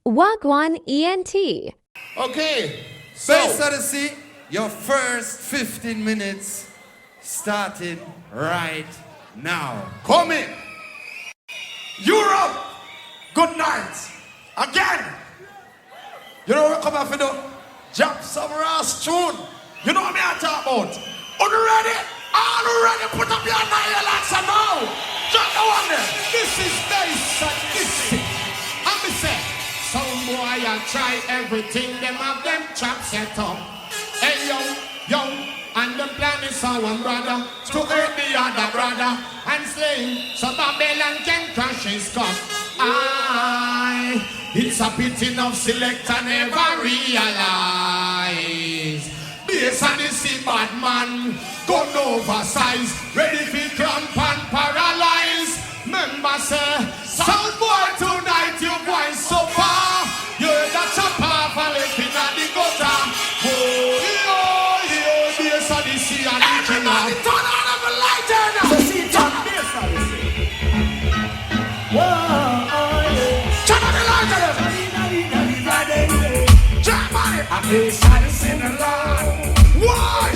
Wagwan ENT. Okay, so Bass Odyssey, your first 15 minutes starting right now. come in. Europe, good night. Again. You know what come after the jump some Ross tune. You know what I'm talking about. Are you ready? Are you ready? Put up your nylons and now. Jump the one there. This is Bass Odyssey. I'm the set. Some boy I try everything. Them have them trap set up. Hey yo, yo. And the plan is for one brother to hurt the other brother and slay so Babylon can crash his cup. Aye, it's a pity enough selector never realize. Bass Odyssey bad man, gun oversized, ready for cramp and paralyze. Member say, sound boy tonight you voice so far. You're the chopper for living at the gutter. Everybody turn on the lighter now. So see, turn on Bass Odyssey. Whoa, turn on the lighter then. Germany. I'm Bass Odyssey in the Lord. Why?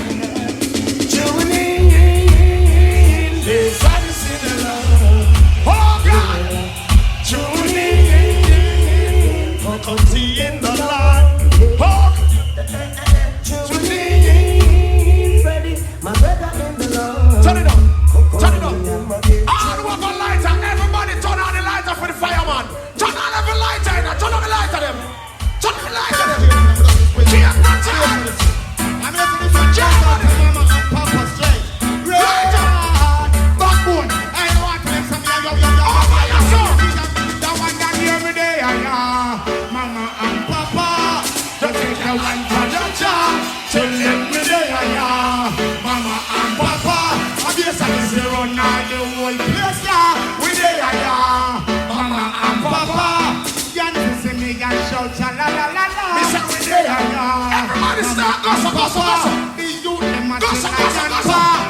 Tune in. Bass Odyssey in the Lord. Oh God. Tune in. For country in the Lord. Oh. Tune in. My brother in the Lord. Turn it up. Turn it up. All the work on lighter. Everybody turn on the lighter for the fireman. Turn on every lighter. Turn on the lighter them. Turn on the lighter them. Cheers, not cheers. I'm ready for Germany. Mama and Papa straight. Lighter. Backbone. I don't want to let some young. Oh my God. The one that every day. Mama and Papa. Just take the one for the job. Till every day. Mama and Papa, I guess I can run all the whole place, yeah. We there, yeah. Mama and Papa, you need to see me and shout, la la la la. Me say we there, yeah. Everybody start, gossip, gossip, gossip. The youth, them a gossip, gossip,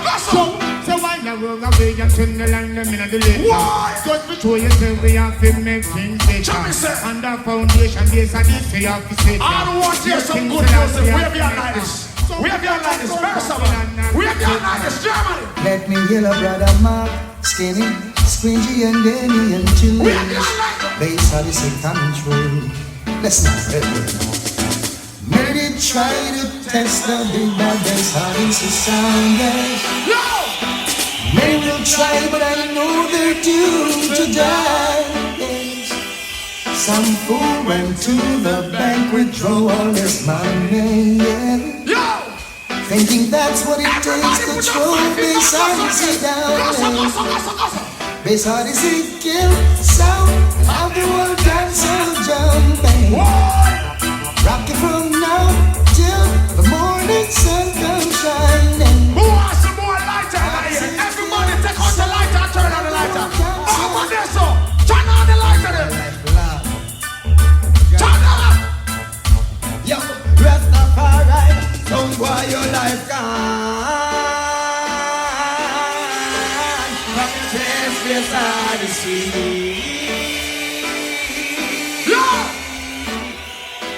gossip. So why the road away and turn the line, them in the lane? Why? Just before you say we have to make things better. And the foundation, this and this, we have to say. I don't want to hear some good music. We have your nights. We have your light is Barcelona. We have your light is Germany. Let me hear a brother Mark, Skinny, Squingy and Danny and Chile. We have your light. Bass Odyssey coming through. Let's not let it know. Many try to test the big bad Bass Odyssey sound, yes. No! Many will try, but I know they're doomed to die, yes. Some fool went to the bank, withdraw all his money, yeah. Thinking that's what it takes to throw Bass Odyssey down. Bass Odyssey kill sound, how the world dancehall jumping. Rock it from now till the morning sun comes shining. Who wants some more lighter? Everybody take out the lighter and turn on the lighter. Oh, on there, so turn on the lighter then. Turn on. Yo, Rastafari. Don't why your life gone. From the place Bass Odyssey. Yeah.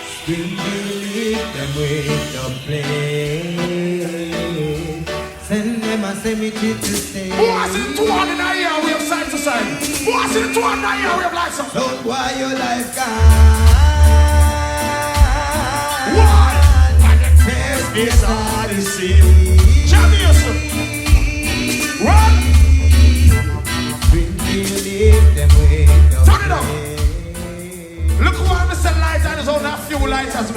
Still believe them with the play. Send them a cemetery to stay. Who has it 200 in a year? We have side to side. Who has it 200 in a year? We have lights up. Don't why your life gone. Why? Bass Odyssey. Genius. Run. Turn it up. Look who I'm saying lighter. There's only a few lighters.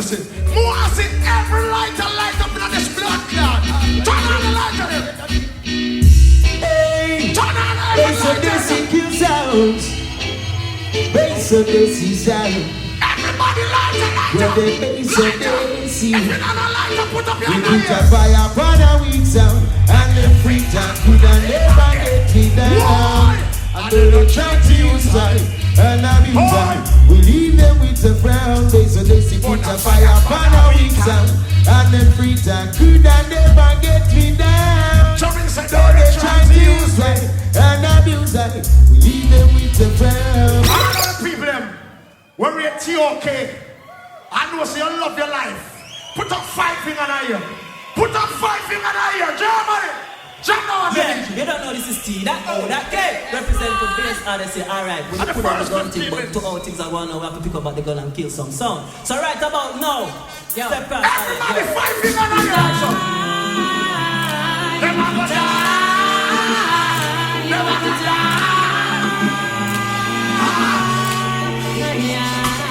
More I see every lighter light up in this blood clot. Turn on the lighter then. Hey, turn on every lighter. Bass Odyssey sound. Everybody lighter. Where the Bass Odyssey. If you're not a lighter, put up your we hand. put a fire upon a weak sound. And the free time could never get me down. And they don't try to use time and abuse time. We leave them with a frown. Bass Odyssey put a fire upon a weak sound. And the free time could never get me down. Don't they try to use time and abuse time. We leave them with a frown. All the people them. When we Ethiopia okay. I know so you love your life. Put up 5 fingers in the air. Put up 5 fingers in the air. Germany. Jump on yeah, you don't know this is T. That O, that K. Represent for bass Odyssey. Alright, when you put on the gun thing, but 2 outings are going now, we have to pick up at the gun and kill some sound. So right about now, step out. Everybody 5 fingers in the air. Never go down. Never go down.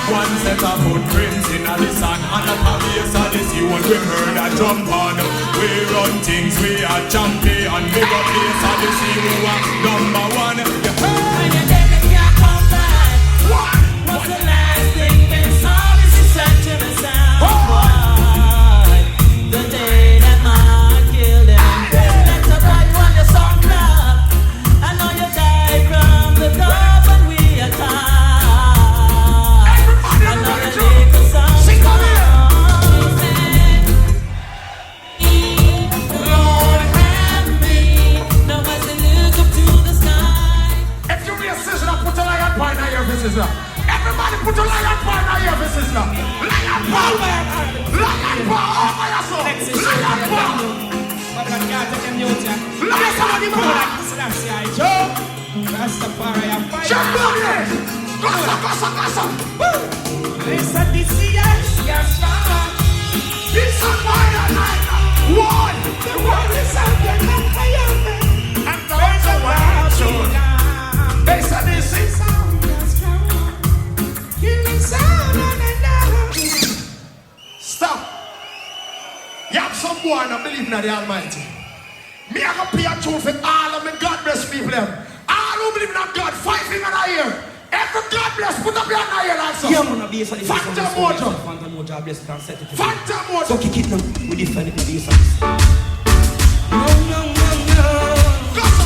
One set of footprints in a listen and a bass Odyssey. When we heard a jump on, we run things, we are champion. Big up bass Odyssey, we are number 1. You heard? When you take it, you come back. What's the last thing bass Odyssey said to the sound? Boy, the day that man killed him. Let's write on your song club. I know you died from the dub when we attacked. Everybody put a lion paw in your faces now. Lion paw. Lion paw over your soul. Lion paw. Jump on it. Gossa. Listen, this yes, This is fire night. One. the world is out there, not fire. And there's a wild soul. They said this is stop. You have some boy that believe in the Almighty. Me I go pay a tune for all of my God bless people them. All who believe in God, 5 fingers in the air. Every God bless, put up your hand in the air like so. Yeah, man, be something. Phantom motor. Phantom motor, bless can set it. Phantom motor. So kick it now. We defend it with this. No. Gossa.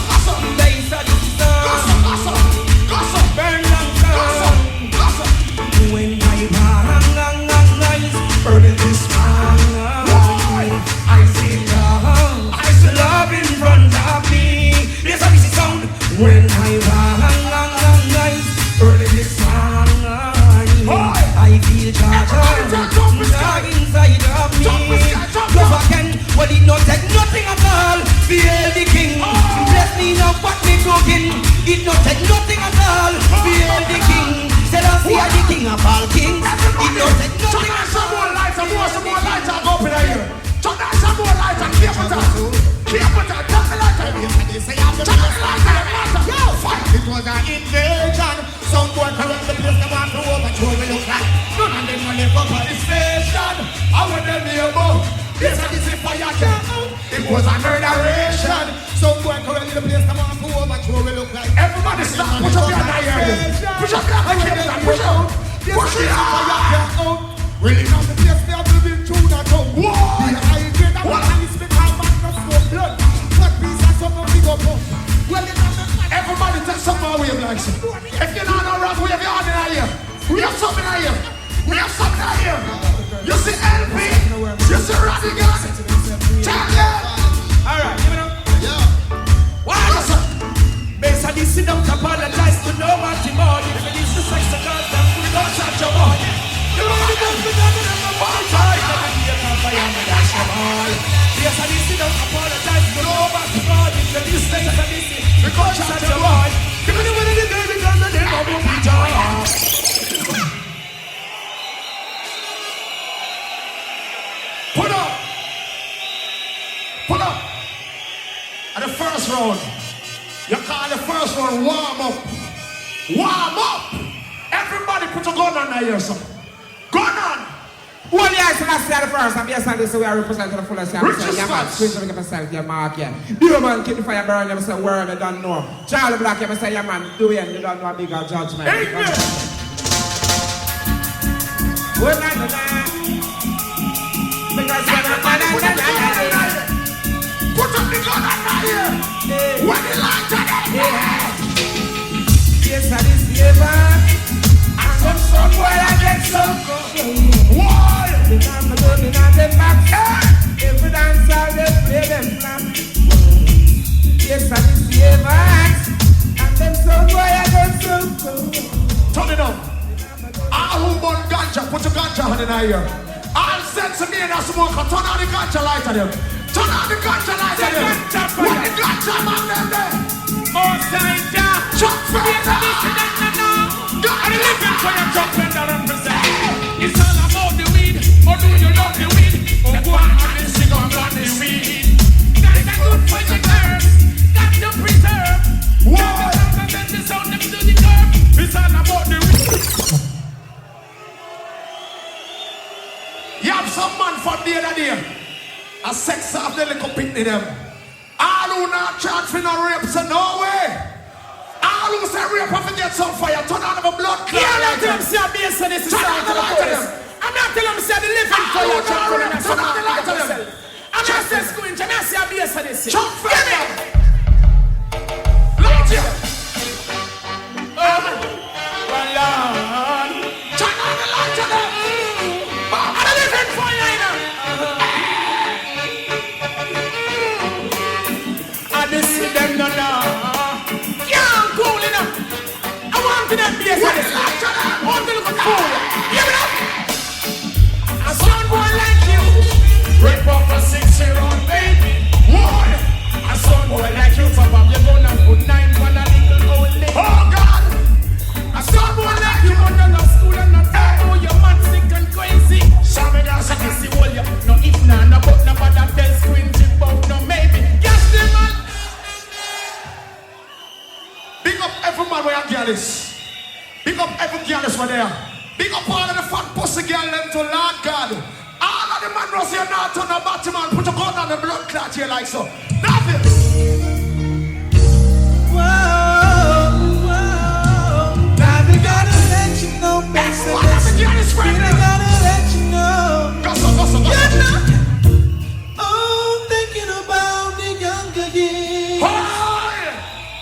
Bass Odyssey. Gossa. Burn down. Gossa. When I rise, burning this fire, I see love in front of me. Yes, I see sound. When I rise, burning this fire, I feel charged inside of me. Love again, well it not take nothing at all. Feel the king, bless me now, what me cooking. It not take nothing at all. Feel the king. Tell us we are the king of all kings. It don't take nothing at all. Some more lights, go up in here. Turn on some more lights and keep it up. Turn the lighter. Yo, fire. It was an invasion. Some boy correct the place, come on to overthrow me look like. None of them will live up on the station. I want them near about. This is fire. It was a murderation. Some boy correct the place, come on to overthrow me look like. Everybody stop, push up your hand here. Push up your hand, push out. Push it out. Really now the place they have been through that tongue. The high grade of the ice because man no smoke blood. What piece of something we go pump? Well it everybody take some more wave like so. If you're not on rock, wave your hand in here. We have something in here. We have something in here. You see LP, you see Rodigan. Champion. Alright, give it up. Why is it? Bass Odyssey don't apologize to nobody more. If it is the sex of God, then we don't charge your body. You know the guns we done in the body. Bass Odyssey don't apologize to nobody more. If it is the sex of Odyssey, we don't charge your body. Give me the winner the day because the name of the preacher. Put up. At the first round. You call the first round warm up. Warm up. Everybody put a gun on there, son. Gun on. Well, yes, let's say the first time. Yes, and this we are representing the full of Richest yeah, man. Fast. Switch to the self, yeah, mark, yeah. Do man, keep the fire burn, you say, word, you don't know. Charlie Black, you say, yeah, man, do it, you don't know a bigger judgment. Amen. Well, I know that. Because you're not Put up the gun on there. When you like that. yes, I is the ever. And some boy, I get some. Why? Because I'm looking at them back. Every dance I play them flat. Yes, I is the ever. And them some boy, I get some. Turn it up. All who born ganja on in here. All sense of me and smoke, turn on the ganja light on them. Turn on the ganja light on them. What the ganja man them there? Jump further. I'm living for your jump and represent. It's all about the weed, or do you love the weed? Or go on and sing on the weed. That's good for the nerves, that's the preserve. Whoa! The sound them to the curve. It's all about the weed. You have some man from the other day. A sex of the little picnic them. All who not charge for no rape, so no way. All who say rape have to get some fire. Turn on the blood clot. Yeah, let them see a bass and this is sound to the police. I'm not telling them say the living for your jump for them. Turn on the light on them. I'm not saying squinch, I'm not saying a bass and this. Jump further. Light you. Well, Lord. Turn on the light on them. I'm a living for you, you know. I just see them no now. Cool enough. I want to them be a citizen. I want to look cool. Give it up. A son boy like you. Rip up a 6-year-old baby. Boy. A son boy like you, Papa. You're gonna put 9 on a little old lady. Oh God. A son boy like you, under no school and no time. Oh, you're mad, sick and crazy. Shaman, that's a kissy wall. No if, no but, no but that tell squinty about, no maybe. Guess them, man. Big up every man where you girl is. Big up every girl is where there. Big up all of the fat pussy girl them to Lord God. All of the man knows you're not on the bottom and put a gun on the blood clot here like so. Nothing. Whoa, whoa. Now we gotta let you know, baby. What of the girl is We ready? gotta let you know. Go. You're not. Oh, thinking about the younger years.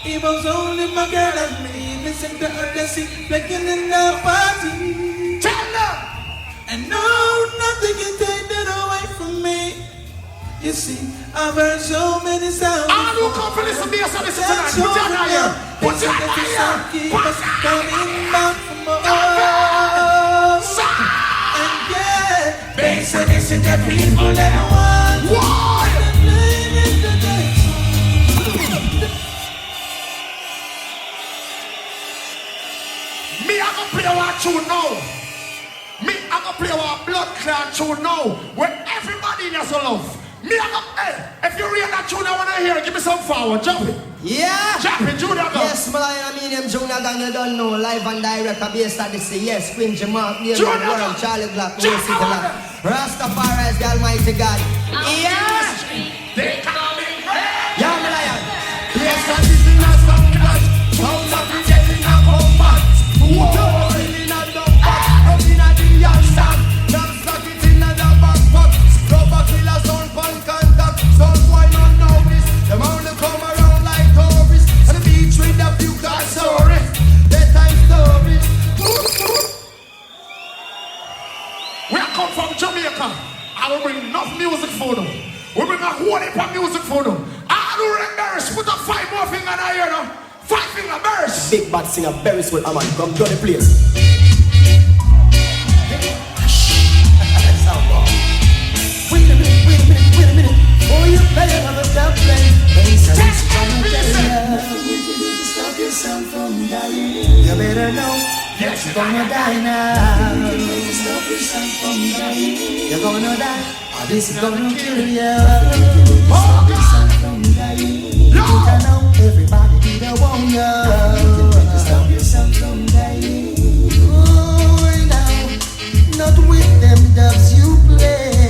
It was only my girl and me. Listen to Odyssey, playing in the party. Tell them. And no, nothing can take that away from me. You see, I've heard so many sounds. All who come for this bass and listen tonight. Put your hand here. Put your hand here. Keep us coming back for more. And yeah, bass and this is the people that I want. Why? Me, I'm gonna play our tune now. Me, I'm gonna play our blood clot tune now. Where everybody has a love. Me, I'm gonna, hey, if you read that tune, I wanna hear it. Give me some forward. Jump it. Yeah. Jump it, Junior. Go. Yes, Malayan Medium Junior Gang, you don't know. Live and direct, a bass that they say. Yes, Queen Jamal, Neil World, Charlie Black, Lucy Black. Rastafari is the Almighty God. Yeah. They call me Red. Yeah, Malayan. Yes, that is in a song that sounds of the dead in a combat. Whoa, in a dumbat, up in a the yard. That's like it in a backpack. Rubber killer, sound pan contact. Sound boy not know this. Them only come around like tourists. And the beach with a few car stories. Bedtime stories. We are come from Jamaica. I will bring enough music for them. We bring a whole heap of music for them. All who embarrassed, put up 5 more fingers in the air now. 5 finger burst. Big bad singer, very sweet, man. Come to the place. Wait a minute. Oh, you better have a dubplate. Stop yourself from dying. You better know. Yes, You're gonna die now. Stop yourself from dying. You're gonna die. Or this is gonna kill you. Stop yourself from dying. You don't know everybody did a want you. Stop yourself from dying. Oh, now, not with them dubs you play.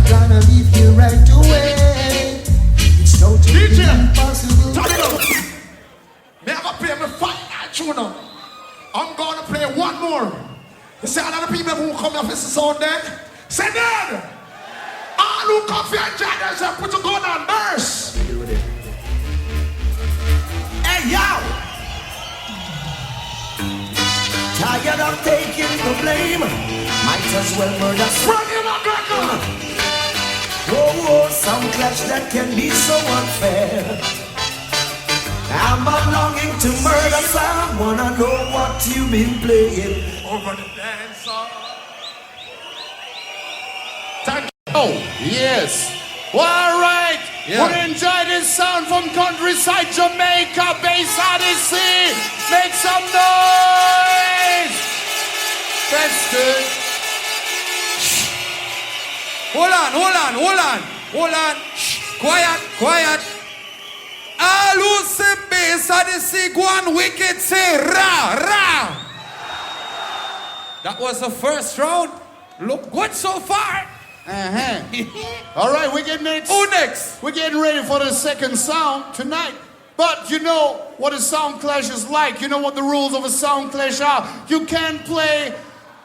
Gonna leave you right away. It's totally impossible. Turn it up. Never play me fire tune now. I'm gonna play one more. You see all the people who come here for this sound then? Say then! All who come here and join us and put your gun on burst. Hey, yo! Tired of taking the blame. Might as well murder Bring him up, Reggae! Oh, some clash that can be so unfair. I'm longing to murder someone. I know what you've been playing. Over the dance hall. Oh, yes. Well, all right. Yeah. We're gonna enjoy this sound from countryside Jamaica, Bass Odyssey. Make some noise. That's good. Hold on. Quiet. All who say Bass Odyssey, go on wicked, say ra. That was the first round. Look good so far. All right, we're getting it. Who next? We're getting ready for the second sound tonight. But you know what a sound clash is like. You know what the rules of a sound clash are. You can't play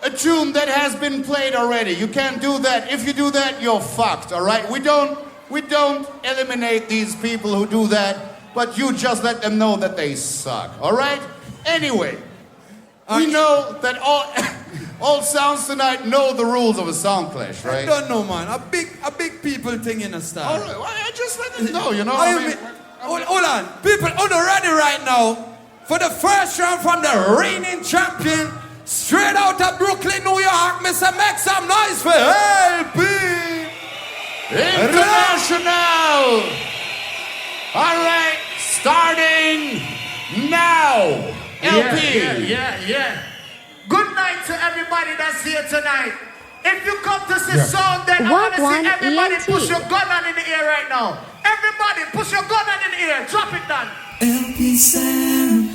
a tune that has been played already. You can't do that. If you do that, you're fucked, all right? We don't eliminate these people who do that, but you just let them know that they suck, all right? Anyway, we know that all sounds tonight know the rules of a sound clash, right? I don't know, man. A big people thing in a style. All right, well, I just let them know, you know. Hold on. People, are you ready right now for the first round from the reigning champion, straight out of Brooklyn, New York, Mr. Make some noise for LP International. All right, starting now. LP. Yeah. Good night to everybody that's here tonight. If you come to see sound, then I want to see everybody push your gun on in the air right now. Everybody push your gun on in the air. Drop it down. LP sound.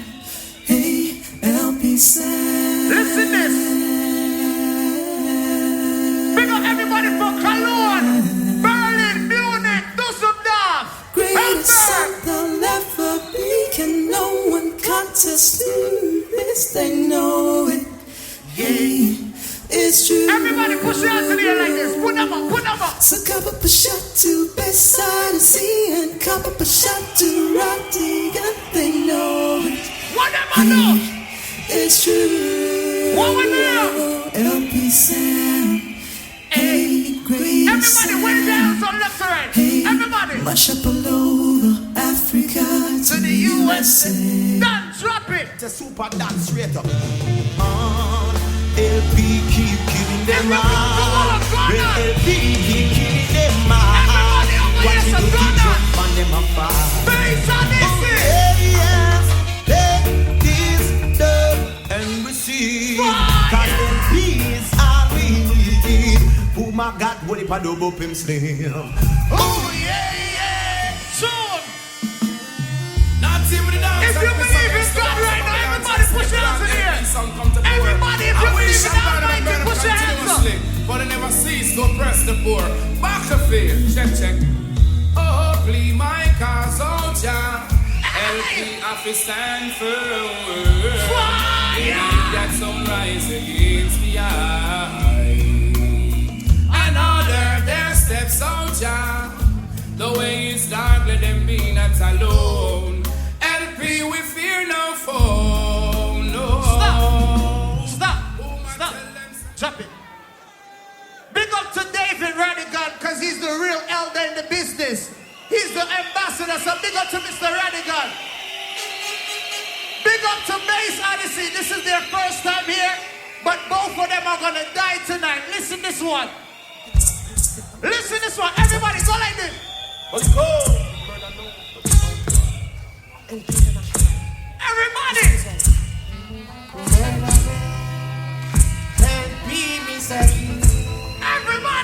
Hey, LP sound. Listen this. Big up everybody from Cologne, Berlin, Munich, Dusseldorf, Greatest sound they'll ever be. Can no one contest this? They know it. Yeah, it's true. Everybody push your hands in the air like this. Put them up. So come up a shot to Bass Odyssey and come up a shot to Rodigan. They know it. What am I doing? It's true. What we do? LP sound. Hey, great. Everybody wave your hands on left to right. Hey, everybody. Mash up all over Africa to the USA. Done, drop it. It's a super dance straight up. LP keep killing them out. LP keep killing them out. Watch me do the jump on them apart. Bass Odyssey. Yes, take this dub and receive. Cause LP's all we need. Oh my God, what if I do up him slim? Oh yeah. Soon. If you believe in God right now, everybody push your hands in the air. Everybody, if you believe in Almighty, push your hands up. But I never cease to oppress the poor. Back of fear, check. Oh, please, my cause, oh, Jah. LP, I feel stand firm. That sun rise against the eye. And order their steps, oh, Jah. The way is dark, let them be not alone. LP, we fear no foe, no. Stop. Drop it. Big up to David Rodigan, because he's the real elder in the business. He's the ambassador, so big up to Mr. Rodigan. Big up to Bass Odyssey. This is their first time here, but both of them are going to die tonight. Listen this one. Everybody go like this. Let's go. Everybody. Everybody.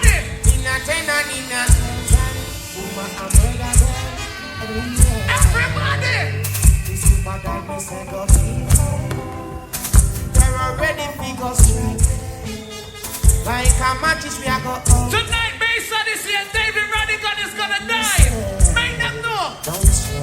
Everybody. They're already figures. Like a matches we are go. Tonight, Bass Odyssey and David Rodigan is gonna die. Make them know. Don't say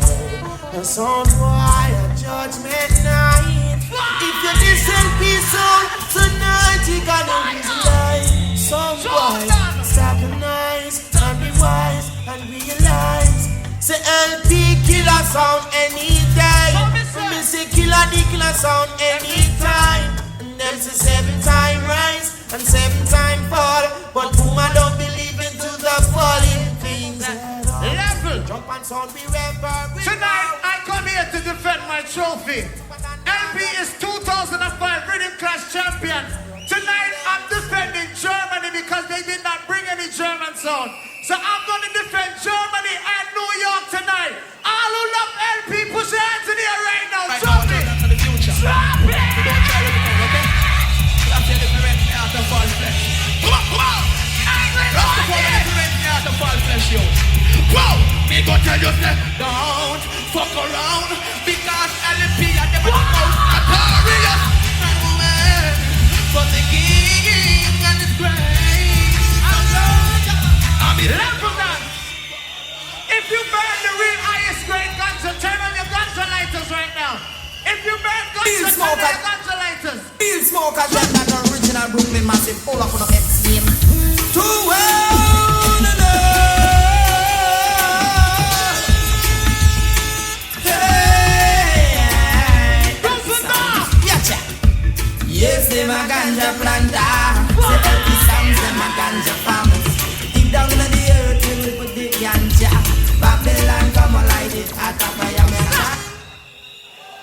the sun why a judgment night. If you listen peaceful tonight, you gotta realize. Someone stabilize and be wise and realize. Say LP killer sound anytime. Me say killer the killer sound anytime. And them say 7-time rise and 7-time fall. But Puma don't believe into the falling things. Level. Jump and sound we remember. Tonight, I come here to defend my trophy. LP is 2005 Riddim Clash champion. Tonight, I'm defending Germany because they Germany did not bring any German sound. So I'm going to defend Germany and New York tonight. All who love LP, push your hands in the air right now. Drop it! Drop it! Don't try to become, okay? That's the difference out of false flesh. Come on, come on! That's the difference out of false flesh, yo. Whoa! Me go tell you that don't fuck around because LP and them are the most notorious man for the king and his grace. I'm in Learn from that. If you burn the real highest grade ganja, turn on your ganja lighters right now. If you burn ganja, turn on your ganja lighters. Bill Smoker, that the original Brooklyn massive, all up on the X name. Too well to know. Hey, gotcha. Yes, they my ganja planter. Say every sounds they my ganja farmers. Deep down in the earth, we put the ganja. Babylon come and light it at a fire.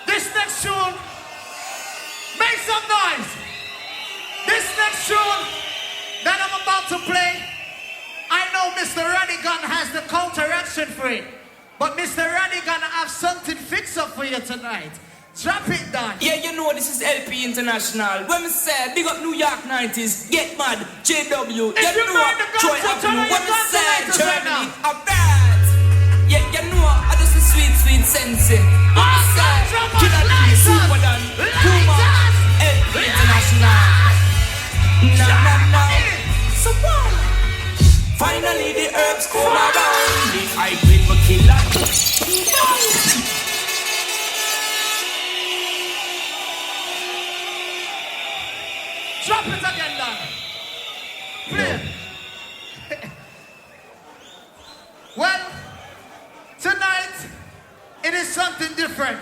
This next tune, make some noise. This next tune that I'm about to play, I know Mr. Rodigan has the counteraction for it. But Mr. Rodigan, I have something fixed up for you tonight. Drop it down. Yeah, you know this is LP International. When we say big up New York 90s, get mad, JW. You know Troy Avenue. When we say Germany, alright. Yeah, you know I just a sweet, sweet sensei. When we say Killer D, Super Dan, Puma, LP International. Nah. So what? Finally the herbs come around. The hybrid for killer. Drop it again, Dan. Play. Well, tonight, it is something different.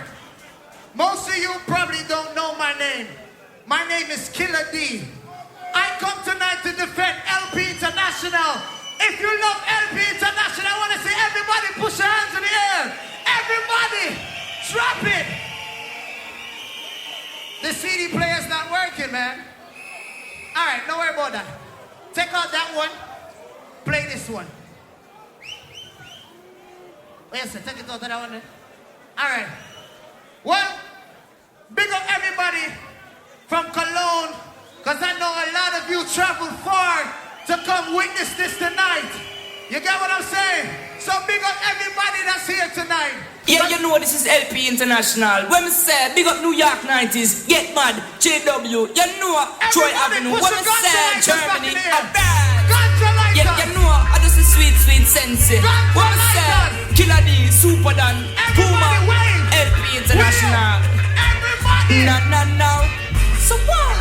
Most of you probably don't know my name. My name is Killer D. I come tonight to defend LP International. If you love LP International, I want to see everybody push your hands in the air. Everybody, drop it. The CD player's not working, man. All right, don't worry about that. Take out that one. Play this one. Wait a second, take it out of that one. All right. Well, big up everybody from Cologne, because I know a lot of you traveled far to come witness this tonight. You get what I'm saying? So big up everybody that's here tonight. Yeah, you know this is LP International. When we say big up New York 90s, get mad, JW. You know Troy Avenue. When we say Germany, alright. Yeah, you know I just a sweet, sweet sensei. When we say Killer D, Super Dan, Puma, LP International. Nah. So what?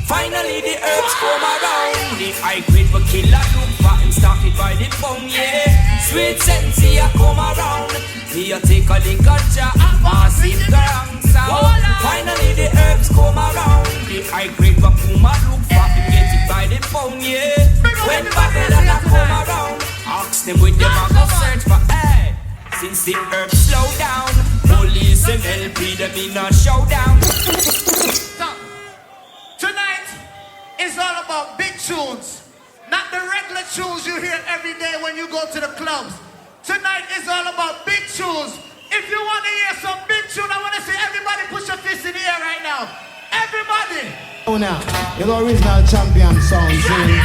Finally the herbs come around. The high grade for killer look for him started by the phone, yeah. Sweet sensei come around. Here take a link of ja and massive gang sound. Finally the herbs come around. The high grade for Puma look for him get it by the phone, yeah. When Babylon come around, ask them with them and go search for hey. Since the herbs slow down, police and LP them in a showdown. Tonight is all about big tunes, not the regular tunes you hear every day when you go to the clubs. Tonight is all about big tunes. If you want to hear some big tune, I want to see everybody push your fist in the air right now. Everybody. Oh, now, you're the original champion sound, see?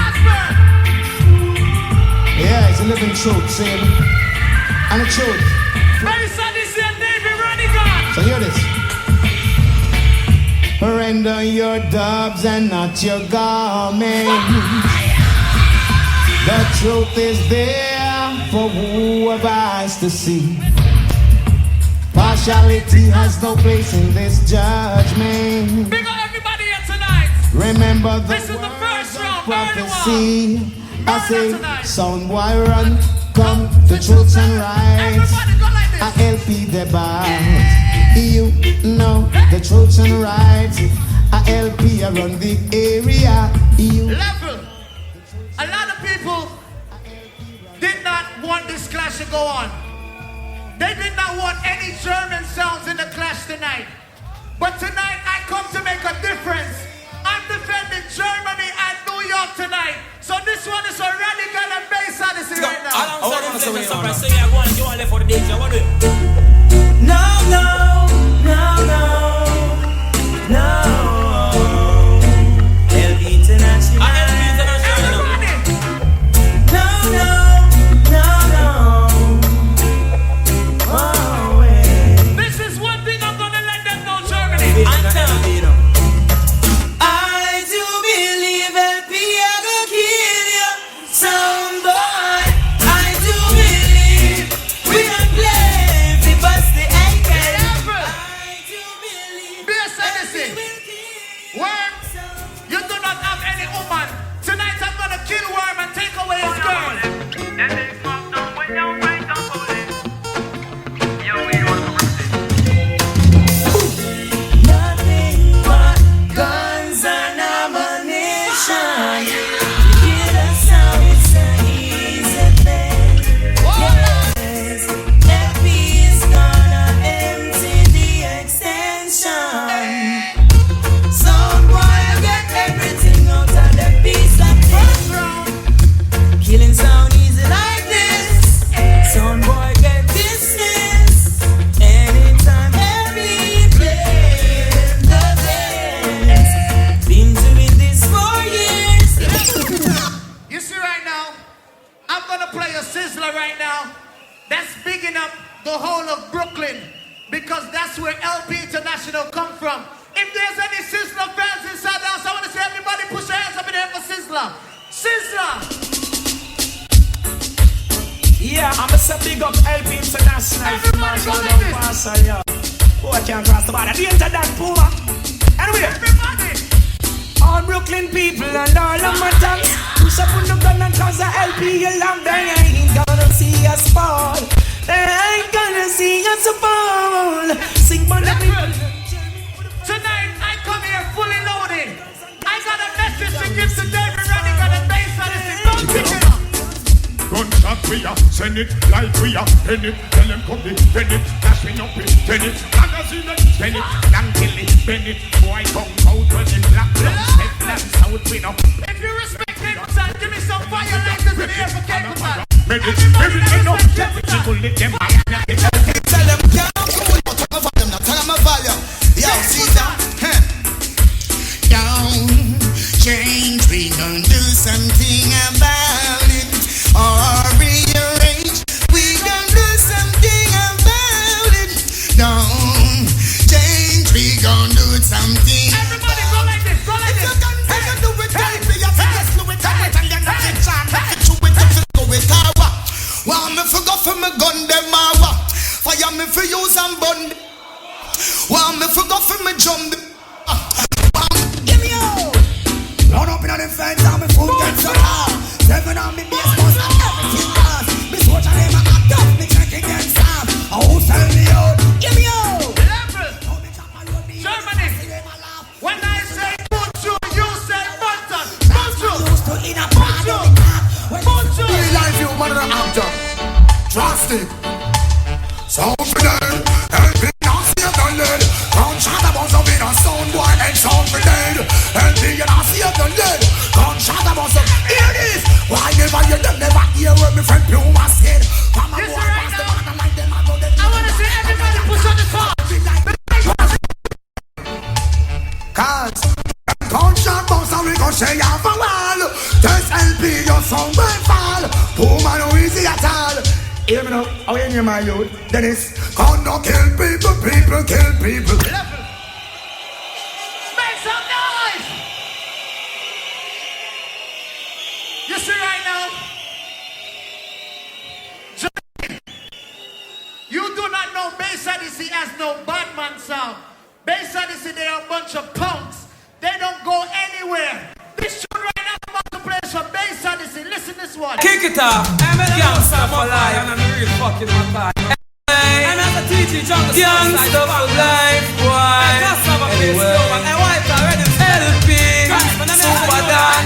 Yeah, it's a living truth, see? And the truth. Very sad to see David Rodigan. So hear this. Render your dubs and not your garments. The truth is there for whoever eyes to see. Partiality has no place in this judgment. Big up everybody here tonight. Remember the This is the first round, prophecy. I say, tonight. son, why run? Come to truth and rights. Everybody go like this. I LP the bar. You know the truth and rights. I LP around the area. You Level. A lot of people did not want this clash to go on. They did not want any German sounds in the clash tonight. But tonight I come to make a difference. I'm defending Germany and New York tonight. So this one is a Rodigan and bass Odyssey right now. I want to say something. So yeah, go on. You want to for the DJ? What do you? No. LB International. Everybody. No. Oh, This is one thing I'm gonna let them know, Germany. I do believe LP gonna kill you, some boy. I do believe we don't play the bust the ankle. I do believe Bass Odyssey. Worm, you do not have any woman. Tonight I'm gonna kill Worm and take away his girl. nothing but guns and ammunition. Get us out, it's an easy thing. Yes, LP is gonna empty the extension. Some boy get everything out of the piece of thing. Killing sound easy like this. Some boy get distance. Anytime, every place, the dance. Been doing this for years. You see right now, I'm gonna play a sizzler right now. That's bigging up the whole of Brooklyn because that's where LP International come from. If there's any Sizzler fans inside the house, I want to see everybody push their hands up in the air for Sizzler. Sizzler! Yeah, I'm a big up LP International. Everybody go like this. Boy, can't cross the border. The internet, Puma. Anyway, Everybody! all Brooklyn people and all of my tongues. Push up on the gun and cause the LP along. They ain't gonna see us fall. They ain't gonna see us fall. Sing for the people. Tonight, I come here fully loaded. I got a message to give to David Rodigan and bass Odyssey. Don't pick it up. Gunshot we are, send it like we are, pen it, tell them come it, pen it, flashing up it, pen it, magazine it, pen it, young kill it, pen it, boy come out when it black, head black, south win up. If you respect Capleton, give me some fire lighters in the air for Capleton. Everything up, jiggle it, them Tell them, can't cool, but tell them, tell them a volume. Yo, Caesar, don't change, we gon' do something about it. Or rearrange, we gon' do something about it. Don't change, we gon' do something. Everybody go like this, go like this. Hey, you do it, hey, be a fast, do it, and you're not a chance. Do it, go with power. Want me for go for me gun, them hour. Fire me for use and bun. Want me for go for me jump. Give me out. Run up in the fence, and me food get so hard. 7 on me base, boss, and everything pass. Me swatch and them a act up, me check against Sam. Oh, sell me out. Give me out. Germany. When I say Bunchu, you say Bunton. Bunchu. Bunchu. Bunchu. Real life you man and actor. Drastic. Sound for dead. Helping now see it done dead. Can't chat about some in a sound boy and sound for dead. Helping now see it done dead. Can't chat about some. Hear this. Why never hear them never hear what my friend Pluma said. Come on, Yes, boy, right pass the now. man and like them I go dead. I want to see everybody push on the top. Cause gunshot bounce and we gon' share off a wall. This LP your song will fall. Puma no easy at all. Hear me now, how you hear my youth? Dennis, can't no kill people, people kill people. Make some noise. You see right now, Germany, you do not know Bass Odyssey as no bad man sound. Bass Odyssey, they are a bunch of punks. They don't go anywhere. This tune right now I'm about to play for Bass Odyssey. Listen this one. Kick it off. Gangsta for life. And I'm real fucking my car. I'm at the TG Jungle. Gangsta for life, boy. Just have a place to go. And wife already. LP. Super Dan.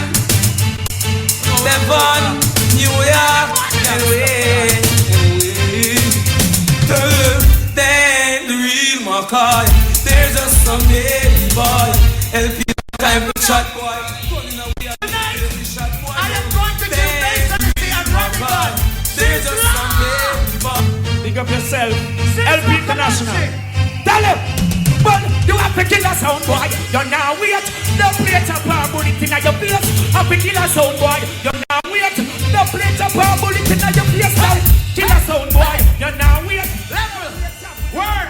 Devon. New York. Anyway. Then the real Mackay. There's just some baby boy. LP. Time to chat, boy. Tonight, I am yourself. LP International. Tell him. But you have to kill a sound boy. You're now wait. The plate of power bullet in your face. Have to kill a sound boy. You're now wait. The plate of power bullet in your face. Kill a sound boy. You're now wait. Level. Word.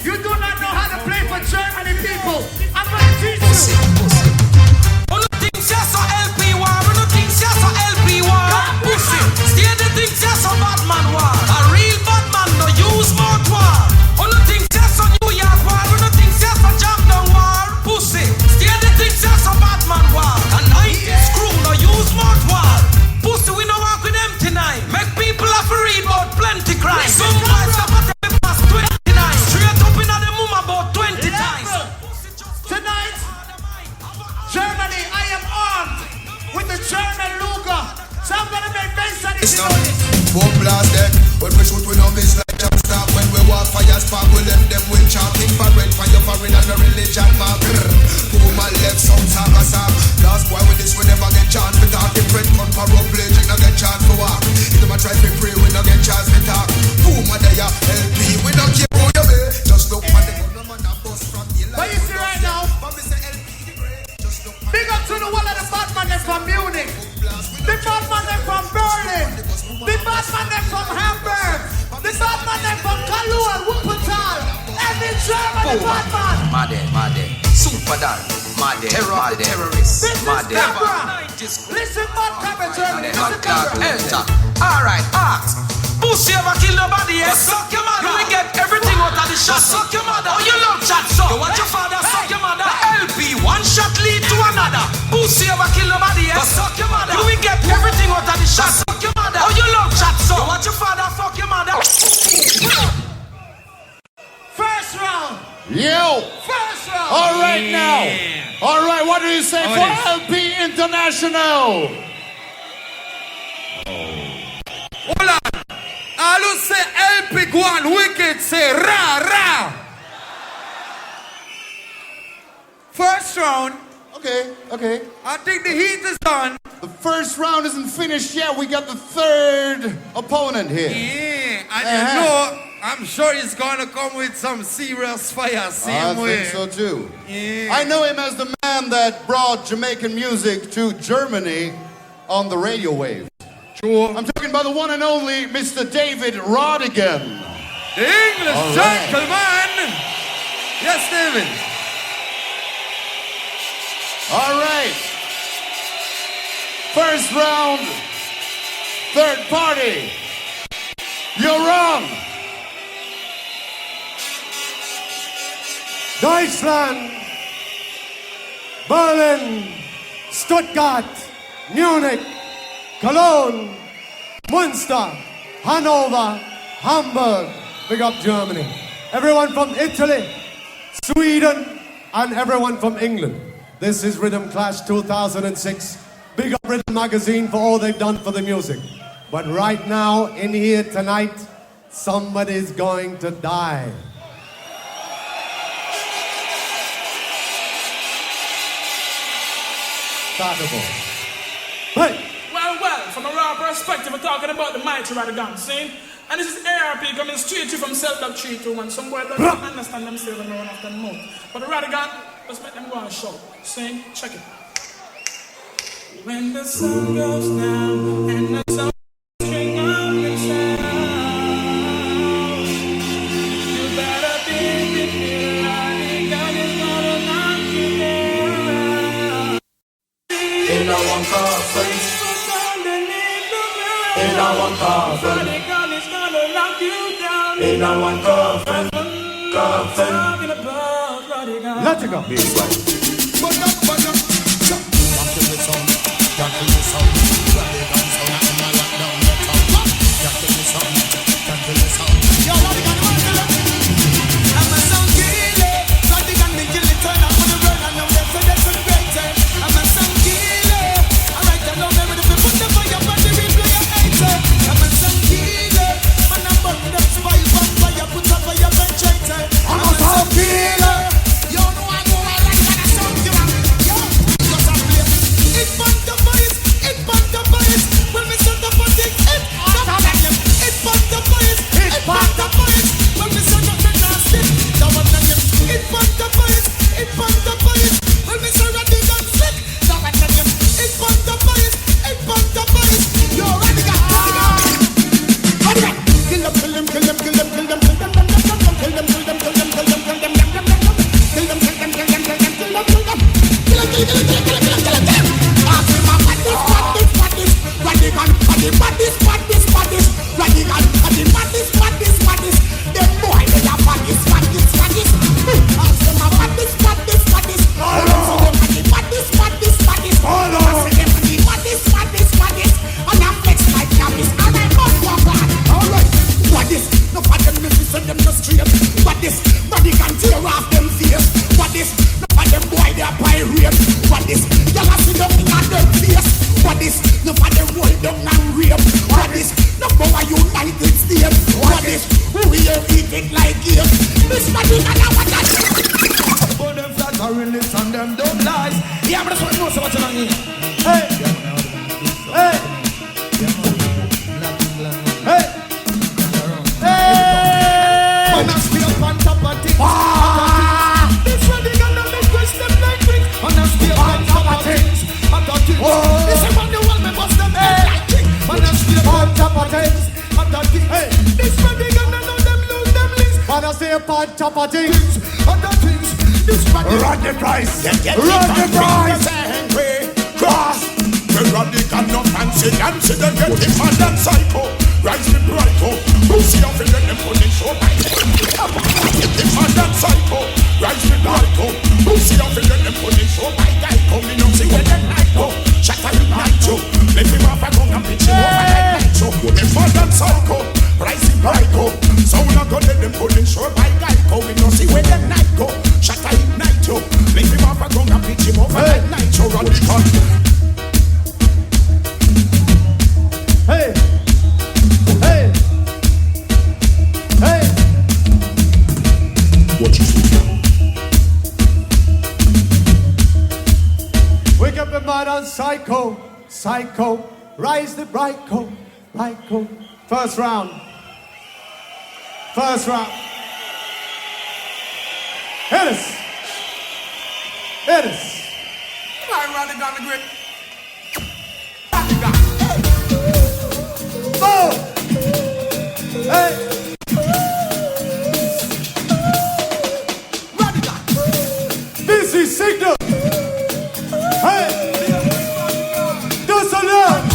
You do not know how to play for Germany people. I'm gonna teach you. Who thinks you're so LP war? Who thinks you're so LP war? Pussy. Stay the things you're so bad man war. A real bad man no use mouth war. Who thinks you're so New York war? Who thinks you're so jam down war? Pussy. Stay the things you're so bad man war. A 90s crew no use mouth war. Pussy we no walk with them tonight. Make people have to read about plenty crime. Some boys have to take past 29. Straight up in the mum about 20 times. Tonight, Germany, I am armed with the German Luger. So I'm gonna make bass on this. Boom blast them. When we shoot we no miss like jump start. When we walk fire spark we left them with chanting for red fire for in and the religion mark. Boom and left some saga song. Last boy with this we never get chance to talk. Different gun for rough play, we no get chance to walk. If them a try to pray we no get chance to talk. Boom and they are LP we don't care who you be. Just look for the gun man a bust from the line. But you see right now, big up to the one of the bad man them from Munich, the bad man them from Berlin, the bad man them from Hamburg, the bad man them from Cologne, Wuppertal, every German bad man. Made, super dad, made, terrorist, made, Listen, bad cabin Germany, listen, Enter. Alright, ask. Pussy ever kill nobody else? Suck your mother. You will get everything out of the shot. Suck your mother. Oh, you love chat, so you want your father, suck your mother. LP, one shot lead to another. Pussy ever kill nobody else? Suck your mother. You will get everything out of the shot. Suck your mother. Oh, you love chat, so you want your father, fuck your mother. First round. Yo. First round. All right now. All right, what do you say for LP International? Hold on. All who say LP go on wicked say ra ra. First round. Okay. I think the heat is on. The first round isn't finished yet. We got the third opponent here. Yeah, and you know, I'm sure he's gonna come with some serious fire. Same way. I think so too. Yeah. I know him as the man that brought Jamaican music to Germany on the radio wave. Sure. I'm talking about the one and only Mr. David Rodigan. The English gentleman. Yes, David. All right. First round, third party. You're wrong. Deutschland, Berlin, Stuttgart, Munich, Cologne, Munster, Hanover, Hamburg. Big up Germany. Everyone from Italy, Sweden, and everyone from England. This is Riddim Clash 2006. Big up Riddim Magazine for all they've done for the music. But right now, in here tonight, somebody's going to die. Startable. Hey! Well, from a raw perspective, we're talking about the mighty Rodigan, see? And this is ARP coming straight to you from Self-Love 321. Some boys don't understand themselves and run off their mouth. But the Rodigan, let's make them go and show. See? Check it. When the sun goes down and the sun string up the sound, you better be with me, Rodigan is gonna knock you down. In a one coffin. In a one coffin. Rodigan is gonna knock you down. In a one coffin. Coffin. Let it go. It up on top of things. Other things, this Run the price. Run the price. Cross. The Rodigan no fancy dancing, them get him on that psycho. Rise the bright up. Who see how they let them put it so high? Get him on that psycho. Rise the bright up. Who see how they let them put it so high? Guy coming up, see where them night go. Shatter him night yo. Let him off a gun and pitch him over like night yo. Them on that psycho. Rise the bright up. So we not gonna let them put it so high. Guy coming up, see where them night go. Shatter him night yo. Let him off a gun and pitch him over like night yo. Rodigan. Hey, hey, hey. What you see? Wake up the man on psycho, psycho. Rise the bright coat, bright coat. First round. First round. Hit us. Hit us. I'm running down the grid. Oh! Hey! This is signal! Hey! Do some love!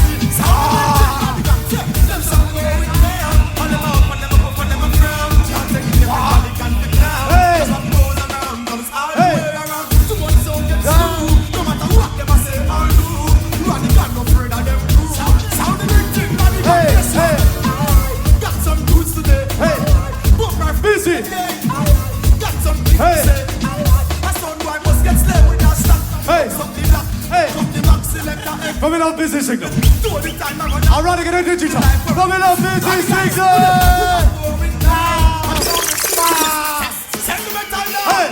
Coming up busy signal. I'm running in a digital. Coming up busy signal. Hey.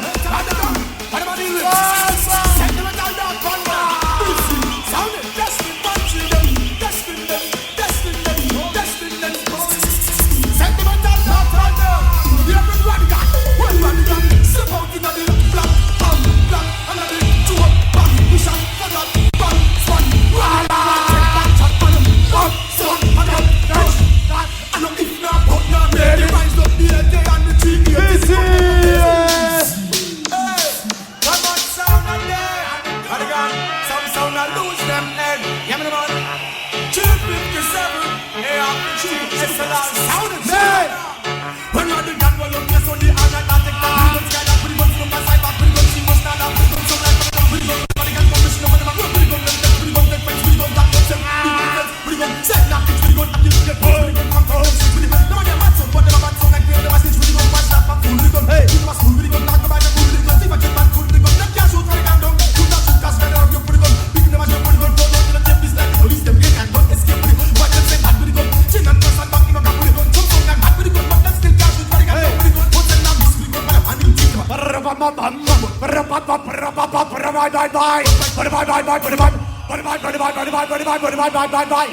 Bye.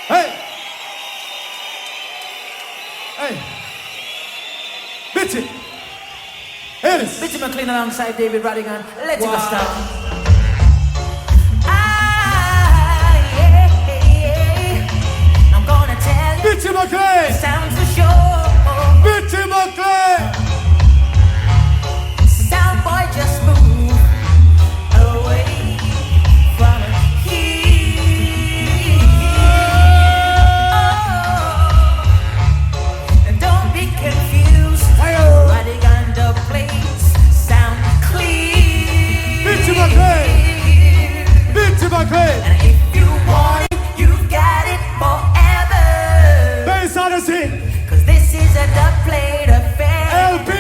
Hey! Hey! Bitchy! Here it is! Bitchy McLean alongside David Rodigan. Let's go start. I'm gonna tell you. Bitchy McLean! Sounds for sure. Bitchy McLean! Sound boy, just move away from here. Oh, and don't be confused. Rodigan dubplates sound clear. Bitchy McLean! Bitchy McLean! And if you want it, you've got it forever. Bass Odyssey! 'Cause this is a dubplate affair. LP!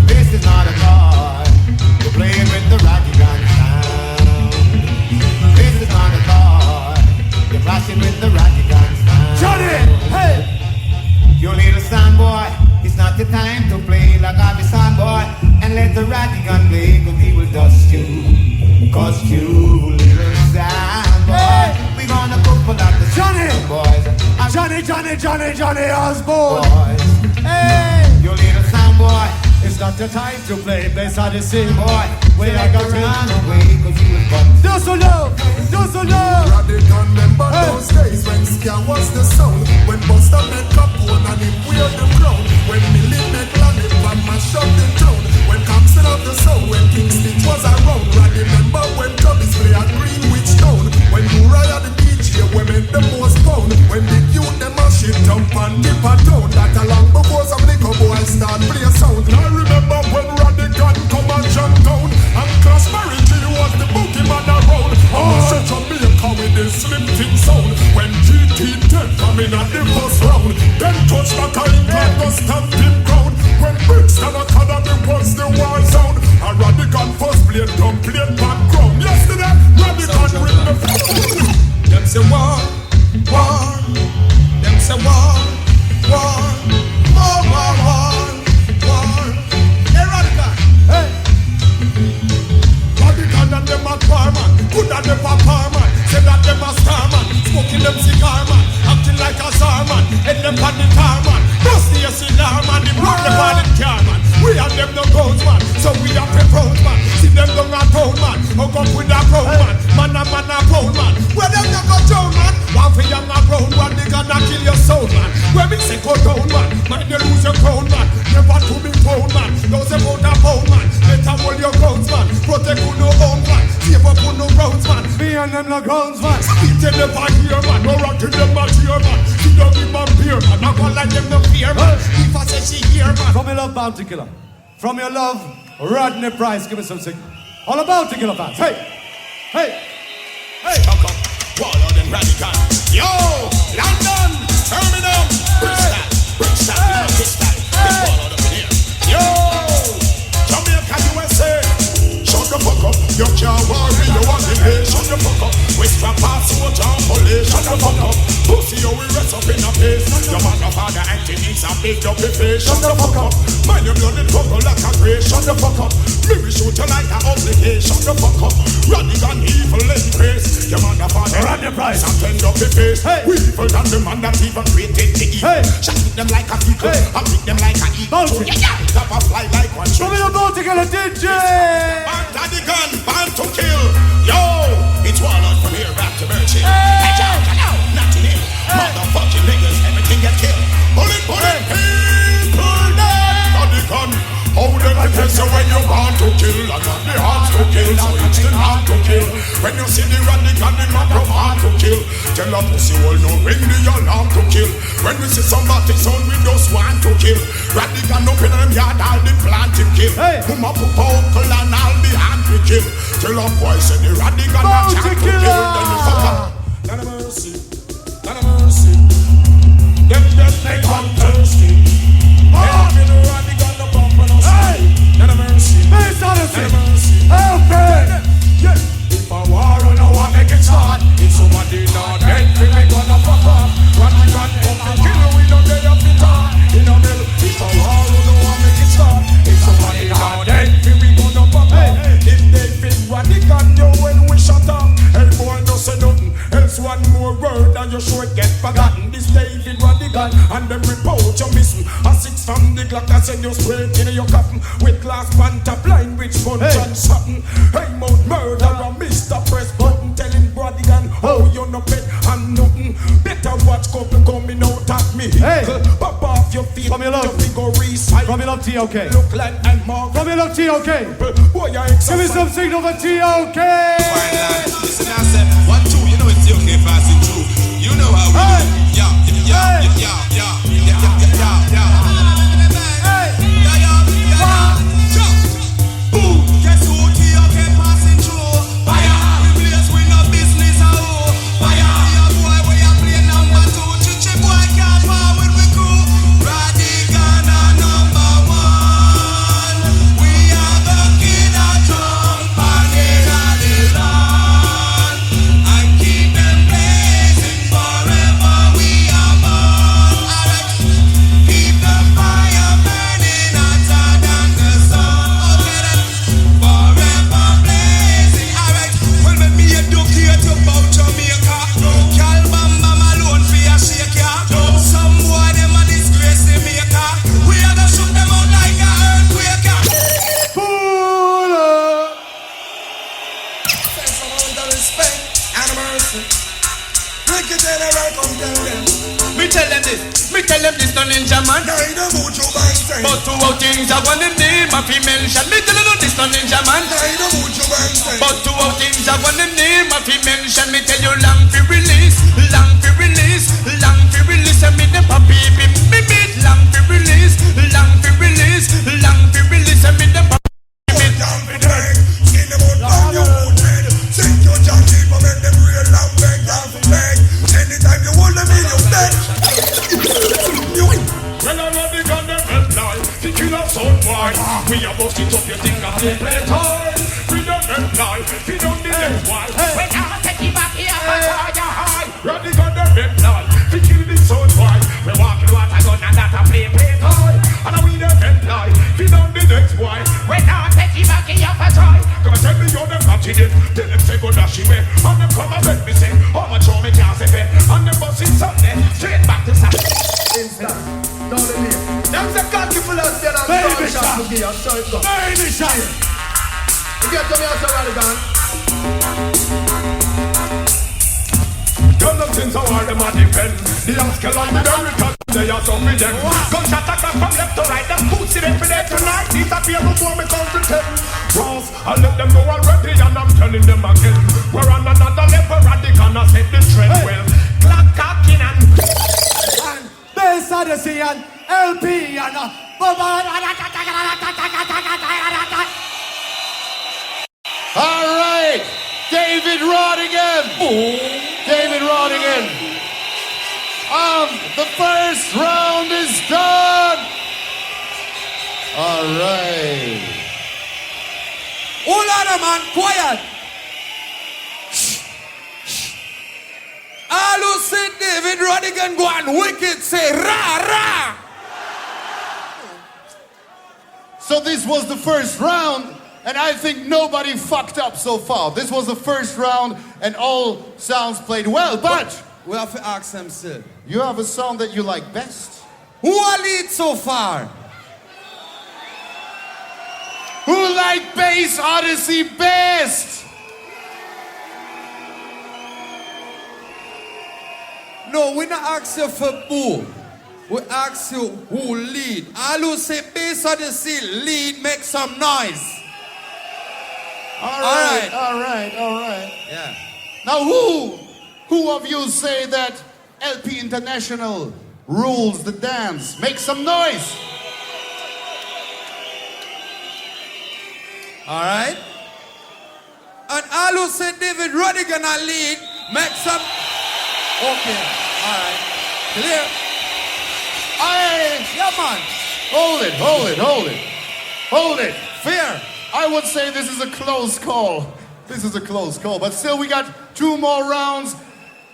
This is not a toy. You're playing with the Rodigan sound. This is not a toy. You're clashing with the Rodigan sound. Johnny! Hey! You little sound boy, it's not the time to play like I'm a sound boy. And let the Rodigan play, 'cause he will dust you. Cause you little sound boy. Hey! We gonna couple out the Johnny! boys. Johnny Osborne! Boys. Hey! You little sound boy, it's It's not the time to play. Place Odyssey, boy. Where I got to run away, cause you was born. Do so love, do so love. Rodigan, remember those days when Skia was the sound. When Buster met Capone and him wear the crown. When Millie met Lanny and mash up the town. When Capson of the sound, when King Stitch was around. Remember when Tubby's play at Greenwich Town. When Uriah the DJ, we made the most pound. When the youth them a shit jump and dip a town. That along before some liquor boys start play a sound. I remember when Rodigan come and jump down. And Class Marity was the boogeyman around. Such a Jamaica with the slim thing sound. When GT10 come in at the first round. Then touch back a England go stand him ground. When Brixton Academy was the war zone. A Rodigan first played Dubplate background. Yesterday, Rodigan ring the Them say war, war. Them say war, war. War, war, war, war. Hey, Rodigan. Hey. Rodigan and them a car man. Good and them a car man. Say that them a star man. Smoking them cigar man. Acting like a czar man. Head them on the car man. Bust the cigar man. The blood them on the car man. We and them no goes man. So we are proud man. See them down a town man. Hook up with a proud man. Man a proud man. Where them no go down man. One for young a brown man. They gonna kill your soul man. Where me say go down man. Mind you lose your crown man. Never to be found man. Those about a pound man. Better hold your grounds man. Protect who no own man. Save up who no rounds man. Me and them no grounds man. Speak to them back here man. No rock to them back here man. She don't give them beer man. I go like them no fear man. If I say she here man. From your love, Bounty Killer. From your love, Rodney Price. Give me some signal. All about Bounty Killer fans. Hey, hey, hey. Come on. Wall on them Rodigan. Yo, London, Terminal, Brixton, Brixton. Big ball out up in here. Yo, Jamaica, USA. Shut the fuck up. You can't worry, you want the pay. Shut the fuck up. West Papa, soldier, police. Shut the fuck up. Pussy, you will rest up in a place. Your mother, father, Anthony's a big up the face. Shut the fuck up. Mind your blood and couple like a grey. Shut the fuck up. Maybe shoot you like a ugly case. Shut the fuck up. Rodigan, evil and grace. Your mother, father, Rodney Price. and tend up the face. Hey. We evil than the man that even created the evil. Hey. Shot them like a eagle. Hey. I beat them like an eagle. Bounty. Yeah, top a fly like one From tree. your Bounty Killer DJ. Rodigan, born to kill. Yo, it's one out from here back to Virgin. Hey, not in him. Motherfucking niggas, everything get killed. Bullet, people dead. Rodigan, how them depends on when you want to kill. I got the hands to kill, so it's the hand to kill. When you see the Rodigan, the man from hand to kill. Tell a pussy all no ring the alarm to kill. When we see somebody sound, we just want to kill. Rodigan up in them yard, all the plant to kill. Hey. Puma pupa uncle and all the hand to kill. Tell a boy say the Rodigan a Bounty chant to Killer. kill. Then you fuck up. Not a mercy, not a mercy. Them just they come thirsty. Help me the Rodigan the bump and us. Not a mercy, Place Odyssey. not a mercy. Okay. Yeah. If a war on a war make it start. If somebody not dead, we make gonna fuck off. Rodigan come to kill you, we don't get up the top. In a mill, if a war on a war make it start. If somebody not dead, we gonna fuck off. If they fit Rodigan, you when we shut up. Hey boy, don't say nothing. Else one more word and you sure get forgotten. This David Rodigan and them report you missing. A 6 from the Glock that send you straight in your coffin. With glass panta blind which fun and something. Hey mouth murderer, Mr. Press button. Telling Rodigan, oh you no pet and nothing. Better watch couple coming out at me. Hey. Pop off your feet, From your love. your figure recycle. From your love, TOK. Look like I'm more. From your love, TOK. Boy, I Give me exercise. some signal for TOK. Listen, I said 1, 2. You know it's okay passing through. You know how we Hey. do. Boom. Guess who TOK passing through? Fire. We place we no business at all. Fire. Your boy we a play number 2. Chichi boy can't power with we crew. Rodigan a number 1. We are the kid a jump and in a the land and keep them blazing forever. We are born. Keep them Me tell them this no ninja man. But two out things I want them name a female mention. Me tell them this no ninja man. But two out things I want them name a female mention. Me tell you long fi release, long fi release, long fi release. And me them papi me meet long fi release, long fi release, long fi release. And me them papi me long fi release. Skin them out long you head. Sing your janky for make them real long beg, long fi beg. Anytime you hold them in your bed. When I love the gun, them red light. The killer sound boy. We are busting up your thing and they play time. We don't red light. We don't need them wild. When I take you back here, high. Rodigan, them red light. We kill the sound boy. We walk in water gun and that a play time. And we the red light. We don't need next boy. When I take you back here, come and tell me you're them not in it. Tell them say go dash away. And them come and let me say how much show me can't say. And them bus in Sunday. Straight back to Saturday. Down the lane. There's a cocky full of steel and baby shot to give. I'm sure it's gone. Baby shot. You get to me as a Rodigan. Turn them since I want them a defend. The Oscar and the American, they are some with them. Gunshot attack from left to right. Them pussy them for there tonight. Disappear before me come to 10. Ross, I let them know already and I'm telling them again. We're on another level, Rodigan, I set the trend well. Clock cocking and Bass Odyssey and LP and All right, David Rodigan. David Rodigan. The first round is done. All right. Hold on, man, quiet. All who say David Rodigan go and wicked say rah rah. So this was the first round, and I think nobody fucked up so far. This was the first round, and all sounds played well, but we have to ask them still. You have a sound that you like best. Who are lead so far? Who like Bass Odyssey best? No, we not ask you for who. We ask you who lead. All who say Bass Odyssey lead, make some noise. All right. Yeah. Now who of you say that LP International rules the dance? Make some noise. All right. And all who say David Rodigan a lead, make some. Okay. All right. Clear. Yeah, man. Hold it. Fair. I would say this is a close call. But still we got 2 more rounds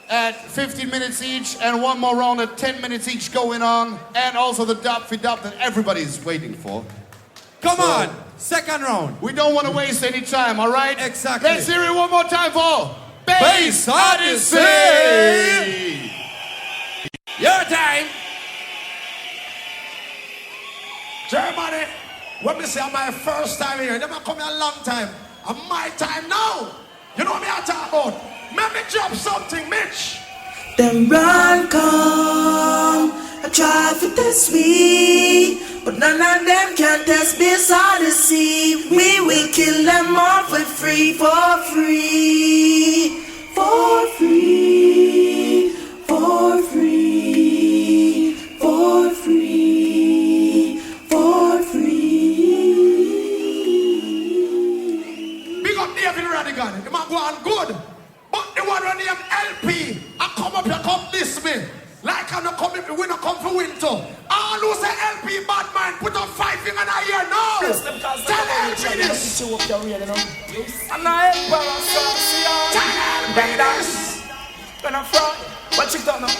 at 15 minutes each and 1 more round at 10 minutes each going on. And also the dub that everybody's waiting for. Come on. Second round. We don't want to waste any time, all right? Exactly. Let's hear it one more time for Bass Odyssey. Your time. Germany, when me say my first time here, them a come here a long time. And my time now. You know what me I talk about? Let me drop something, Mitch. Them run come, I try for test me, but none of them can test Bass Odyssey. We will kill them all for free, for free, for free, for free, for free, for free. Big up David Rodigan, the man go on good. But the one on named LP, I come up here, come this me. Like I'm not coming, we not come for winter. All who say LP bad man, put up 5 fingers in a year now. Tell LP this. And I ain't tell LP this. When I'm from, what you done now?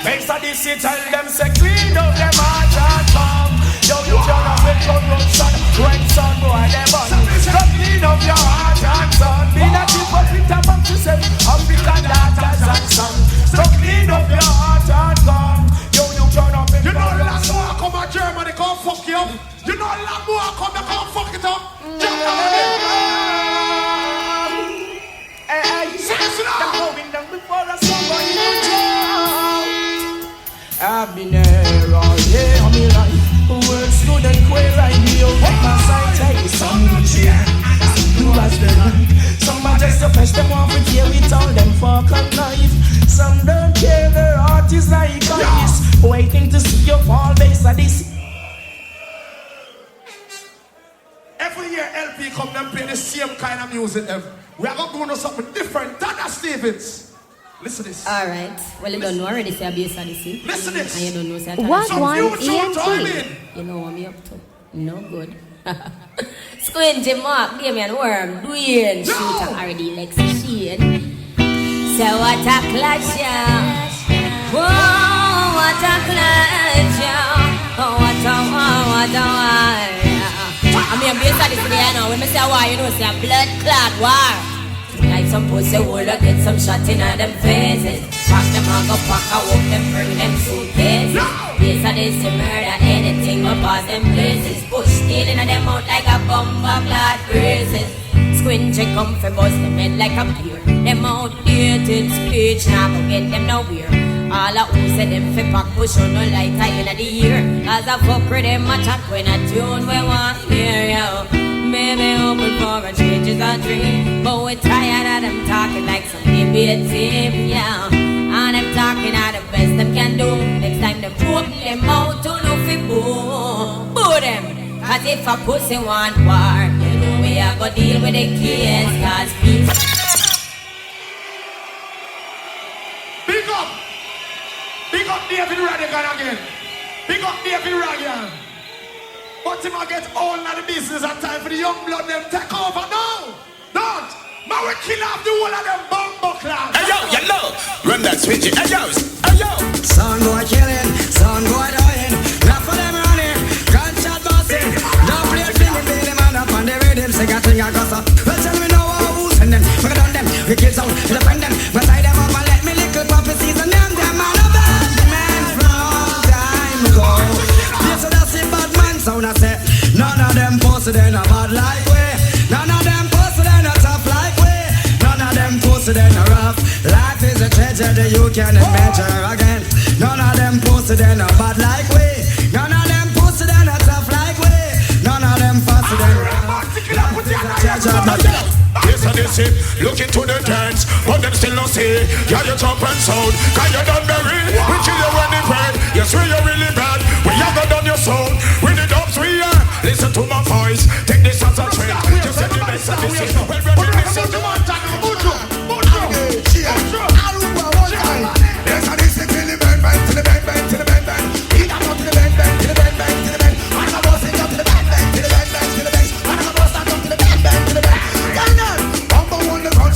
Bass Odyssey tell them say clean up them heart and come. Yo, you cannot make corruption. When son boy them on. So clean up your heart and son. Be that you put it up and to say African daughters and sons. So clean up your heart and come. Yo, you cannot make corruption. You know a lot more come to Germany, come fuck you up. You know a lot more come to come fuck it up. Hey, sense now. habanero. Yeah, I'm like words good and queer. I be out of my sight. I some share. Do as they like. Some are just a fresh them off with here with all them fork and knife. Some don't care, their heart is like ice. Waiting to see you fall based on this. Every year LP come and play the same kind of music ever. We are going to do something different. Dada Stevens. Listen to this. Alright. Well, you don't know already say Bass Odyssey. Listen to this. And you don't know say What one ENT? You know what me up to? No good. Squinty Mark, Damien Worm, Dwayne, Shooter, R.D. Lexi Sheen. So what a clash, yeah. Whoa, what a clash, yeah. Oh, what a I mean, Bass Odyssey there now. When I say war, you know, say a blood clot war. Like some pussy will get some shot in them faces. Pack them on, go pack a walk them, bring them suitcases. Bass Odyssey murder anything but pass them places. Push stealing of them out like a bomber clad braces. Squinty come for bust them head like a beer. Them outdated speech now go get them nowhere. All a who say them fi pack push on no lighter in the year. As a fuck with them a chat when a tune we want hear yo. Maybe open for a change is a dream, but we tired of them talking like some debate team, yeah. And them talking are the best them can do. Next time them open them out to no fi boo. Boo them, cause if a pussy want war, you know we are gonna deal with the case, cause peace. Big up David Rodigan again. Big up David Rodigan. But him a get all of the business and time for the young blood them take over. No! Don't! Man, we kill off the whole of them bumbo class. Hey yo, you know, run that switch. Hey yo, hey yo. Son boy killing, son boy dying. Not for them running, gunshot busting. Don't play singing, baby man up on the rhythm. Sing a thing I got so. Well, tell me now who's sending them. We got on them, we kill some, we defend them. We tie them up and let me little puppy season them. Them man of bad man from time ago. Yes, so that's it, bad man sound I say. None of them posted in a bad like way. None of them posted in a tough like way. None of them posted in a rough. Life is a treasure that you can't measure again. None of them posted in a bad like way. None of them posted in a tough like way. None of them posted in a rough. Life is a treasure. Yes, and they say, look into the dance, but them still don't say, yeah, you jump and sound, cause you done very, we kill you when they pray, you swear you're really bad, we haven't done your soul, with the dubs we are, listen to my voice, take this as a trend, just say the best of this, well, ready, listen to my time, yes, and they say, kill the bang, bang, to the bang, bang, to the bang, bang, he got up to the bang, bang, to the bang, bang, to the bang, and I was it up to the bang, bang, to the bang, bang, to the bang, and I was up to the bang, bang, to the bang.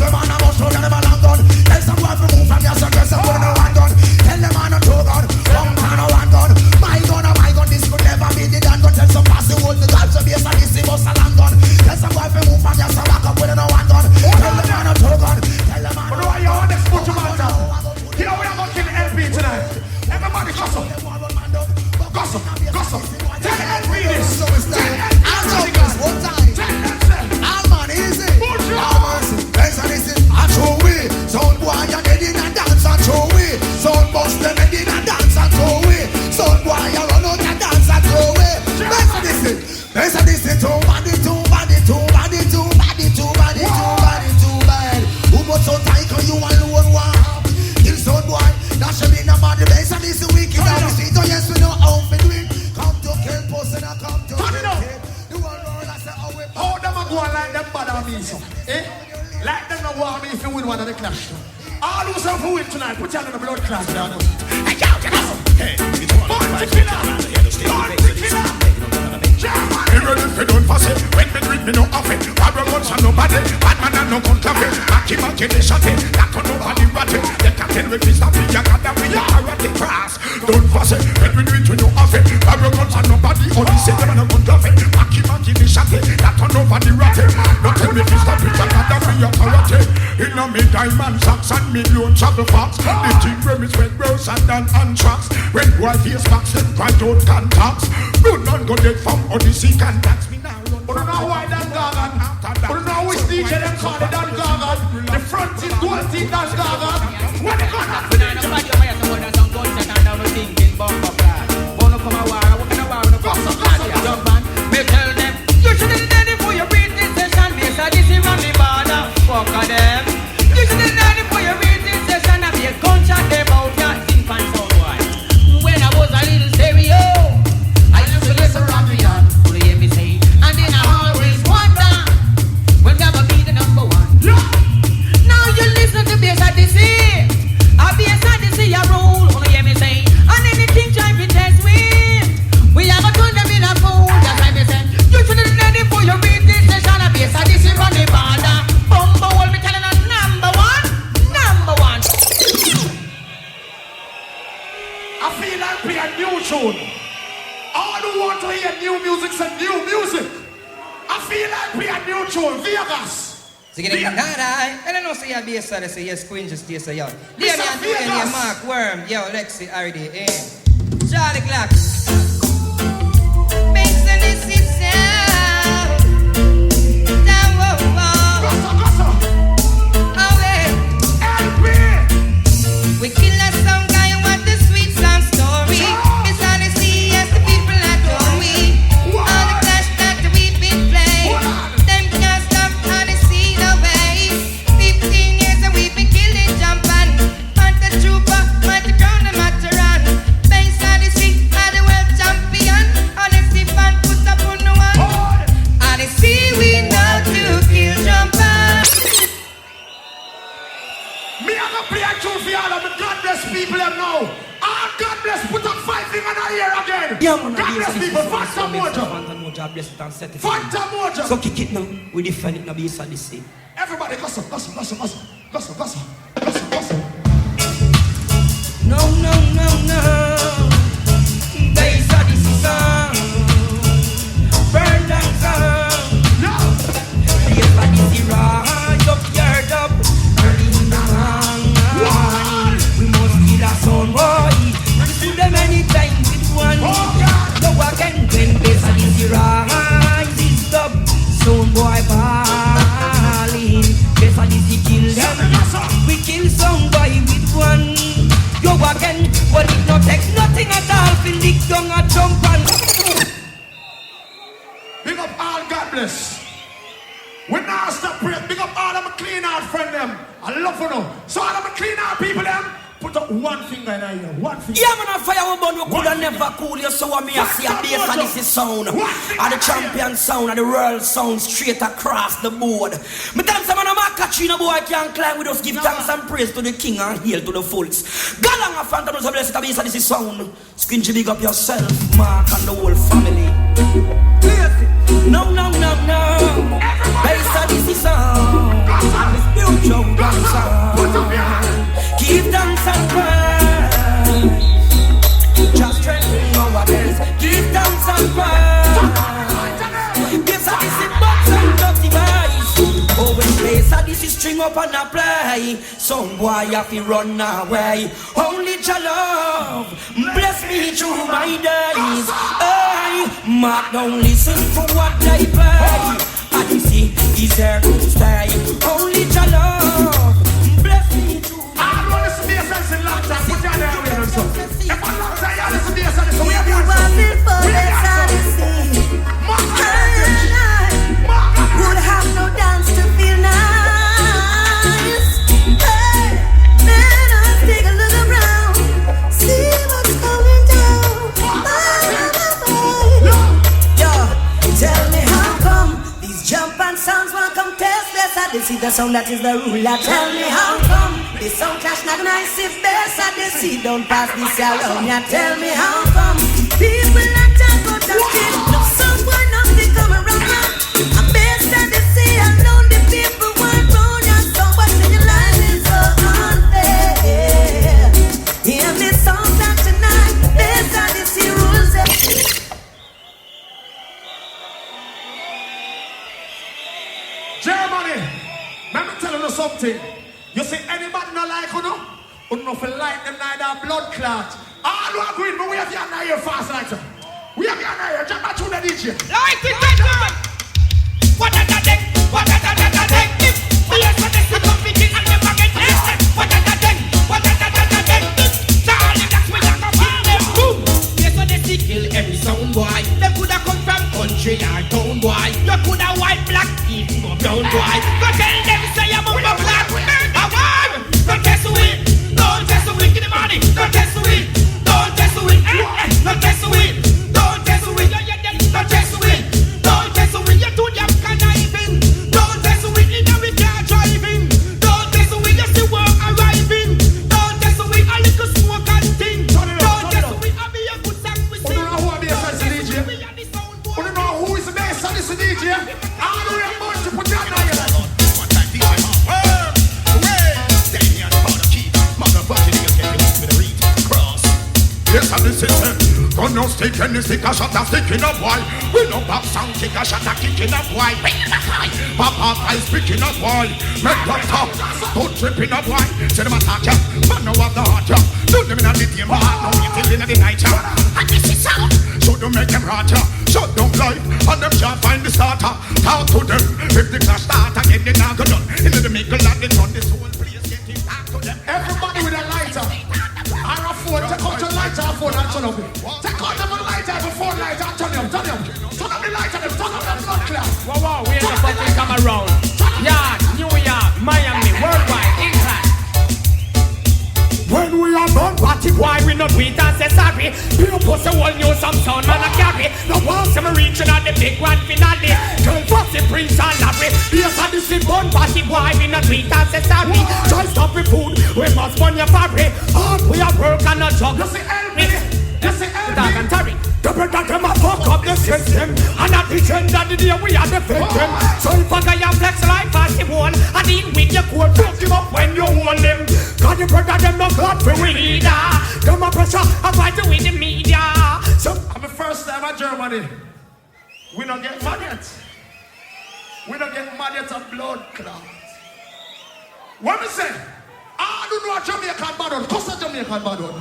Man, I must show them a long gun. Tell some boy to move from your circus and put in a one gun. Tell them I'm a two gun, one man or one gun. My gun, this could never be the done gun. Tell some boss to hold the gun, so be a sadistic bust a long gun. Tell some boy to move from your circus and put in a one gun. Tell them I'm a two gun. Tell them I'm a two gun. But why you want to put your mouth down? You know we are going to kill LP tonight. Everybody gossip. Gossip, gossip. Tell LP this. Tell LP this. One time. Tell them. Alman, easy. I show we, sound boy you dead in a dance and show we, sound bust them dead in a dance and show we, sound boy you run out and dance and show we. Best of this, too bad, too bad, too bad, too bad, too bad, too bad, too bad. Who much so tight on you alone one? Kill sound boy, that should be no bad. The best of this wicked on the street. Oh yes, we know how to do it. Come to kill person and come to kill. The one roll I say how we. How them a go and like them bad on me so? Eh? Like them no want me if you win one of the clash. All who say who win tonight, put your hand on the blood clash down. Hey, yo, hey, it's one of the killer. He ready for don't pass it. When me drink me no off it. Bad remotes and nobody. Bad man and no contract. Backy they shot it. That on nobody rat it. They can't tell me this. That we got that we are karate class. Don't pass it. When me drink me no off it. Bad remotes and nobody. Only say them and no contract. Backy they shot it. That on nobody rat it. Don't tell me this. That we got that we are karate. In a me diamond socks and million travel fox. The team where me sweat bros and dan anthrax. When boy face box them cry out contacts. Good man go dead from Odyssey can dance me now. But don't know why Dan Gargan. But don't know which DJ them call it Dan Gargan. The front team, gold team Dan Gargan. When they gonna finish? feel like we are new tune, Vegas. So get it, and I know say you're bass, so they say yes, Queen just stay so young. Dear me and Dwayne, Mark, Worm, yo, Lexi, RD, Charlie Clark. Makes a decision. We kill a song guy and want the sweet song story. It's honestly as the people adore me. All the clash that we've been playing, them can't stop honesty no way. 15 years and we've been killing jumping. Want the trooper, want the crown and Mataran. Face honesty, are the world champion. Honesty fan put up on the one. Honesty we know to kill jumpers. Me I'm gonna play a tune for y'all of the God bless people them now. All God bless put up 5 fingers in the air again. Yeah, man, God bless people, Phantom Mojo. Bless it and set it. Phantom Mojo. So kick it now, we defend it now be Odyssey. Everybody gossip. No. There is Odyssey song. Burn down song. No. There is Odyssey rise up your dub. Early in the morning. We must kill a son boy. We put them anytime with one. Go again when there's Odyssey rise is dub. Son boy balling. There's Odyssey kill them. We kill some boy with one. Go again, but it no take nothing at all. Feel lick down a jump and Big up all God bless. We now stop praying. Big up all them clean out friend them. I love you know. So all them clean out people them. Put up one finger in the ear. One finger. yeah, man, a fire we burn, we coulda never cool you. So me I see a bass and this is sound. And the champion sound and the world sound straight across the board. Me tell them man, I'm a Katrina boy can't climb. We just give thanks and praise to the king and hail to the fulls. God and a phantom is a blessed bass and this is sound. Squingy big up yourself, Mark and the whole family. No. Bass and this is sound. And the spiritual dancer. Give thanks and praise. Just strengthen our days. Give thanks and praise. Bass and this is box and dirty vibes. Oh, when bass and this is string up and a play. Some boy have to run away. Only your love bless me through my days. Hey, Mark, don't listen for what they play. Odyssey is here to stay. Only your love bless me through. I want to see a sense in long time. Put your hand away and so. If I long time, you listen to a sense. We have the would have no dance to feel nice. Hey, let us take a look around, see what's going down. Yo, tell me how come these jump and sounds won't come test this. I see the sound that is the ruler. Tell me how come this sound clash not nice if best I see don't pass this around. Yeah, tell me how come people not talk about that shit. No someone nothing come around. I'm best at the sea. I know the people want round you. So what's in your life is so unfair. Hear me song that tonight. Best at the sea rules. Germany, let me tell you something. You see anybody not like you know? You know for like them neither blood clot. All who agree, but we have your here fast like that. We have your here, jump back to the DJ. Light it, what a deck, what a deck. Yes, what is the company and never get left. What a deck. Charlie, that's when I come kill them. Boom. Yes, what is the kill every sound boy. Them coulda come from country or town boy. You coulda white, black, even go brown boy. Go tell them say I'm a black. Don't test with, don't test with in the money. Don't test with, don't test with, don't test with, don't test with, don't test with, don't test with. You too damn conniving. Don't test with in the car driving. Don't test with you see work arriving. Don't test with a little smoke and thing. Don't test with a be a good song we sing. You don't know who is the best DJ? You don't know who is the best on this DJ? All the way about to put your hand on. Yes, I'm the system. Run no stick and the stick a shot a stick in a boy. We no pop sound kick a shot a kick in a boy. Papa ice pick in a boy. Make them talk, don't trip in a boy. Say them attack ya, man no have the heart ya. Do them in a the game, but no eating in the night ya. And this is sound, so don't make them rot ya. Shut down life, and them can't find the starter. Talk to them, if the clash start again, they not go done. Into the middle and they run this whole place, getting back to them. Everybody with a lighter. Or a phone, take out your lighter and phone and turn up it. Take out the lighter and phone lighter and turn up, turn up. Turn up the lighter and turn up the blood clot. Wow, we ain't about to come around. York, New York, Miami, worldwide, England. When we are born, party boy, we not wait and say sorry. People post a whole new some sound man a carry. No one see me reaching at the big one finale. Girl, Foxy, Prince and Larry. Yes, I this is born, party boy, we not wait and say sorry. Try stop with food, we must burn your fabric. Hard we are work and not job. You see, help me. You see, help me. Dog and Terry. The brother them a fuck up the system. And at the end of the day we are the victim. So if a guy a flex like party one, and in with your coat, fuck him up when you hold him. Cause the brother them no God for we leader. Them a pressure, I fight with the media. So I'm the first time in Germany. We don't get mad yet. We don't get mad yet of blood clots. What me say? I don't know a Jamaican bad one. Cause a Jamaican bad one.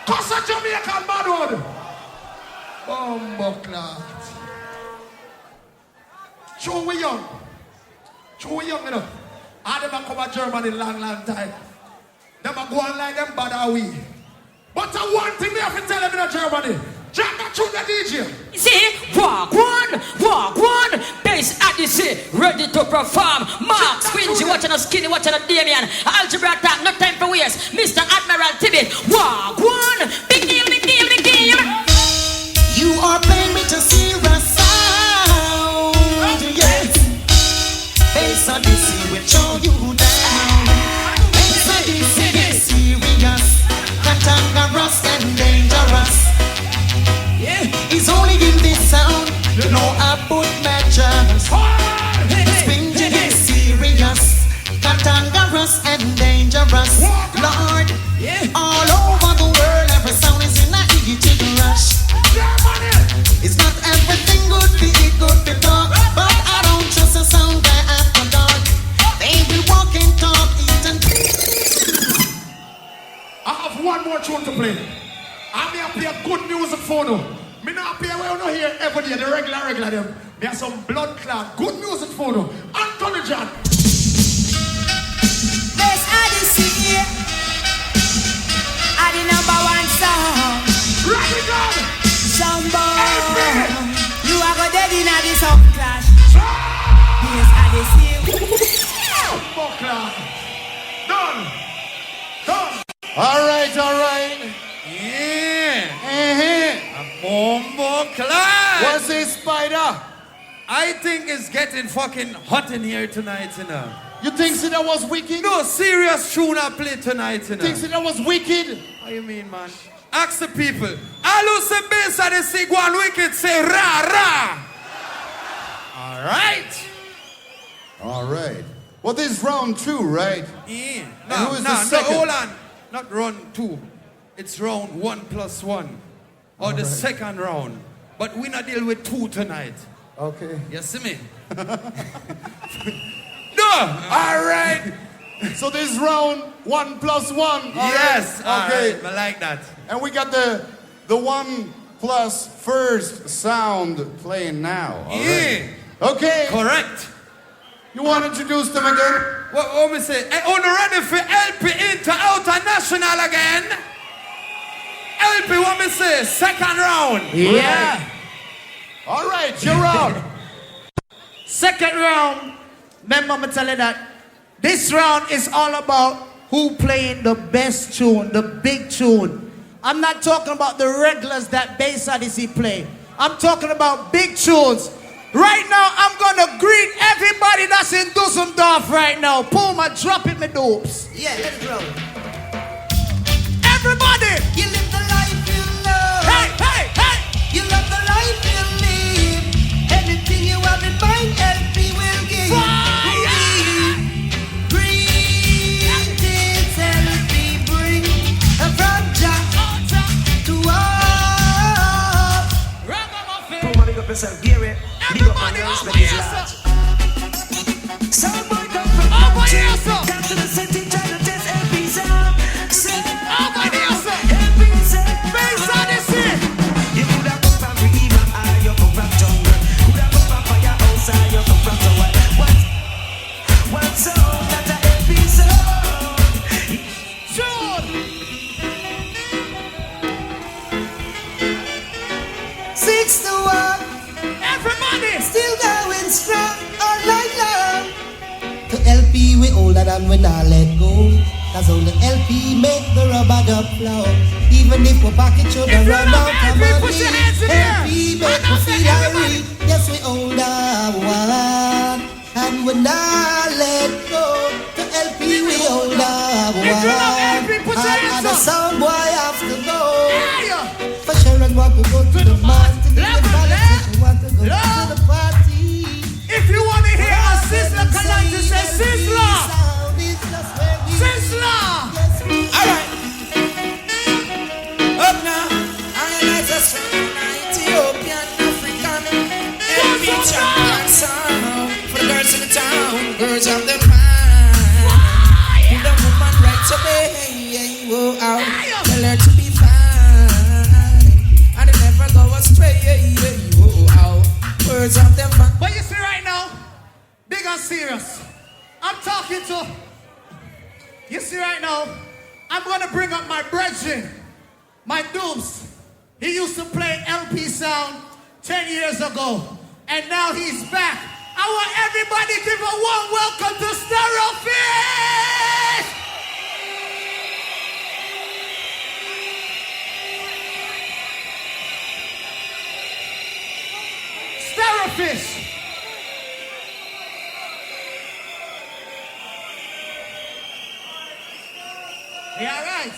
Cause a Jamaican bad one. Clot. Show we young. Show we young enough. I never come to Germany long time. Them a go on like them bad are we. But one thing they have to tell them in Germany. Jack got you the DJ. see, walk one, bass Odyssey, ready to perform. Mark, Squingy, watching a Skinny, watching a Damien, Algebra Attack, no time for waste. Mr. Admiral Tibet, walk one, big deal. You are playing me to see the sound, yes. Bass Odyssey will show you down. Bass Odyssey is serious, cantankerous and dangerous. It's only in this sound, you know I put matches. Squingy is serious, cantankerous and dangerous. Lord, all over the world, every sound is in a heated rush. It's not everything good for it, good for talk, but I don't trust a sound guy after dark. They will walk and talk, eat and I have one more tune to play. I'm here to play good music for you. Me not play where you don't hear every day, the regular them. Me have some blood clot, good music for you. Anthony John. Bass Odyssey, are the #1 song. Rodigan. Somebody, you are go dead in this song clash. Bass Odyssey. Blood clot. Done. All right. A bombo clot. What's this, Spider? I think it's getting fucking hot in here tonight, you know. You think so that was wicked? No, serious tune I play tonight, you know. Think so that was wicked? What you mean, man? Ask the people. I lose the bass and they say go on wicked, say rah. All right. Well, this is round 2, right? Yeah. And who is the second? No, hold on. Not round 2. It's round 1+1. Or the second round. But we not deal with 2 tonight. Okay. You see me? No! All right. So this is round 1+1. Yes. Right. Okay. Right. I like that. And we got the 1+1 sound playing now. All right. Okay. Correct. You want to introduce them again? What me say? On the ready for LP Intl International again? LP, what me say? Second round. Yeah. All right, you're out. Second round. Remember me tell you that this round is all about who playing the best tune, the big tune. I'm not talking about the regulars that Bass Odyssey play. I'm talking about big tunes. Right now, I'm gonna greet everybody that's in Dusseldorf right now. Puma, drop it, me dopes. Yeah, let's go. Everybody! You live the life you love. Hey! You love the life you live. Anything you have in mind, LP will give. Fire! Greetings, LP, bring a project to all. Everybody, over here, sir. Soundboy come from over here, sir. Down to the city, try to test LP sound. Over here, sir. LP sound. Bass Odyssey. You could have come from River, you come from jungle. Could have come from firehouse, you come from the what song that a LP song? Sure. 6 to 1. Everybody. Still going strong all night long. To LP we older than we not let go. Cause only LP make the rubber dub flow. Even if we package should run out of money, LP make we feel irate. Yes, we older one, and we not let go. To LP we older one, and the sound boy have to go. For Sharon want to go to the master, she want to go to the party. If you want to hear a Sizzler Kalonji say Sizzler. Sizzler! Alright. Up now. I like a strong Ethiopian African LP champion sound. For the girls in the town, girls of the mind. Put the woman right to me. Whoa, out. Tell her to be fine. And they never go astray. Whoa, out. Words of the mind. But you see right now, big and serious. I'm talking to. You see right now, I'm gonna bring up my brethren, my dubs. He used to play LP sound 10 years ago, and now he's back. I want everybody to give a warm welcome to Stereofish! Stereofish! Yeah, right.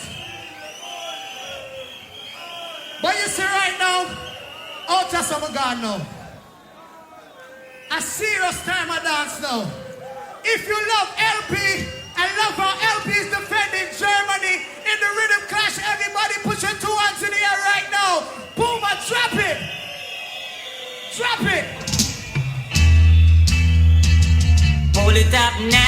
But you see right now, out of some God now. A serious time of dance now. If you love LP and love how LP is defending Germany in the rhythm clash, everybody put your 2 hands in the air right now. Boom, and drop it. Drop it. Pull it up now.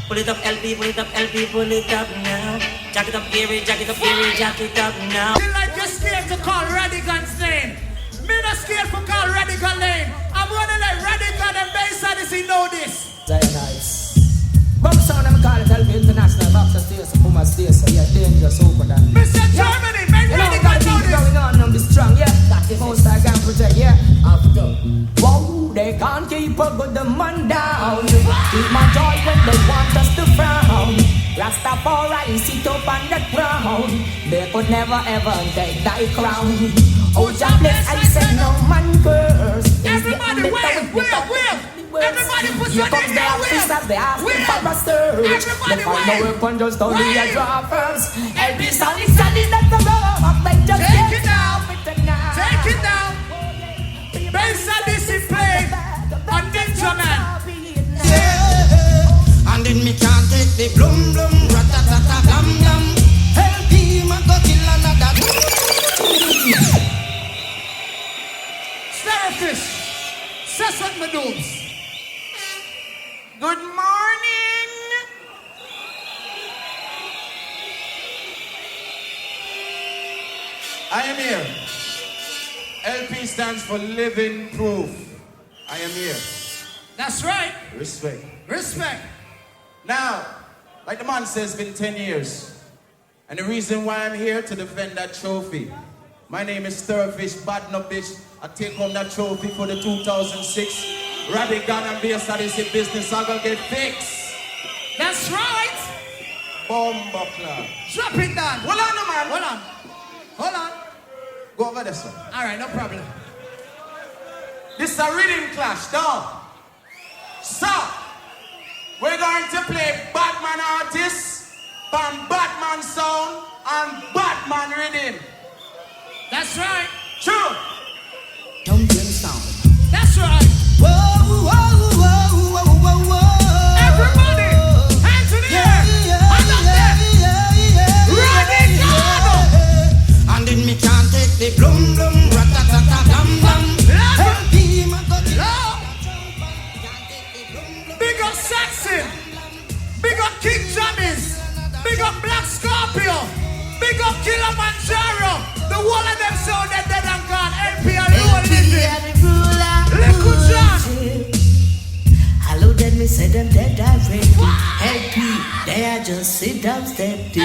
Pull it up LP, pull it up LP, pull it up now. Jack it up, Gary, jack it up, Gary, jack it up now. You like you're scared to call Rodigan's name. Me not scared to call Rodigan's name. I'm gonna let Rodigan and Bass Odyssey know this. Nice. Bump sound, I'm calling it LP International. Boxer station, Puma station, yeah, dangerous, open that. Mr. Germany, make Rodigan know this. Going on, I'm be strong, yeah. That's the most I can project, yeah. After. Whoa, they can't keep a good man down. Keep my joy when they want us to frown. Rastafari sit up on the ground. They could never ever take thy crown. Oh, God bless, I say no man curse. Everybody wave. Everybody put your name there, wave. They ask me for a search. Everybody they find no wave. weapon, just only a draw first. Every sound is solid, let the rock. They just take it down. Take it down. Bass Odyssey play on Ninja Man. Yeah. And then me can't take the blum blum, ratatata blam blam. Help him and go kill another. Stereofish, Sesson Madoons. Good morning. I am here. LP stands for living proof. I am here. That's right. Respect. Respect. Now, like the man says, it's been 10 years. And the reason why I'm here to defend that trophy. My name is Stereofish, bad no bitch. I take home that trophy for the 2006 Rodigan and Bass Odyssey business. I'm gonna get fixed. That's right. Bomba club. Drop it down. Hold on, no man. Hold on. Hold on. Go over this one. All right, no problem. This is a rhythm clash, dog. So, we're going to play Batman artists from Batman sound and Batman rhythm. That's right. True. That's right. Whoa, whoa, whoa, whoa, whoa, whoa. Everybody, hands in the air. Hands up there. Kilimanjaro. The whole of them sound that dead and gone. LP and ruler. Little John. Hello, then me say them dead already. LP, they are just sit down steady.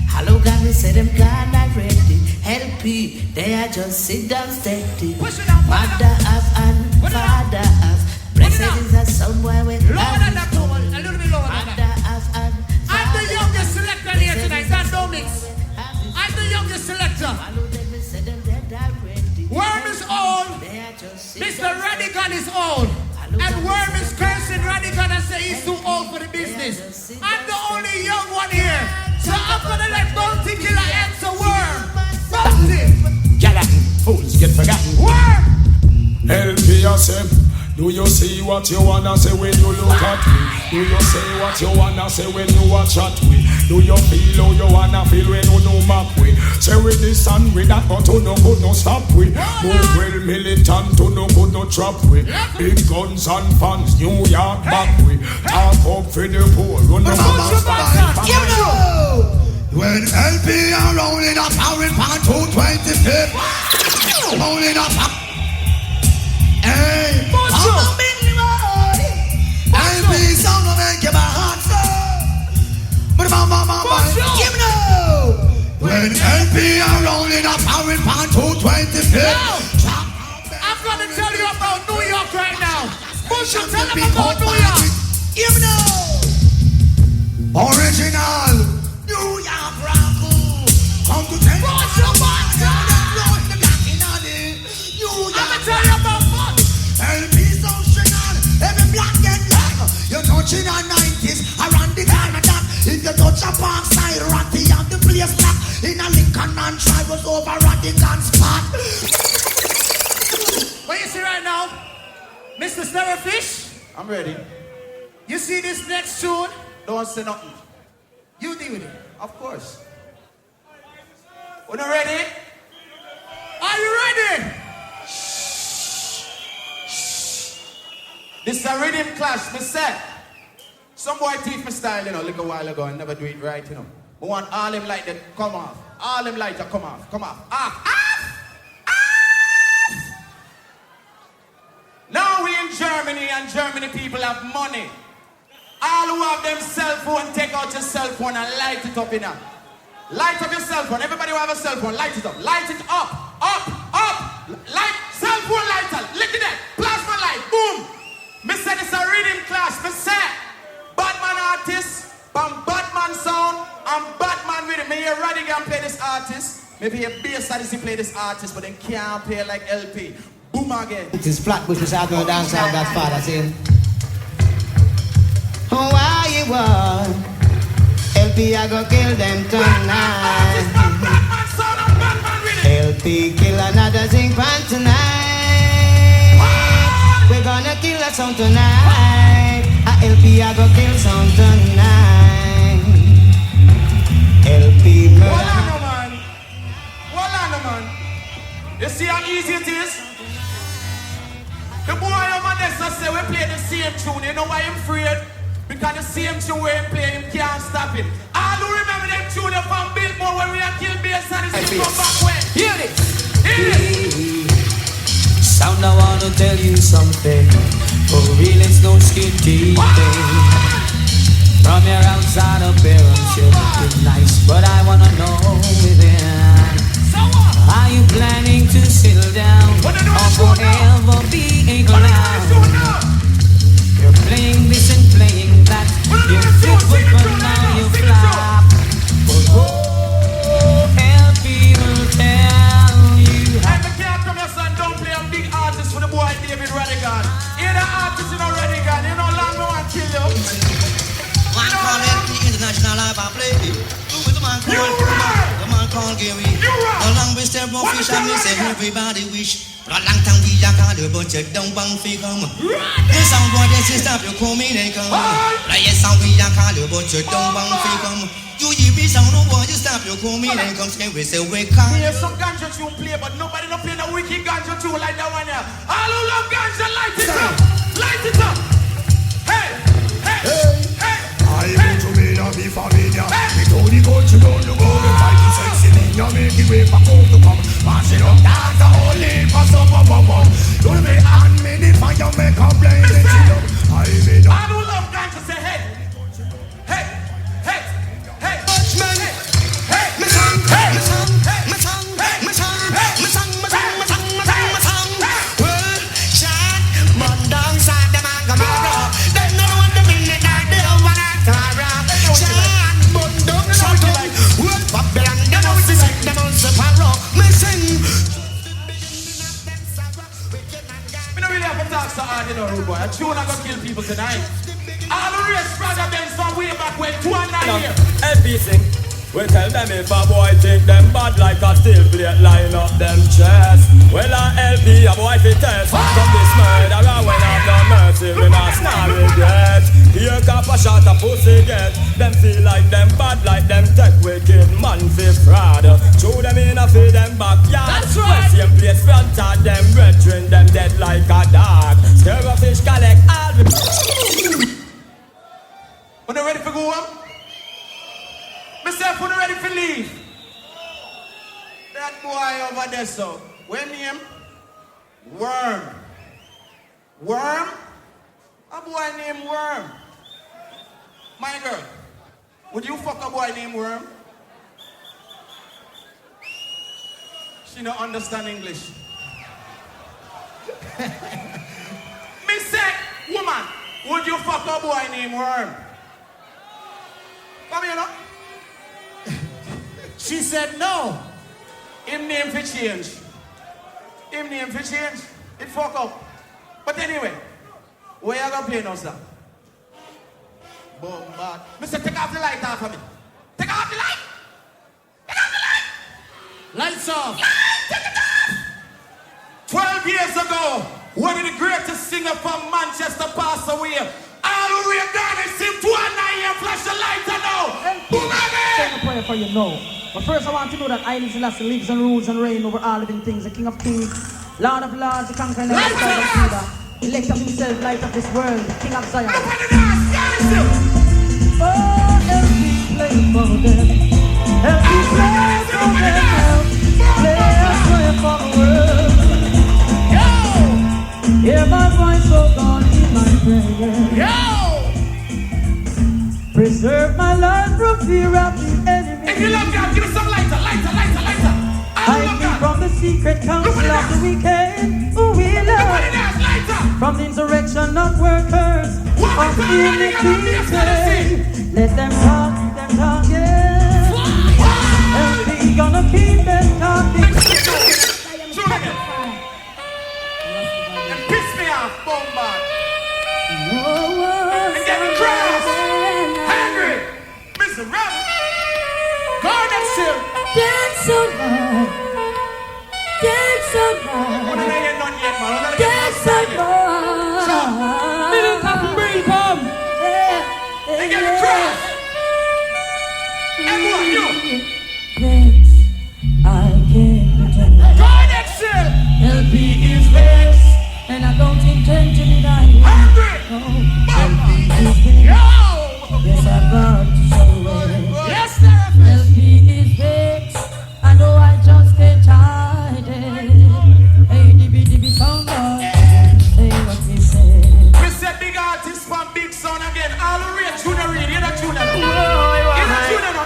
Hello, God, me say them gone already. LP, they are just sit down steady. Mother of and father of. Blessed is the somewhere with lower than that, a little bit lower than that. I'm the youngest selector here tonight. That's no mix. I'm the youngest selector. Worm is old. Mr. Rodigan is old. And Worm is cursing Rodigan and say he's too old for the business. I'm the only young one here. So I'm gonna let Bounty Killer answer Worm. Bounty! Get fools get forgotten. Worm! LP yourself. Do you see what you wanna say when you look at me? Do you say what you wanna say when you watch at me? Do you feel how you wanna feel when you know map we? Say with this and with that, but you no good no stop we. Move well militant, you no good no trap we. Big guns and fans, New York back we. Talk up for the poor, run the style. You know, when LP are rolling up, powering pan 225, rolling up. Hey, I'm a big boy. LP song will make you my heart slow. But give me no. When LP are rolling up, powering pan 225. I'm gonna tell you about New York right now. Push you, tell them about New York. Give me no. Original New York rock. Come to take I'm gonna tell you about fun. LP social, every black get black. You're touching on 90s, around the corner that. If you touch a park side, Ratty and the place black. In a Lincoln and Tribe was over Rodigan spot. What you see right now? Mr. Starfish? I'm ready. You see this next tune? Don't say nothing. You deal with it. Of course. When you ready? Are you ready? This is a rhythm clash, me said. Some boy teach me style, you know, like a while ago and never do it right, you know. We want all them light that come off. All them light that come off. Come off. Now we in Germany and Germany people have money. All who have them cell phone, take out your cell phone and light it up in here. Light up your cell phone. Everybody who have a cell phone, light it up. Light it up. Up. Light. Cell phone lighter. Look at that. Plasma light. Boom. Me say this a rhythm class. Me say Batman artist, Batman sound, and Batman rhythm. Me hear Rodigan play this artist. Maybe hear bass artist play this artist, but they can't play like LP. Boom again. It is Flatbush, Mr. Agno Dancehall, that's father saying. Why you want? LP I go kill them tonight. LP kill another zinc pan tonight. We're gonna kill a song tonight. LP I go kill some tonight. LP murder. Hold on, man. You see how easy it is? The boy over there say we play the same tune. You know why I'm afraid? Because the same tune we play, him can't stop it. All who remember them tune from Billboard when we are kill bass and it's from back when. Hear it. Sound, I wanna tell you something. For real, it's no skitty thing. From your outside appearance, you're looking nice, but I wanna know within. Are you planning to settle down or forever be around? You're playing this and playing that. You flip, but now you flop. But LP will tell you how. Don't play a big artist for the boy David Rodigan. You're the artist in Rodigan. You know long no one kill you. Man called LP International Live and play. Who is the man called Gary? No long we step no fish and we say everybody wish. For a long time we are called you but you don't bang fi come. Yes some boy they say stop you call me they come. Yes some we are called you but you don't bang fi come. You be some no boy you stop you call me they come. Say we say we come. Here's some ganja tune play but nobody don't play the wicked ganja tune like that one here. All who love ganja light it up. Light it up. Hey. I want to be a familia. Me told the coach you don't go to fight the sexy thing. You me A tune I gonna kill people tonight. All the race brother them from way back when 2 and 9 years. LP sing. We tell them if a boy think them bad like a steel plate, line up them chest. Well a LP a boy fi test. From this murderer when I've no mercy, we must not regret. Here cap a shot a pussy get. Them feel like them bad like them tech wicked man fi fraud. Throw them in a feed them backyard. That's right. Same place front of them brethren, them dead like a dog. Scare a fish collect all the. When you ready for go home? Myself, when you ready for leave? That boy over there, so. Where name? Worm. Worm? A boy named Worm. My girl, would you fuck a boy named Worm? She don't understand English. Me say, woman, would you fuck a boy named Worm? Come here, no? She said no. Him name for change. Him name for change. It fuck up. But anyway, where you gonna play now, sir? Boom, bad. Mr. Take off the light off of me. Take off the light. Take off the light. Lights off. Light, take it off. 12 years ago, one of the greatest singers from Manchester passed away. All the way down and sing 2 and 9 years, flash the lighter now. Boom, Send a prayer for you now. But first I want to know that I Selassie lives and rules and reign over all living things, the King of Kings, Lord of Lords, the conqueror and the Judah, elect of himself, light of this world, King of Zion. Oh, LP play for them. LP play for them. Play a prayer for the world. Yo! Hear my voice, oh God, in my prayer. Yo! Preserve my life from fear of the enemy. If you love God, give me some lighter. Hide me from the secret council of the wicked who will love. From the insurrection of workers of iniquity. Let them talk, yeah. And we gonna keep them talking. And piss me off, bombard. And get me cross. Hungry. Miserable. Garden still. Dance so hard. Dance so hard. Dance so hard. Little pop and bring come. And get me cross. And what you? Thanks, I can't pretend. Garden still. LP is vexed, and I don't intend to deny it. Hungry. LP is vexed. Yes, I've got to show it. Yes, sir. LP is vexed. I know I just can't hide it. Hey, dibby sound boy, say what he said. We said big artist from Big Sound again. All the rage, Junior Reed, you're the tuner. You're the tuner.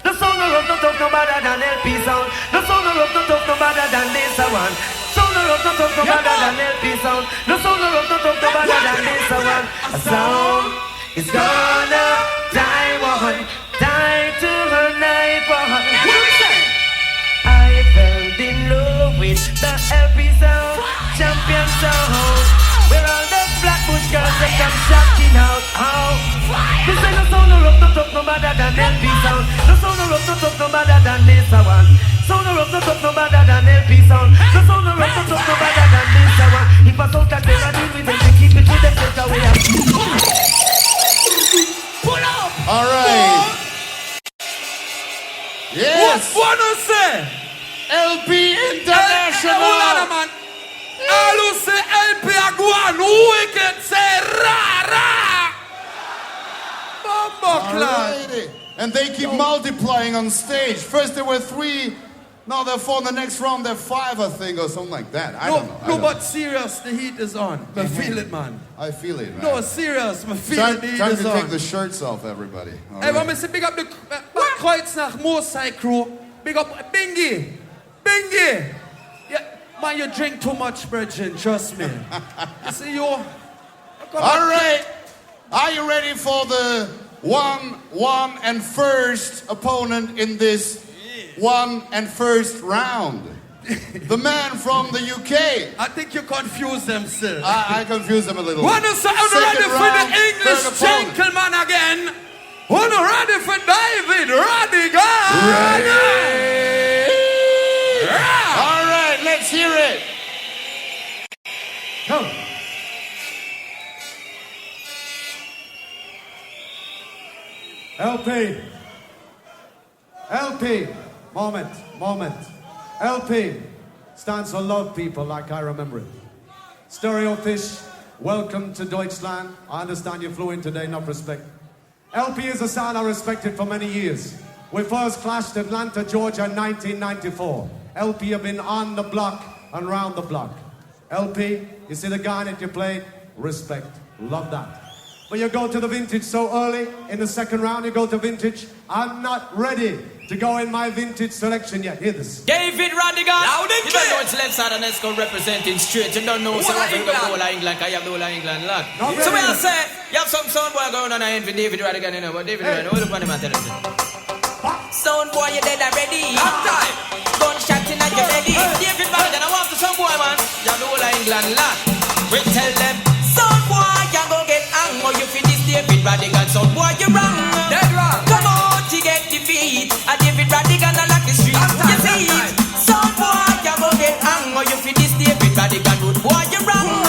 The sound of rough, no tough, no better than LP sound. The sound of rough, no tough, no better than this one. Sound of rough, no tough, no better than LP sound. The sound of rough, no tough, no better than this one. A sound is gonna die one, die to her night one. I fell in love with the LP sound, champion sound. Where all the Flatbush girls they come shouting out, oh. This ain't the sound of rough, no tough, no better than LP sound. The sound of rough, no tough, no better than this one. Sound of rough, no tough, no better than LP sound. The sound of rough, no tough, no better than this one. If I thought that they were deal with them, they keep it to themselves away. Pull up! All right. Yes. What do you say? LP International. Hold on, man. All who say LP a go on, wicked say ra. Alrighty. And they keep multiplying on stage. First there were 3, now they're 4. In the next round they're 5, I think, or something like that. I don't know. No, but serious, the heat is on. I feel it, man. I feel it, man. No, serious, I feel it, the heat Time is to on. take the shirts off, everybody. Hey, want me to big up the Kreuznach Moosai crew. Big up Bingy. Yeah, man, you drink too much, Virgin, trust me. You see, you... All right. Are you ready for the one and first opponent in this one and first round? The man from the UK. I think you confuse them, sir. I confuse them a little. Wanna say ready for the English gentleman again? Wanna ready for David Rodigan? All right, let's hear it. Come. LP, moment. LP stands for love people like I remember it. Stereo Fish, welcome to Deutschland. I understand you're fluent today, enough respect. LP is a sound I respected for many years. We first clashed Atlanta, Georgia in 1994. LP have been on the block and round the block. LP, you see the guy that you played? Respect, love that. But you go to the vintage so early, in the second round you go to vintage. I'm not ready to go in my vintage selection yet. Hear this. David Rodigan. Loud and clear. You don't know it's left side and let's go representing straight. You don't know so I have the whole of England, I have the whole of England lock. So when I say, you have some sound boy going on and for David Rodigan, you know, but David Rodigan, what the man tell us? Sound boy, you dead already. Gunshot in your belly. David Rodigan, I want to some boy, man. You have the whole of England lock. We tell them, sound boy, you go get angry. You feel this David Rodigan, sound boy, you wrong. Dead wrong. Come on, to get defeat. A David Rodigan, I like the street. You see it. Sound boy, you go get angry. You feel this David Rodigan, good boy, you wrong.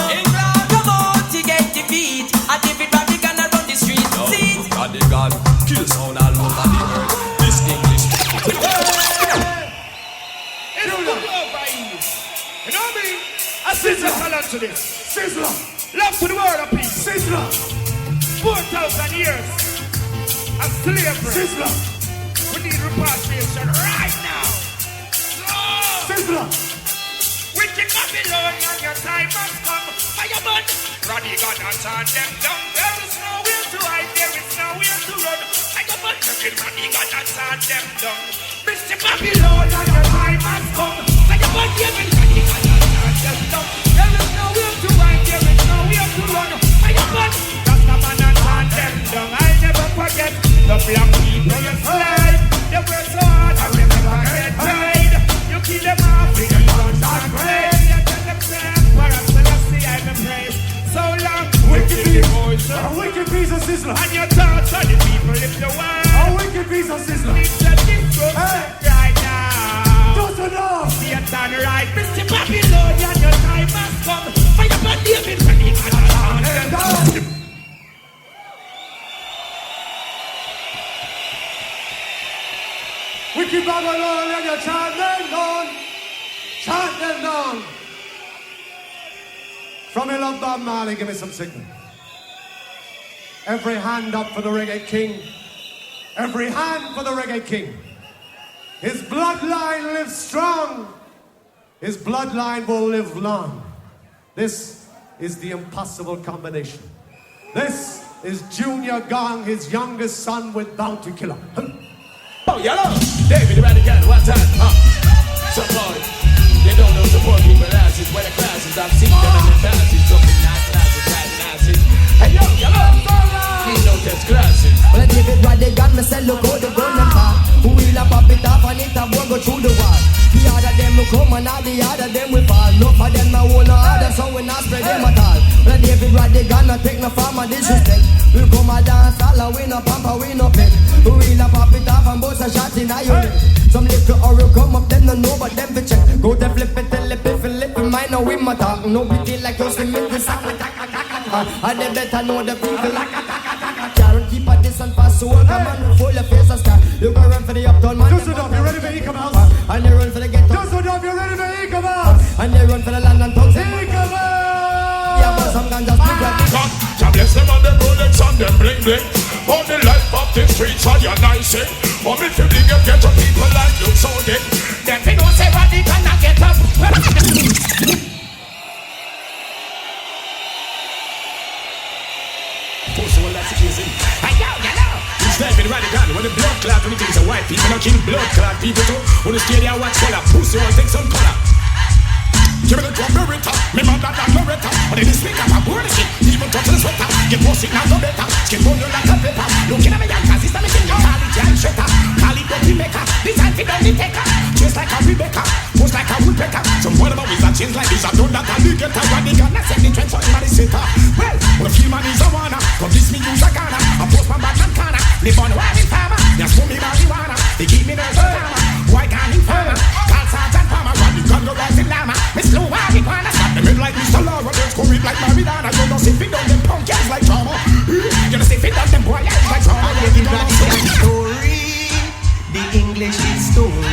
Come on, to get defeat. A David Rodigan, I run the street. See it. Rodigan, kill sound all over the earth. This English. You know me? A sizzler talent to this. Sizzler. Love to the world of peace. Sizzler. 4,000 years of slavery. Sizzler. We need repatriation right now. Sizzler. Wicked Babylon and your time has come. Fireman. Rodigan and turn them down. There is nowhere to hide. There is nowhere to run. Fireman. Wicked Rodigan and turn them down. Mr. Babylon and your time has come. Fireman. Wicked Rodigan and turn them down. There is nowhere to hide. There is nowhere to run. Fireman. Rastaman and turn them down. I never forget the black people you slave. They were so hard and they never get paid. You kill them off with the guns and grave. You tell them say, for us to see I'm in praise. So long, wicked boys, a wicked piece of sizzler. And your thoughts on the people if you want. A wicked piece of sizzler. It's a different right now. Don't you know? See it done right, Mr. Babylon, and your time has come. Fire by David, when he got down. Wicked Babylon, and you chant them down. Chant them down. From your love Bob Marley, give me some signal. Every hand up for the Reggae King. Every hand for the Reggae King. His bloodline lives strong. His bloodline will live long. This is the impossible combination. This is Junior Gong, his youngest son with Bounty Killer. Oh, yellow! David Rodigan, what's that? Support. They don't know support people asses. Where the classes, I've seen them in the passes. Jumping nice classes, driving asses. Hey, yo, yellow! Need no test classes. Well, David Rodigan, me say, look how the gun them back. Who will a pop it off and it a won't go through the wall. The other them will come and all the other them will fall. No for them no hold no other, so we not spread them at all. Well, David Rodigan, no take no form of disrespect. We come a dance all and we no pamper, we no pet. We will a pop it off and bust a shot in a unit. Some little oral come up, them no know but them be check. Go to flip it, tell it, flip it, mine no we my talk. No big deal like you see me the song. And they better know the people like Karen keep a distance pass so come on, full of face and scar. You go run for the uptown man. Just enough, you ready for Ecom House? And they run for the ghetto. Just enough, you ready for Ecom House? And they run for the land and tongues. Ecom House! Yeah, but some guns just pick up. God bless them on them Rolex and them bling bling. On the life of the streets and you're nice. For me to bring up ghetto people and look so dead. Them they don't say what they cannot get up. David Rodigan, when the blood clot, when it is a white people, not king blood clot people too. When the stadium watch color, pussy will take some color. Give me the drum beretta, me mother that beretta. When it is speak up, I'm born sick, even touch the sweater. Get more sick now, no better. Skin bone like a pepper. Looking at me young, cause it's a machine, you call it young shredder. Call it the maker, this time fit on the taker. Just like a Rebecca, most like a woodpecker. The law girls come in like Maridana. You don't sit down them punk ass like drama. You don't sit down them boy ass like drama. Story, the English is story.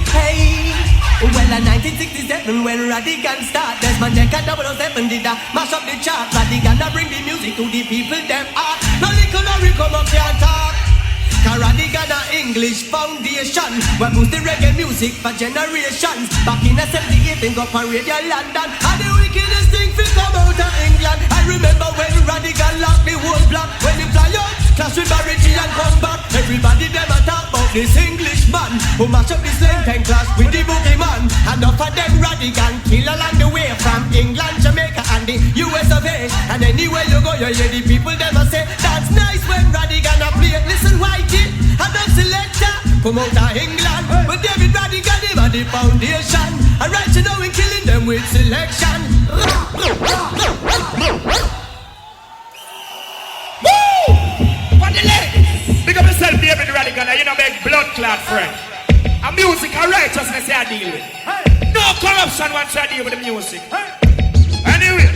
Hey, well, in 1967 when Rodigan start, Desmond Decker 007 did a mash up the chart. Rodigan bring the music to the people them art. No little no come up here and talk. Rodigan English foundation, we boost the reggae music for generations. Back in the 78 in up on Radio London, and the wickedest thing will come out of England. I remember when Rodigan locked the whole block. When he fly out, clash with Barrigi and come back. Everybody them a talk about this English man who mash up the slang and clash with the boogie man. And up for them Rodigan kill along the way from England, Jamaica and the US of A. And anywhere you go, you hear the people them a say that's nice when Rodigan a play. Listen, Whitey, and the selector come out of England, but David Rodigan him at the foundation. And right you know we killing them with selection. Woo! For the ladies, big up yourself, David Rodigan, you know big blood clot friend. A music and righteousness I deal with. No corruption once I deal with the music. Anyway,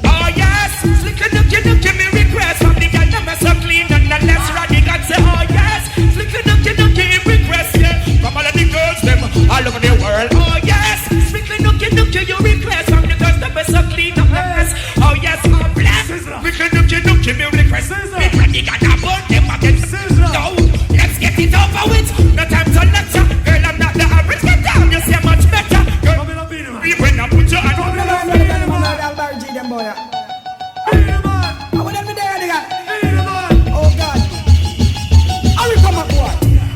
oh yes, flicker nookie me request from the girl them so clean and the less Rodigan say oh yes, flicker nookie request yeah from all of the girls them all over the world. Oh yes, flicker nookie you request from the girls them so clean and the less. Oh yes, oh bless, flicker nookie me request. Me Rodigan about them again. No, let's get it over with. No time to lecture, girl I'm not the average. Get down, you say much better. Girl, we when I put your hand on the line.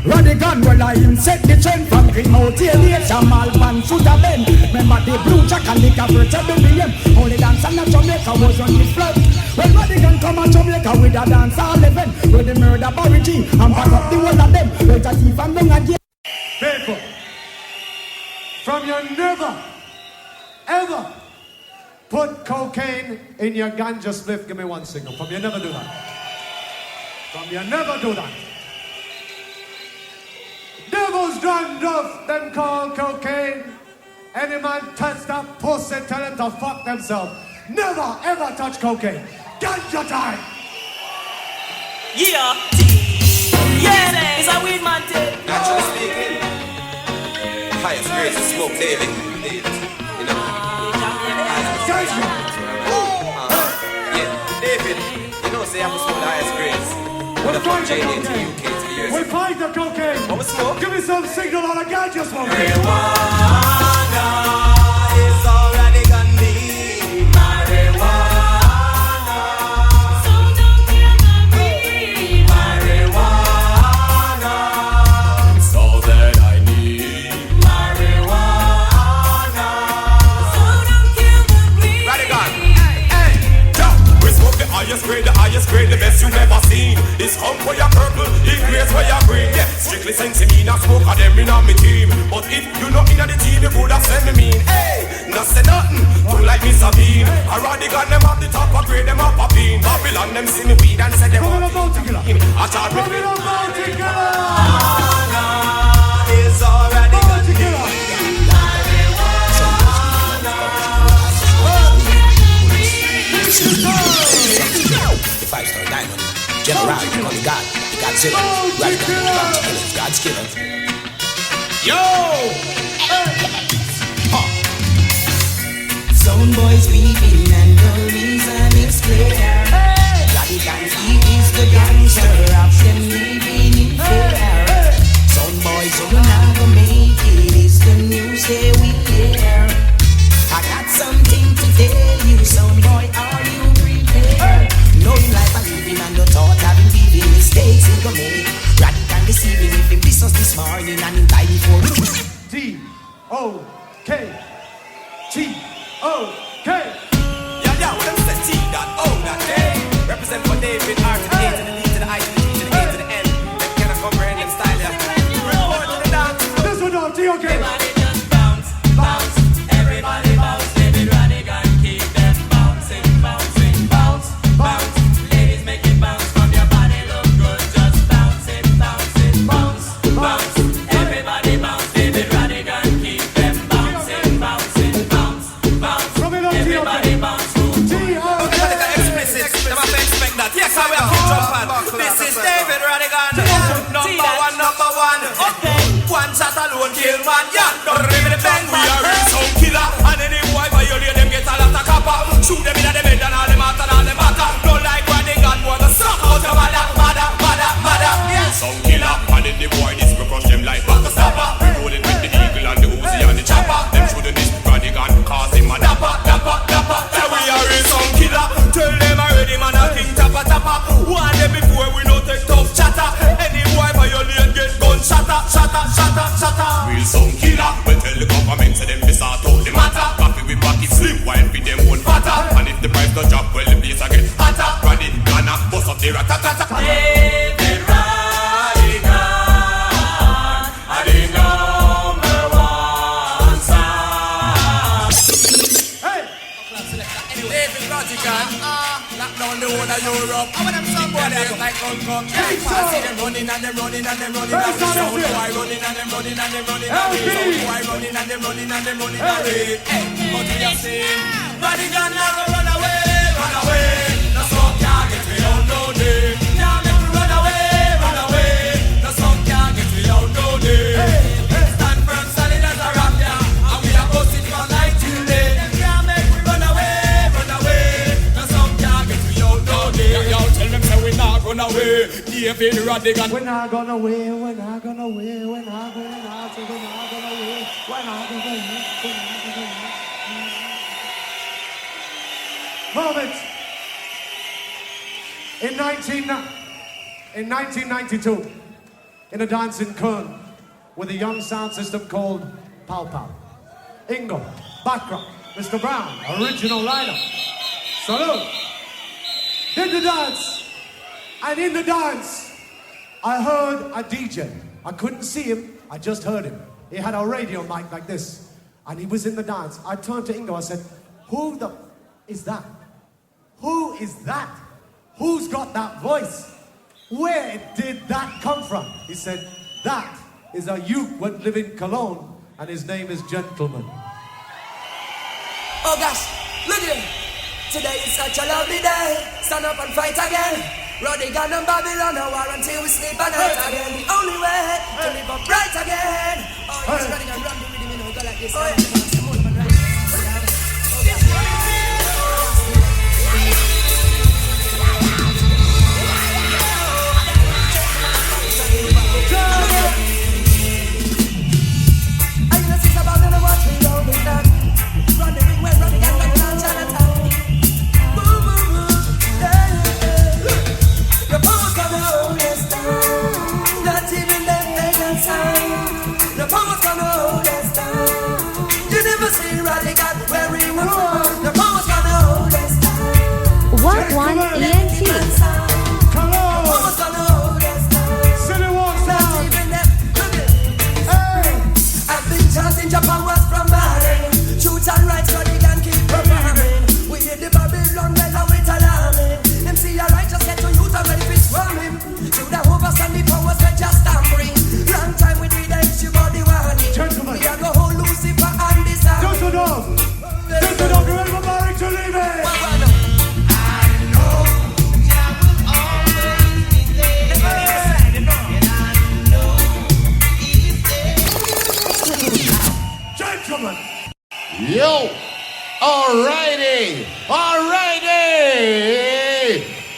Rodigan, well I him set the trend from Green Mountain, Jamal Pan, Shooter Ben. Remember the Blue Jack and the Cabaret BBM. Only dance and not Jamaica was on his flood. When Rodigan come to Jamaica with a dance all event, with the murder Barrigi and back up the whole of them. With a thief and young again. People, from your never, ever put cocaine in your ganja spliff. Give me one signal. From you never do that. From you never do that. Devils done duff, them call cocaine. Any man touch that pussy, tell him to fuck themselves. Never ever touch cocaine. Ganja time. Yeah. Yeah, it's a weed man thing. Naturally speaking, highest grades of smoke daily. You know. Yeah, David, you know say I have to smoke the highest grades. We'll find the JD to cocaine. UK to the years. We'll find the cocaine. What we smoke? Give me some signal on a ganja smoke. Marijuana is already gone deep. Marijuana. So don't kill my weed. Marijuana. It's all that I need. Marijuana. So don't kill the weed. Rodigan, hey, yo, we smoke the highest grade, the best you never seen. This hump for your purple, this grace for your green. Yeah, strictly sense me, not smoke of them in on me team. But if you not in the team, you could have sent me mean. Hey, not say nothing, do like me Sabine. I Rodigan them up the top, I grade them up a bean. Babylon them see me weed and say them Come on, together. I charge me. Marijuana is already gone deep. The 5-star diamond, General, you call the God, the Godzilla, Rodigan, God's killer. Yo! Some boys weeping and the reason is clear. Rodigan, he is the gangster of them living in fear. Some boys who never make it is the news they will hear. I got something to tell you, son boy, are you prepared? Knowing life and living and the thought of believing mistakes he go make. Rodigan deceiving if he miss us this morning and in time before. T-O-K T-O-K. Yeah, what them say T that O that A. Represent for David, R to the A to the D to the I to the E to the A to the N. Them cannot comprehend them style, yeah. Report to the dance. This one now, T-O-K. Everybody just bounce, bounce. Everybody bounce. David Rodigan, keep them bouncing, bouncing, bounce, bounce. Ladies make it bounce from your body, look good. Just bounce it, bounce it, bounce, bounce. Everybody bounce. David Rodigan, keep them bouncing, bouncing, bounce, bounce. Real sound killer. Well, tell the government say them this sort out the matter. Coffee with pocket slim, while with them own fatter. And if the price don't drop, well, the place again hotter. Ready, gonna bust up the rat-a-tat-a. David Rodigan, I the number one song. Hey! David Rodigan, lock down the whole of Europe. I want them somebody like come. I see them running and them running and them running away. So why running and them running and them running away. So why running and them running and them running away. Hey, what do you say? Rodigan now run away. No song can't get me out no day. Now make me run away. No song can't get me out no day. Stand firm, solid as a rock, yeah. And we are both sitting all night till day. Them can't make me run away. No song can't get me out no day. Yo, tell them say we not run away. David Rodigan. We're not gonna away. Moment. In 1992, in a dance in Köln, with a young sound system called Pow Pow. Ingo, background, Mr. Brown, original lineup. Salute. Did the dance, and in the dance, I heard a DJ. I couldn't see him, I just heard him. He had a radio mic like this, and he was in the dance. I turned to Ingo, I said, who the is that? Who is that? Who's got that voice? Where did that come from? He said, that is a youth what live in Cologne, and his name is Gentleman. Oh gosh, look at him. Today is such a lovely day. Stand up and fight again. Rodigan and Babylon, a war until we sleep at night again. The only way to live up right again. Oh yes, Rodigan, run the rhythm, you know, go like this. Oh yeah. What one ENT? In Japan was from Bahrain. Truth and right, so they can keep performing. We hit the Babylon well with alarming. Them see a righteous get to youth and ready to swarming. Through the overstand the powers that just tampering. Long time we did issue body warning. We are go whole Lucifer and disarm. Just enough, you're ready for Barry to leave it. Yo, alrighty.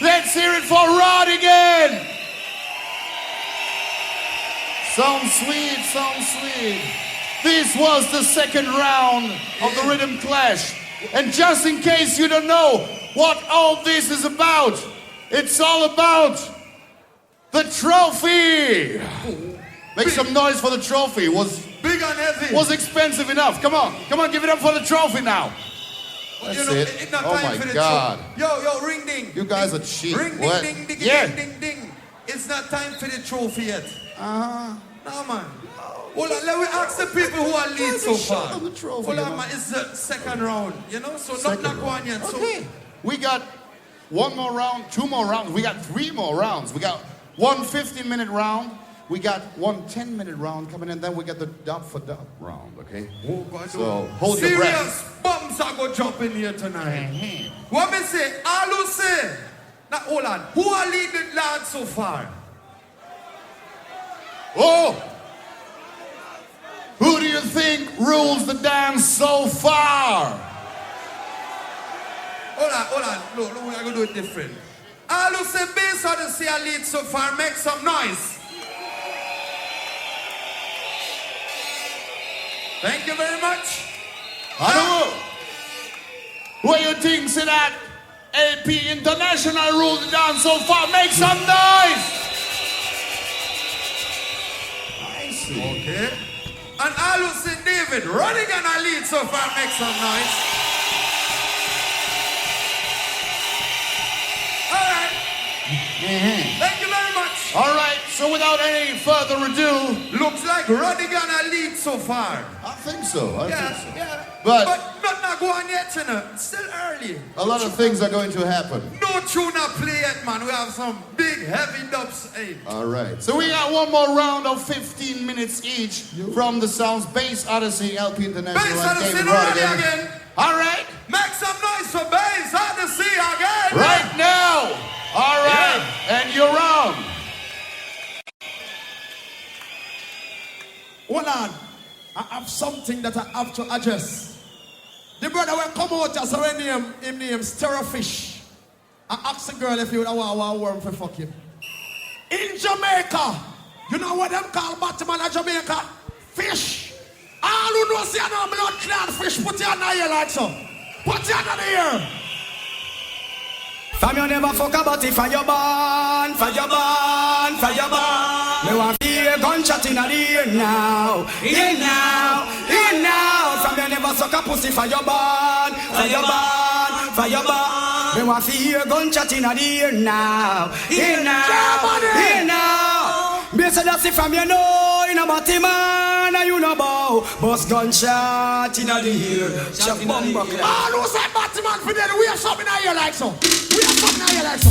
Let's hear it for Rodigan. Sounds sweet. This was the second round of the Rhythm Clash. And just in case you don't know what all this is about, it's all about the trophy. Make some noise for the trophy. Was big and heavy. Was expensive enough. Come on, give it up for the trophy now. That's it. Oh my God. Yo, ring ding. You guys are cheap. Ring what? ding, ding, yeah. ding. It's not time for the trophy yet. No, man. Well, let me ask the people who are lead so far. The trophy, well, man, it's the second round, you know? So not one yet. Okay. We got one more round, two more rounds. We got three more rounds. We got one 15-minute round. We got one 10-minute round coming in, then we get the dub for dub round, okay? Oh, God. So, hold your breath. Serious bombs are going to jump in here tonight. What me say? All who say? Now, hold on. Who are leading the dance so far? Oh! Who do you think rules the dance so far? Hold on. Look, we're going to do it different. All who say based on the say a lead so far, make some noise. Thank you very much. Hello. What you think, say that LP International rules the dance so far? Make some noise. Odyssey. Okay. And all who see David, Rodigan and lead so far, make some noise. All right. Thank you very much. All right, so without any further ado, looks like Rodigan and lead so far. I think so. I think so. Yeah. But nothing not going yet, you know. It's still early. a lot of things are going to happen. No tune not play yet, man. We have some big heavy dubs. Hey. All right. So we got one more round of 15 minutes each from the sounds Bass Odyssey, LP International, Bass and Odyssey, David ready Rodigan. again. All right. Make some noise for Bass Odyssey again. Right now. All right. And you're on. Hold on. I have something that I have to address. The brother will come out as a name, him name Stirrowfish. I asked the girl if he would want a worm for fuck him. In Jamaica, you know what them call Batman in Jamaica? Fish. All who know see no blood clot fish, put your hand here like so. Put your hand here. Fam, you never fuck about it for your born, for your born, for your born. Me want feel gunshot in the ear now, here now, here now. Fam, you never suck a pussy for your born, for your born, for your born. Me want feel gunshot in the ear now, here now, here now. Me say that's it from you know, in a body man, and you know bow. Bust gunshot in the ear, shot bomba clap. All who say Batman for them, we have something in here like so. We have something in here like so.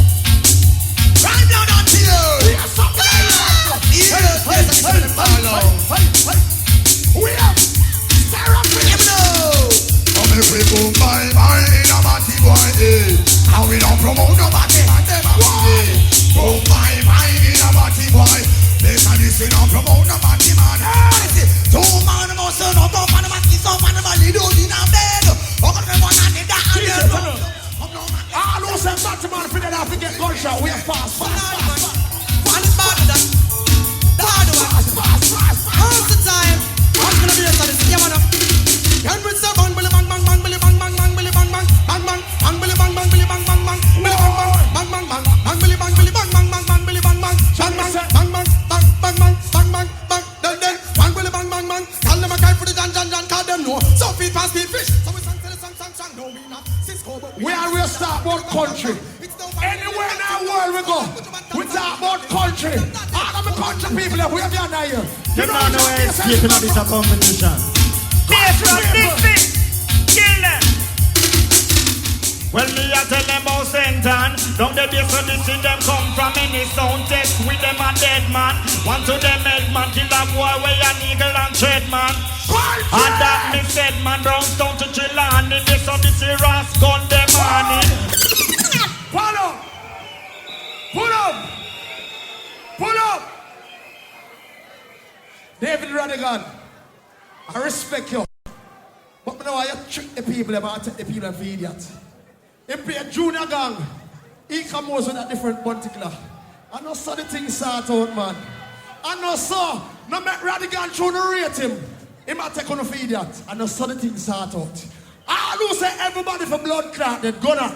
Right now, not here. We have something in here like so. We have Stirrowfish. Come if we boom my in a body boy, and we don't promote nobody, and them a boy. Boom my in a body boy. This and this we don't promote nobody, man. Two man must not go for the man, so for the man, do in a bed. Oh, God, one and the other. All who say Batman for them, I forget gunshot. We are fast. One is bad with that. The hard one. Half the time. I'm gonna be a sadist. Yeah, man. Can't bring some bang, billy bang, bang, bang, billy bang, bang, bang, billy bang, bang, bang, bang, bang, billy bang, bang, billy bang, bang, bang, billy bang, bang, bang, bang, bang, bang, billy bang, billy bang, bang, bang, bang, billy bang, bang, bang, bang, bang, bang, bang, bang, bang, bang, bang, bang, then, bang, billy bang, bang, bang. Tell them a guy for the Jan, call them no. So feed fast, feed fish. So we sang, no, we not. We are real start about country. Anywhere in our world we go, we talk about country. All of the country people that we have done here. You don't know where it's keeping up this competition. Kill them. Well, me I tell them about Sentan. Down the base of this in them come from any sound test with them a dead man. One to them head man, kill a boy where an eagle and tread man. And that me said man, Brownstown to Chilani. Base of this Ras gun them on it. Pull up. Pull up. Pull up. David Rodigan, I respect you. But now I trick the people about take the people for idiots. He play a junior gang. He come out with a different particular. I know so the thing start out, man. I know so. No make Rodigan trying to rate him. He might take on a idiot. I know so the thing start out. I know say everybody for blood clot that gonna.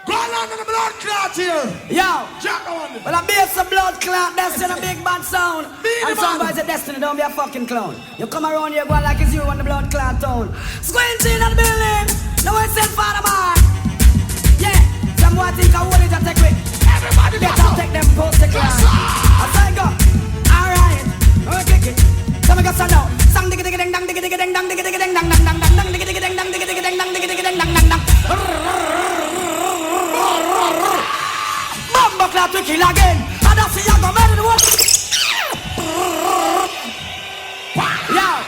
Go on to the blood clot here. Yo. Jack on. Well, I be a blood clot. That's in a big bad sound. And somebody's a destiny. Don't be a fucking clown. You come around here going like it's you on the blood clot town. Squinty in the building. No one said Father Man. Yeah. Someone think I want it to take it. Everybody better take them post the class. I say go. Alright. Okay. Some got some now. Sang digga digga ding dang digga digga ding dang digga digga ding dang dang dang dang digga digga ding dang digga digga ding dang digga digga ding dang dang dang. Bomba clap to kill again. And that's the young man in the world. Yeah.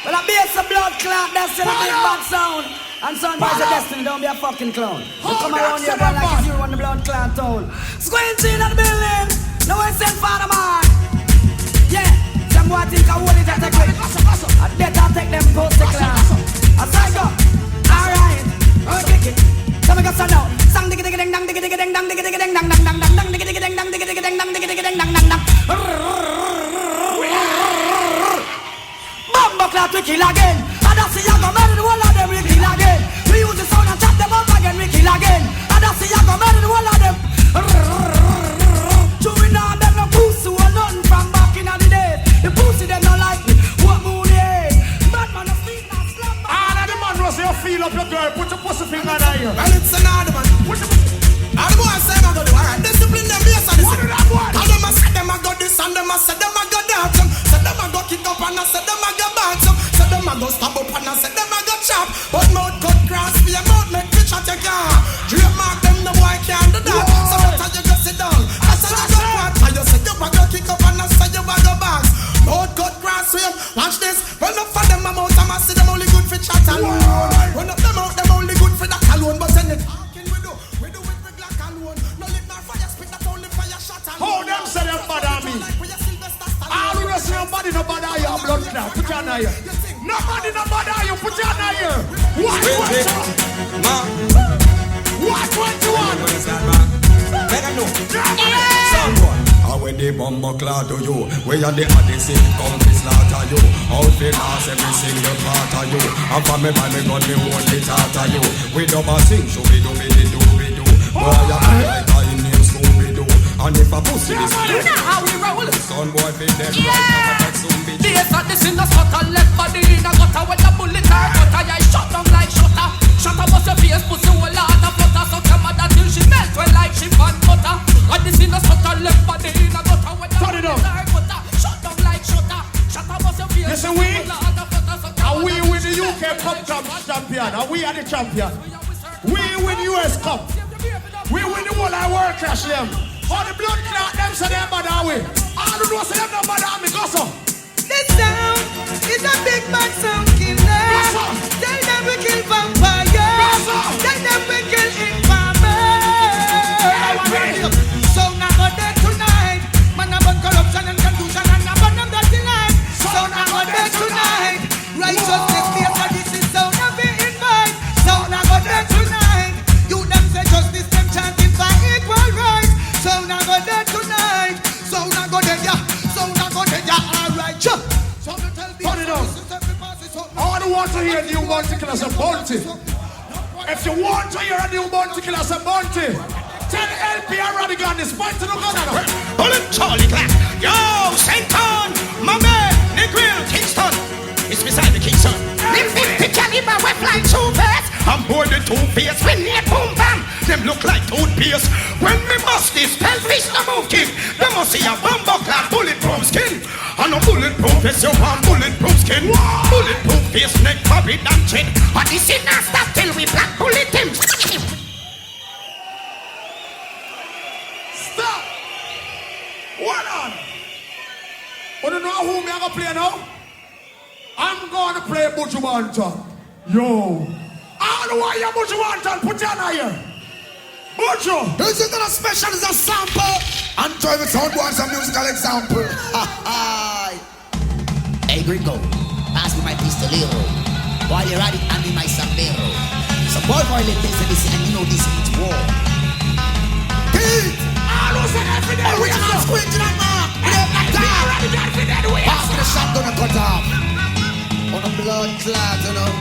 Well, I be a blood clot. That's in a big bad sound. And somebody's a destiny. Don't be a fucking clown. You come around here going like it's you on the blood clot town. Squinty in the building. No one said Father Man. Yeah. Some boy think I want it to take it. I better take them post the class. I say go. Alright. Okay. Some got some now. Sang digga digga ding dang digga digga ding dang digga digga ding dang dang dang dang dang digga digga ding dang digga digga ding dang digga digga ding dang dang dang. Bomba clout we kill again. And that's the young man in the whole of them we kill again. We use the sound and chop them up again we kill again. And that's the young man in the whole of them. Chewing on them no pussy or nothing from back in the days. The pussy them no Watch this. Run up for them amount of mass, them only good for chat alone. Run up them out, them only good for that alone. But then it talking we do it with Glock alone. No lit nor fire spit, that only fire shot alone. How them say them bother me? All who don't see nobody no bother you, blood clot. Put your hand here. Nobody no bother you, put your hand here. What you want? Let them know. Someone. When the bomber clad to you, where you the Odyssey, come to slaughter you. Out the last every single part of you. And for me, by me gun, me won't be taught of you. We don't sing, show me do, me do, me do. Boy, you like I name Scooby-Doo. And if a pussy is you know how we roll. Son boy, be dead right now, but soon be dead. Yes, and this in the spot, I left body in a gutter. When the bullet are cut, I shot down like shutter. Shutter was your face, pussy whole lot of flutter. So come mother till she melt well like she fan butter. And this in the spot, I left body in a gutter. When the bullet are cut, shot down like shutter. Shutter was your face, listen, we win the UK Cup champion, and we are the champion. We win US Cup. We win the whole of world clash them. All the blood clot them say them bother we. All the know say them no bother me, go so. This sound is a big bad sound killer. Tell them we kill vampires. Tell them we kill informers. So now go there tonight. Man about corruption and confusion and about them dirty life. So now go there tonight. Righteousness fear for this is so now be invite. So now go there tonight. You them say justice them chanting for equal rights. So now go there tonight. So now go there, yeah. So now go there, yeah. All right, sure. So me tell the turn it on. All who want to hear new bounty killers a bounty. If you want to hear a new bounty killers a bounty, tell LP and Rodigan this point to the gun. Bullet Charlie Clack. Yo, St. John, my man, Negril, Kingston. It's beside the Kingston. Them 50 caliber we fly two birds. I'm more than two-face. We need boom bam. Them look like toothpaste. When me bust this pelvis, no move kick. They must see a bumbo clad bulletproof skin. And a bulletproof face, you want bulletproof skin. Bulletproof face, neck, body, and chin. But this is not stop till we black bullet him. Stop! Hold on! You don't know who me gonna play now? I'm gonna play Buju Banton. Yo! All the way you Buju Banton, put your hand here! Buju! This is not a special, it's a sample. And try with sound boy some musical example. Hey Gringo, pass me my pistolero. While you're at it, hand me my sombrero. Some boy let this and this, and you know this means war. Keith! All who say every day we are not squinting and mark. We don't got time. Pass me the shotgun and cut off. On the blood clot, you know.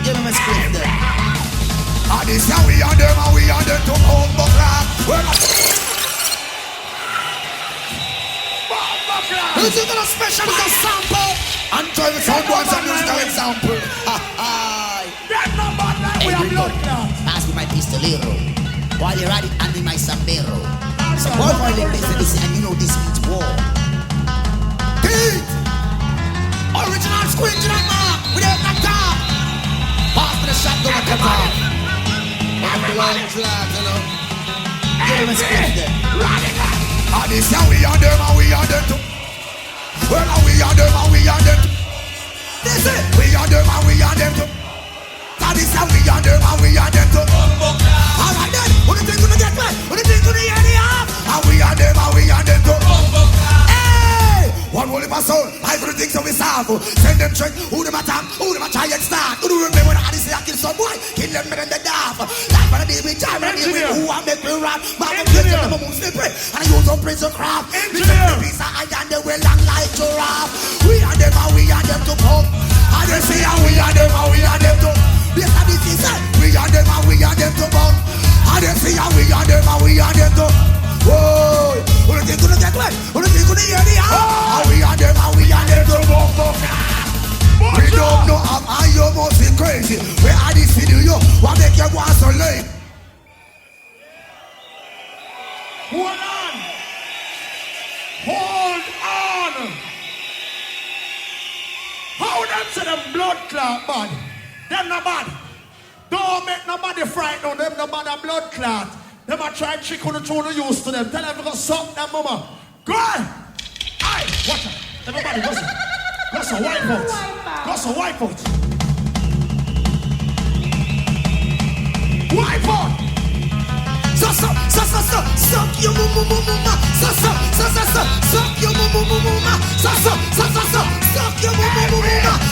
Give him a script there. And this how we are them, and we are them to bomb clot. This is not a special, it's a sample. And try with sound boy some musical example. Hey Gringo, pass me my pistolero. While you're at it, hand me my sombrero. Some boy let this and this, and you know this means war. Keith! Original squinting and mark. We don't got time. Pass me the shotgun and cut off. On the blood clot, you know. Give him a script there. And this how we are them, and we are them too. Well, and we are them, and we are them too. This it. We are them, and we are them too. And this how we are them, and we are them too. Alright then, who do you think gonna get wet? Who do you think gonna hear the half? And we are them, and we are them too. Hey! One whole heap of soul, I couldn't think so we solve. Send them check, who them attack, who them a try and start. Who do you remember when I say I kill some boy? Kill them better than the daft. Life on a day with time, and a day with who I make me rap. Man, them kill them, I'm most slippery. And I use up prison craft. We take the piece of iron, they will long like giraffe. We are them, and we are them to come. And they say, and we are them, and we are them to. Yes, and this is it. We are them, and we are them to come. And they say, and we are them, and we are them to. Whoa! Who do you think gonna get wet? Who do you think gonna hear the house? And we are them, and we are them to come. We don't know how you must be crazy. Where are these video? What make you want so late? Hold on! Hold on! How them say them blood clot bad? Them not bad. Don't make nobody frightened. Them no bad blood clot. Them a try trick on the tune used to them. Tell them to go suck them mama. Go on! Aye! Watch out! Everybody listen. That's a wipe out. That's a wipe out. Wipe out. Suck your mama. Suck your mama. Suck your mama.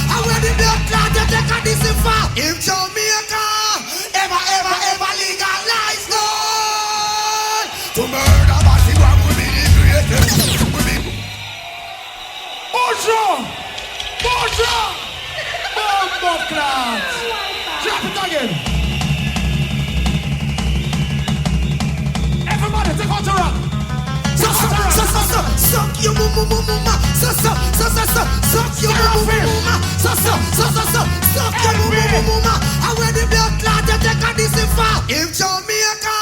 I wear the blood clot to take a deceiver. If Jamaica ever legalize gun to murder, but the one will be the greatest. Bonjour! Bombo clot! Drop it again! Everybody take out the rock! Suck your mama. Suck your mama. Suck your mama. I wear the blood clot to take a deceiver. If Jamaica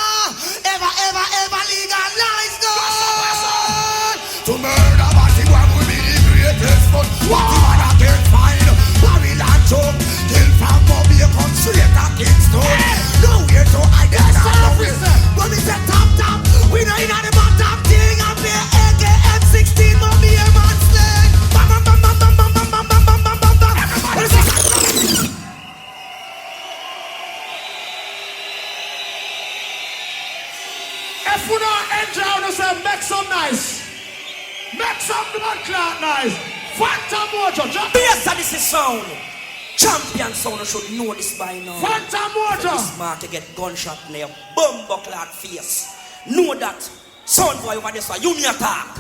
ever legalize gun to murder, but the one will be the greatest. But what the man I can't find, Babylon choke, kill from Bobby, come straight to Kingston. Nowhere to hide it. When we say top, we know in the bottom thing. I play AK-M16, Bobby, a man sling. Bam. If we don't enjoy ourselves, make some nice. Make some blood clot nice. Phantom Mojo, jump. Yes, and this is sound. Champion sound, you should know this by now. Phantom Mojo. This smart to get gunshot in your bumbuckler face. Know that. Sound boy over this one, you me attack.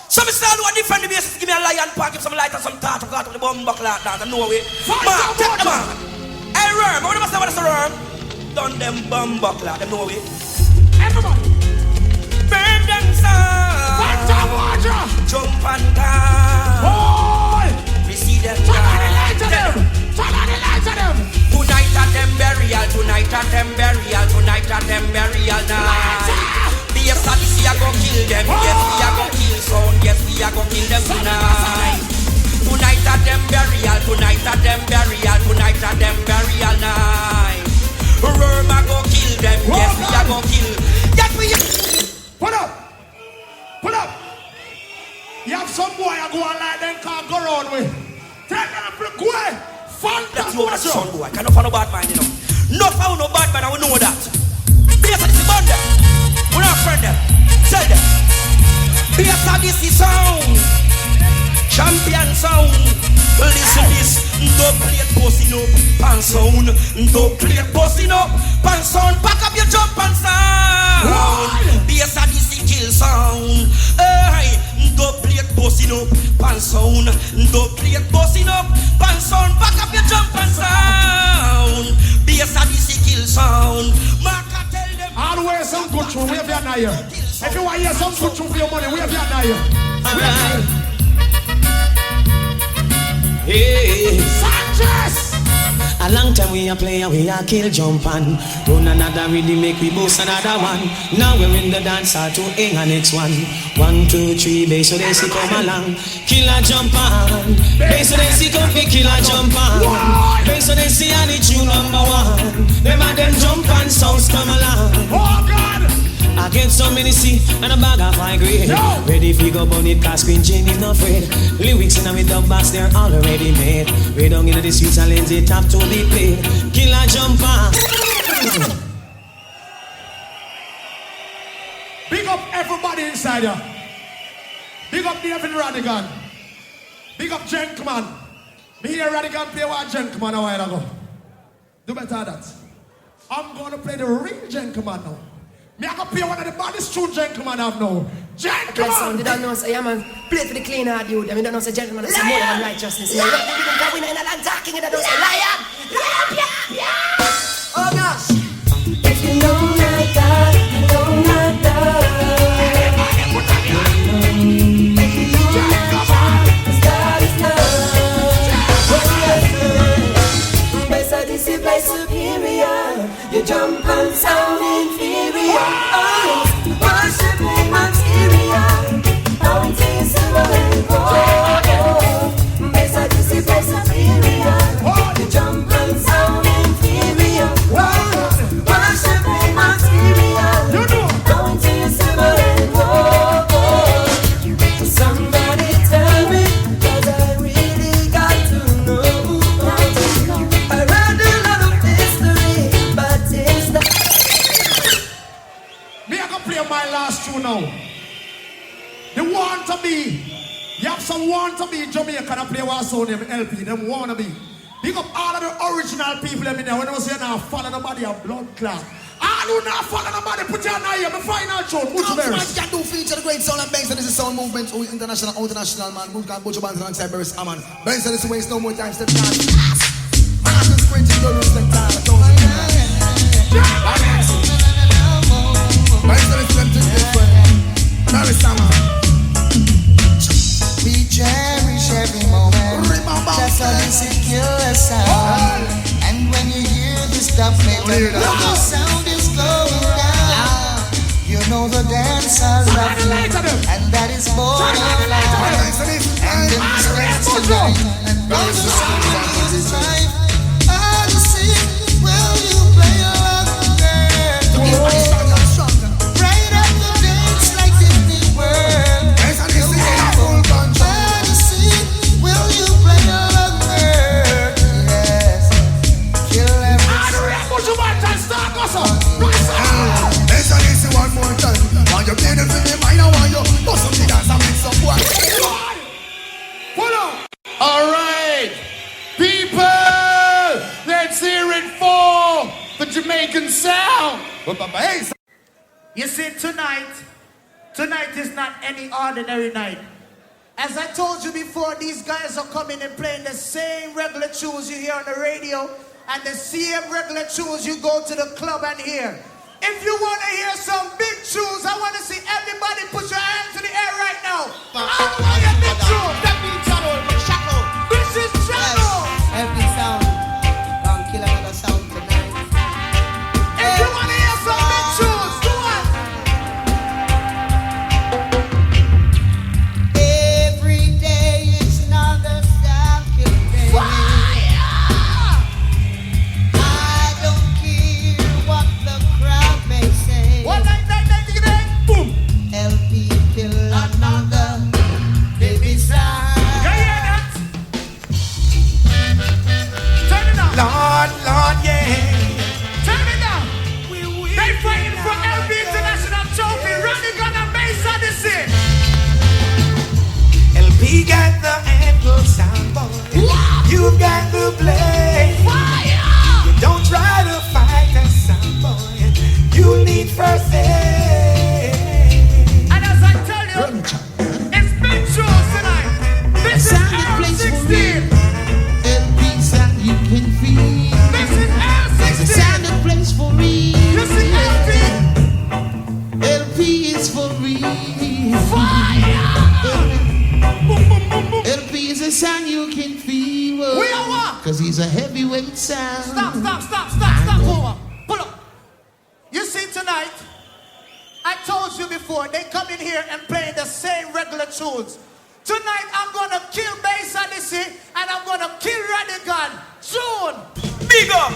So me start to defend the bases, give me a lion pack, give some light and some tart to got to the bumbuckler dance, and no way. Man, take them on. Hey, Worm, what do you say what is a Worm? Done them bumbuckler, them no way. Everybody. Burn them sound. Phantom Mojo. Jump and down. Boy. We see them turn on the lights on them. Turn on the lights on them. Tonight at them burial, tonight at them burial, tonight at them burial night. Yes, we are gonna kill them. Yes, we are gonna kill sound. Yes, we are gonna kill them tonight. Tonight at them burial, tonight at them burial, tonight at them burial night. Worm a go kill them. Yes, we are gonna kill. Yes, we. Put up. You have some boy I go on like them can't go around with. Tell them to go away. That's you, that's son boy. Can't find no bad mind, you know. No found no bad mind, I will know that. Yes, this is bond them. We're not friend them. Tell them. Yes, this is sound. Champion sound. Listen this. Dubplate posting up pan sound. Dubplate posting up pan sound. Pack up your jump and sound. Yes, this is kill sound. Hey, dubplate posting up pan sound. Dubplate posting up pan sound. Pack up your jump and sound. Yes, this is kill sound. Marka tell them. All the way some good tune. Wave your hand. If you want to hear some good tune for your money, wave your hand. Hey. Sanchez! A long time we a play and we a kill jump and run another rhythm, make we boost another one. Now we're in the dance hall to hang a next one. 1, 2, 3, bass so they see come along. Kill a jump on. Bass so they see come fi kill a jump on. Bass so they see and the tune number 1. Them and them jump and sounds come along. Oh God! I get so many see and a bag of high grade. Ready fi go burn it cause Queen Jane is not afraid. Lyrics in a with dub box they're already made. Way down into the streets and lanes it have to be played. Kill a jumper. Big up everybody inside here. Big up David Rodigan. Big up Gentleman. Me hear Rodigan play one Gentleman a while ago. Do better than that. I'm gonna play the real Gentleman now. Me I can play one of the baddest true Gentleman I have now. Gentleman! You don't know, say, yeah man, play for the clean hard dude. I mean, don't know, say, gentleman, it's more than righteousness. Yeah, we in a land talking, and I don't say, lion! Oh gosh! If you know my God, you know my God. If you know my God, this God is love. Beside this, you play superior. You jump and sound inferior. Oh, worship me, material. Bounty, silver and gold. Beside this, you play superior. You jump and sound inferior. some want to be Jamaican and play one song named LP. Them want to be. Big up all of the original people in there. When they say now follow nobody a blood clot. All who not follow nobody, put your hand here. My final tune, much better. Outside can do feature the great sound and Benson. This is Sound Movement, international man. Move can put your bands alongside Barris Aman. Benson is waste no more time, step down. Martin Squinty, go to step down. Benson is tempted different. Barris Aman. We cherish every moment, just a secure sound. And when you hear this dubplate, the sound is going down. You know the dance I love you, and that is born of life. And in this dance tonight, and those who sing is right. Odyssey, will you play along there? Right up the dance like Disney World. Will you play along there? Yes. Kill every Put your mind and start also. Let's listen one more time. Want you play the film, I know want you. Bust up the dance and mix up one. Pull up. All right, people, let's hear it for the Jamaican sound. You see, tonight is not any ordinary night. As I told you before, these guys are coming and playing the same regular tunes you hear on the radio and the same regular tunes you go to the club and hear. If you want to hear some big tunes, I want to see everybody put your hands in the air right now. I want your big tunes. This is Channel. Every sound, gonna kill another sound tonight. If you want to hear some big tunes, go on. Every day is another Saturday. Fire! I don't care what the crowd may say. One night, boom. LP kill another baby sound. You hear that? Turn it down. Lord, yeah. Turn it down. They fighting for LP International Trophy. Rodigan and Bass Odyssey. LP got the Intl sound, boy. You got the blade. Fire! You don't try to fight that sound, boy. You need first aid. And as I tell you, it's big shows tonight. This is L16. LP sound you can feel. This is L16. Sound that plays for real. This is LP. LP is for real. Fire! LP is a sound you can feel. We are what? Cause he's a heavyweight sound. Stop. Over. Pull up. You see tonight, I told you before, they come in here and play the same regular tunes. Tonight I'm gonna kill Bass Odyssey and I'm gonna kill Rodigan. Tune. Big up.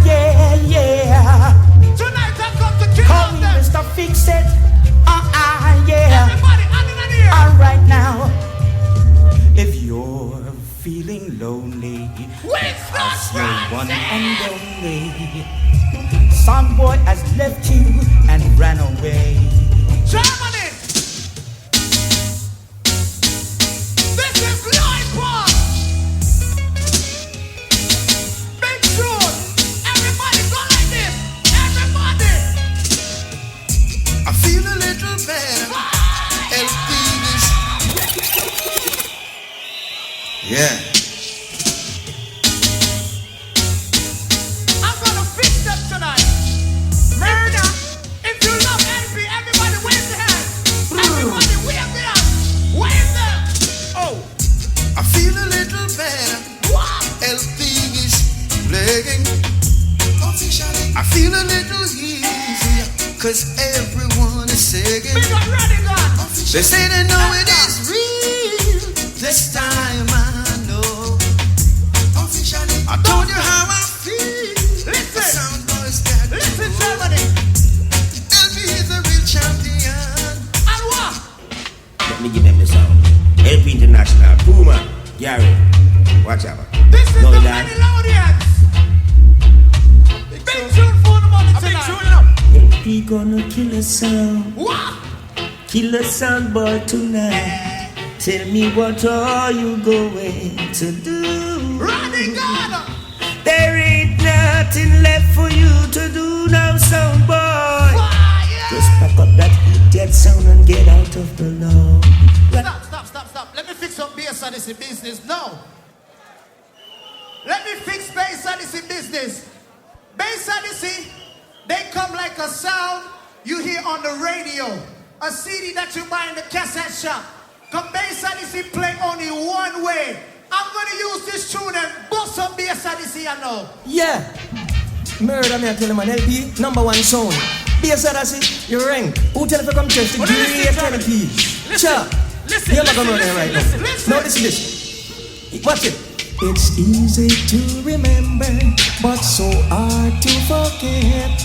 Yeah. Tonight I come to kill Call me them. Mr. Fix It. Yeah. Everybody, hand in the ear. All right now. If you're feeling lonely, Winston one and only. Some boy has left you and ran away. Germany. This is Lloyd Park. Big tune. Everybody go like this. Everybody. I feel a little better. LP is. Yeah. I'm gonna fix them tonight. Murder. If you love LP, everybody wave the hand. Everybody wave the hand. Wave them. Oh. I feel a little better. LP is playing. I feel a little easier. Cause everyone is singing. Big up Rodigan. They say they know it is real. This time I know. I told you how I feel. Listen. Listen, Germany. LP is a real champion. And what? Let me give them the sound. LP International, Puma, Gary, watch out. This is Know the that? Melodians. Big tune for the money tonight. LP gonna kill a sound. What? kill the sound boy tonight. Tell me what are you going to do? Rodigan! There ain't nothing left for you to do now, sound boy. Just pack up that idiot sound and get out of the law. Stop. Let me fix up bass Odyssey business. No. Let me fix bass Odyssey business. Bass Odyssey, they come like a sound you hear on the radio. A CD that you buy in the cassette shop. Come bass Odyssey play only one way. I'm gonna use this tune and bust up bass Odyssey, I know. Yeah. Murder me, I tell him an LP, #1 sound. Bass Odyssey, you ring. Who tell if you come church to great LP? Sure. You're not gonna murder right now. No, listen. Watch it. It's easy to remember, but so hard to forget.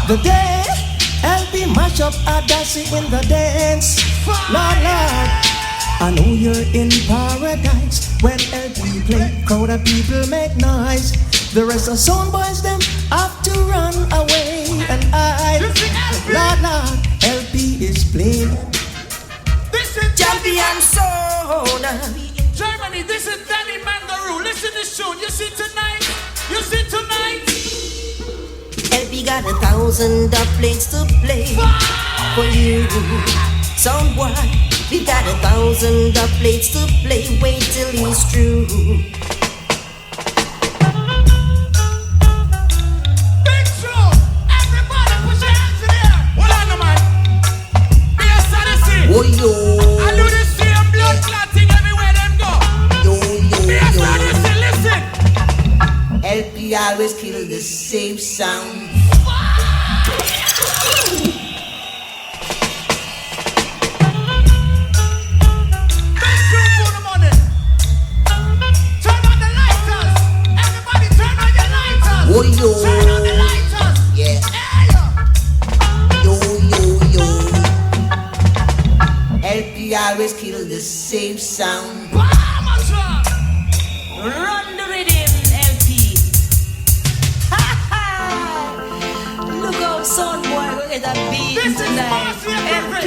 The day LP mash up Odyssey in the dance. Lord, I know you're in paradise when LP play, crowd of people make noise. The rest of sound boys them have to run away, and Lord, LP is playing. This is Champion sound. Germany, this is Danny Mangaroo. Listen to this tune. You see tonight? LP got 1,000 dubplates to play for you. Sound boy, we got 1,000 dubplates to play. Wait till he's through. Big tune. Everybody put your hands in the air. Hold on, man. Bass Odyssey. Oh, yo. I do the same blood clotting everywhere them go. Bass Odyssey, listen. LP always kill the same sound. Oh, yo. Turn on the lighters. Yeah. Yo. LP always kill the same sound. Run the rhythm, LP. Look out, son boy, we're gonna beat tonight. LP,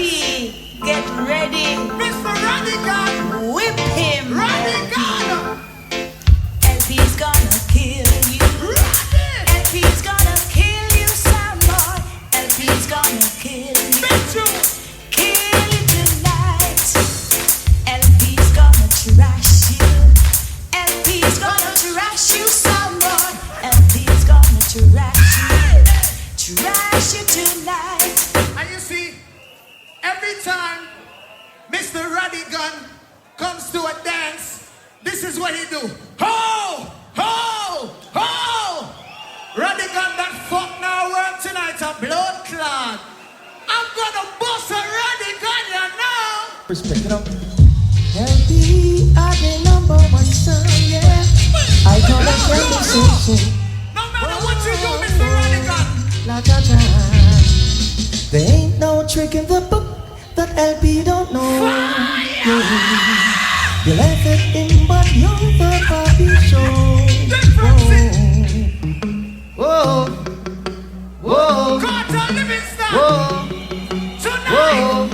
get ready. Mr. Rodigan. Whip him. Rodigan. LP's gonna kill you. LP's gonna kill you, son boy. LP's gonna kill you. Kill you tonight. LP's gonna trash you. LP's gonna trash you, son boy. LP's gonna trash you tonight. And you see, every time Mr. Rodigan comes to a dance, this is what he do. Ho! Ho! Ho! Rodigan that fuck now work tonight a blood clot. I'm gonna bust a Rodigan, you know. Respect it up. LP are the #1 sound, yeah. I call it conversation. No matter what you do, Mr. Rodigan. There ain't no trick in the book that LP don't know. You left it in, but you're the party show. Whoa. Carter Livingston. Whoa.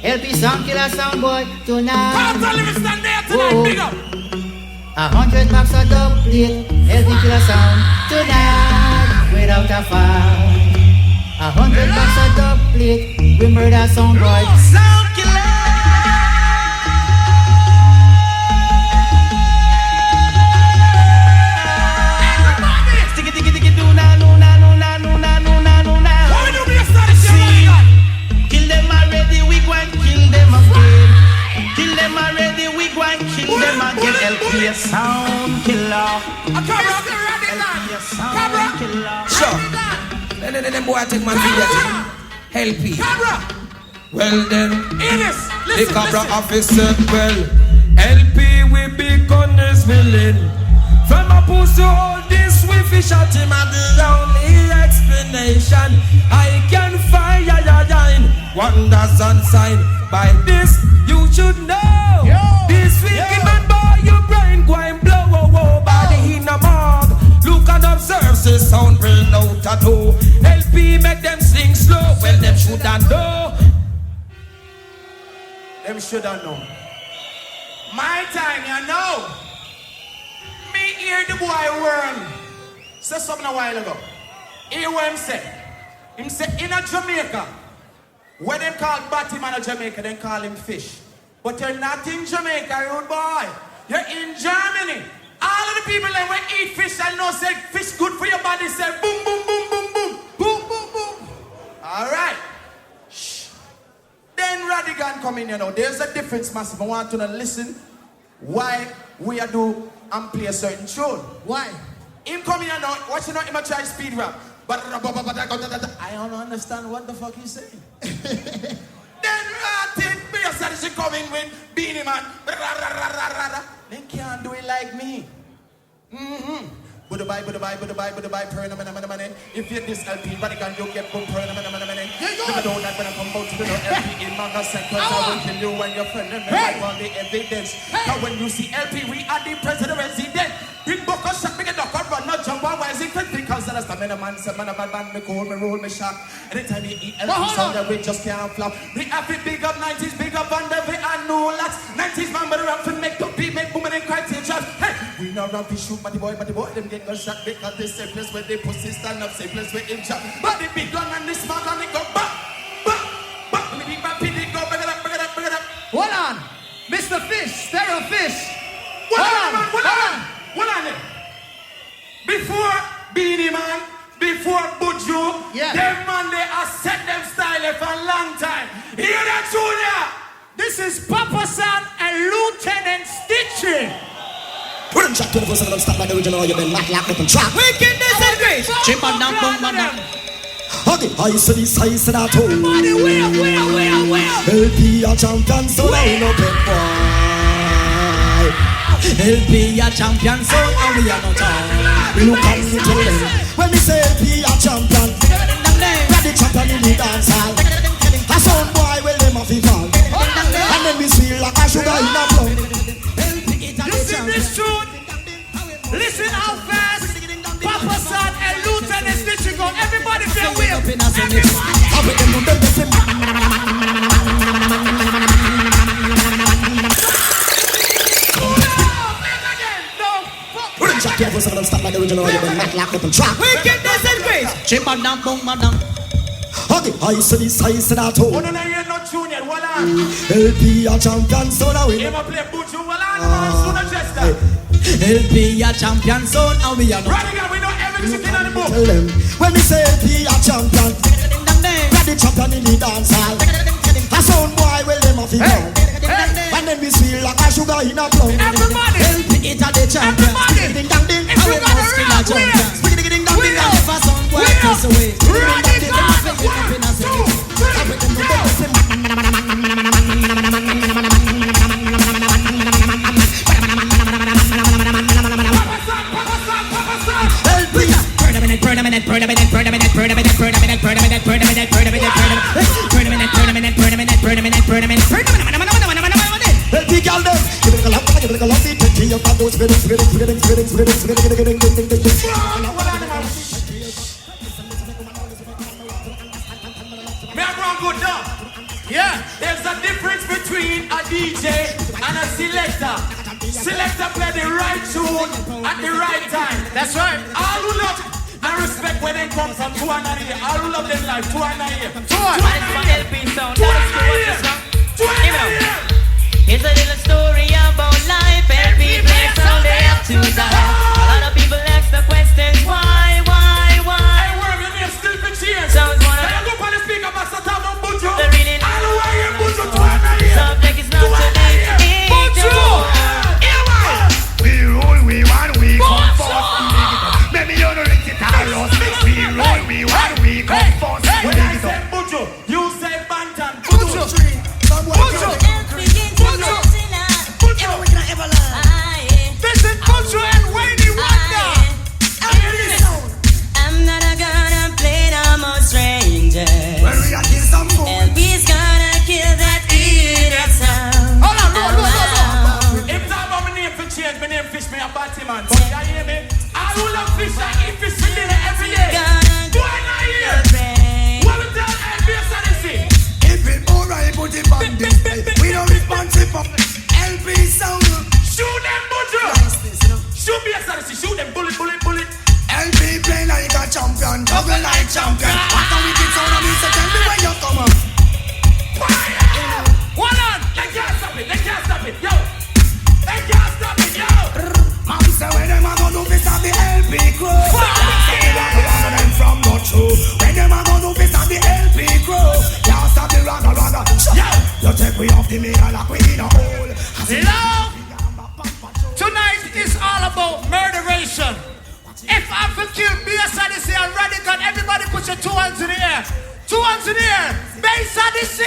LP sound killer sound boy tonight. Carter Livingston there tonight, big up. 100 bucks a dubplate, LP killer sound tonight without a foul. 100 bucks a dubplate, we murder sound boy. Sound killer. Kill them already, we go and kill them again. Kill them already, we go and kill them again. LP a sound killer. LP a sound killer. Sure. Them boy take my video thing. LP. Well then, the Cabra office said, well, LP we be gunners willing. From a pussy all this we fish at him, and the only explanation I can find wonders and sign. By this you should know. This wicked man boy, your brain going blow. Body in a mug. Look and observe, say sound bring out a toe. LP make them sing slow. Well them should have know. shoulda know. My time, you know. Me hear the boy Worm say something a while ago. Hear what him say. Him say in a Jamaica, when they call Batman in Jamaica, they call him fish. But you're not in Jamaica, rude boy. You're in Germany. All of the people that will eat fish and know say fish good for your body say boom, boom, boom, boom, boom, boom, boom, boom. All right. Shh. Then Rodigan come in, you know. There's a difference, massive. I want to listen why we are do and play a certain tune. Why? Him come in, you know. Watch you know, him a try speed rap. But I don't understand what the fuck he's saying. Then Ratin, she come in with Beanie Man. They can't do it like me. Budabai, if you this LP, Rodigan, you get boom, you don't like when I come out to the LP in magazine, cause I will kill you and your friend, and I want the evidence. Now when you see LP, we are the president resident. Bring book or shot, make a duck or run, not jump on, why is it quick? Because that's the man, some man, a bad man, me cold, me roll, me shock. Anytime you eat LP, sound that we just can't flop. We have it big up 90s, big up under the and no lots. 90s man, but around for make up beat, make woman and cry till shots. Hey, we know around to shoot, but the boy, them get no shot because they say place where they pussy stand up, say place where it shot. But the big gun and the smart and they go back. The big bad pig, go bring it up. Hold on, Mr. Fish, Stereo Fish. Hold on. Before Beanie Man, before Buju, them man they have set them style for a long time. Hear that, Junior? This is Papa San and Lieutenant Stitchy. Put them track 24/7 stop like the original. You been locked up and track. Wickedness and grace. Chip on down, boom, man down. Okay, I said this, I said that too. Where? LP a champion, so I know big boy. LP a champion, so and we are no time. We no come to tell them. When we say LP a champion, ready champion in the dance hall. A sound boy will them off the fall. And then we feel like a sugar in a blood. You see this tune? Listen how fast Papa San and Lieutenant Stitchy go. Everybody feel weird. Stop like the original, you been locked up and track. Wickedness and grace. Chip on down, boom, man down. Okay, I said this, I said that too. Oh, no, hear no tune yet, hold on. LP a champion, so now we know. Him a play Buju, hold on, man, soon as Chester. LP a champion, so now we are not. Rodigan, we know everything on the book. Tell them, when we say LP a champion, ready champion in the dance hall. A sound boy will them off the ground. And then we feel like a sugar in a plum. Everybody, LP it a the champion. Ding dang ding, if you got a real ding ding dang ding, and if a sound boy pass away. Yeah, there's a difference between a DJ and a selector. Selector play the right tune at the right time. That's right. All who love and respect where they come from, 2 and a year. All who love them life, 2 and a year. 2 and a year. Here's a little story about life. LP plays all they have to die. A lot of people ask the questions why? Hey, where your name still for cheers? Sounds one of them. Look on the speaker, Master Tom and Buju. The reading. All who are here, Buju, 2 and a year. Subject is not today. Buju! We rule, we want, we come first. Maybe you don't reach it all. We rule, we want, we come first. When I say Buju, you say Bantan. Buju! Buju! This is Buju and Wayne Wonder. I'm not gonna play no more stranger. LP's gonna kill that idiot sound. Hold on. If time about my name for change, my name Fish, me a batty man. So you hear me? I will love fish, I eat fish for dinner every day. Do I not hear? What we tell LBS Odyssey? If it's alright, put it on display. We don't respond champion. What a wicked sound of music, tell me where you come from. Hold on! They can't stop it! They can't stop it! Yo! They can't stop it! Yo! Man say where them a go do fi stop the LP crew. Them from no true. When them a go do fi stop the LP crew. Can't stop the ragga. You take we off the mirror like we in a hole. Tonight is all about murderation. If I could kill Bass Odyssey and Rodigan, everybody put your 2 hands in the air. 2 hands in the air. Bass Odyssey!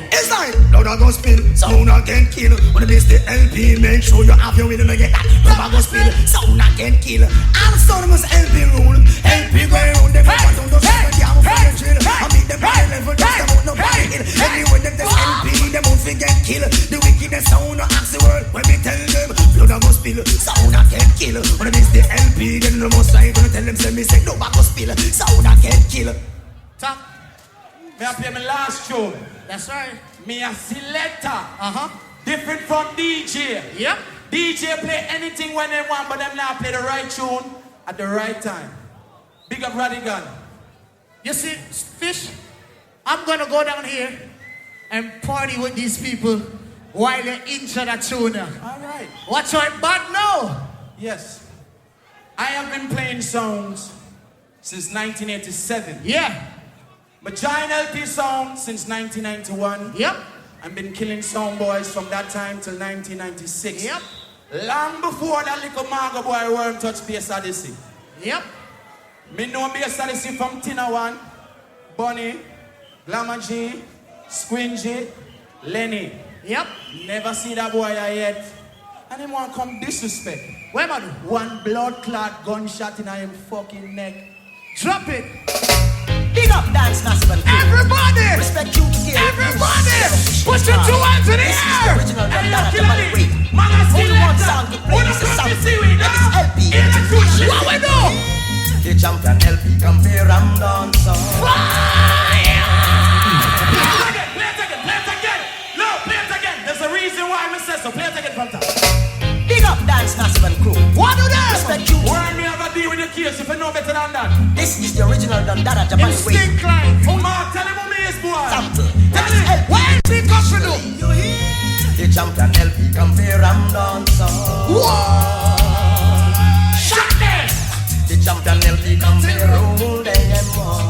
It's like blood a go spill, sound a get kill. When this the LP, make sure you have your rhythm to get that. Blood a go spill, sound a get kill. All sound must LP rule. LP go around them, but don't shut the jam for the drill. I meet them by the level, just about nobody kill. Anyway, them this LP, them won't forget kill. The wickedest sound a ask the world when we tell them. Blood a go spill, sound a get kill. When this the LP, then the most right gonna tell them, say me say no a go spill, sound a get kill. Talk. Me a play my last tune. That's right. Me a selector. Different from DJ. Yep. DJ play anything when they want, but them now play the right tune at the right time. Big up Rodigan. You see, Fish, I'm gonna go down here and party with these people while they intro the tune. Alright. Watch out, bad now. Yes. I have been playing songs since 1987. Yeah. My giant LP song since 1991. Yep. I've been killing sound boys from that time till 1996. Yep. Long before that little Margo boy worm touched Bass Odyssey. Yep. Me know Bass Odyssey from Tina One, Bunny, Glamour G, Squingy, Lenny. Yep. Never see that boy yet. And him want come disrespect. Where man? One blood clot gunshot in him fucking neck. Drop it. Big up dance massive and cool. Everybody! Respect you, care. Everybody! Put your 2 hands in the This is the air! original Dandara Jamali Wait. Only one sound to play. This is sound. This LP. What we do? The champion LP come here and dance. Fire! Play it again. No, play it again. There's a reason why I said so. Play it again from top. Big up dance massive and crew. What do that? Respect you. Why me have a deal with the case if you know better than that? This is the original Dandara Jamali Wait. Instinct line. Mark, tell him who me is, boy. Sample. Tell him. Where is it come to do? The champion LP come here and dance. Whoa! Shut this! The champion LP come here roll them on.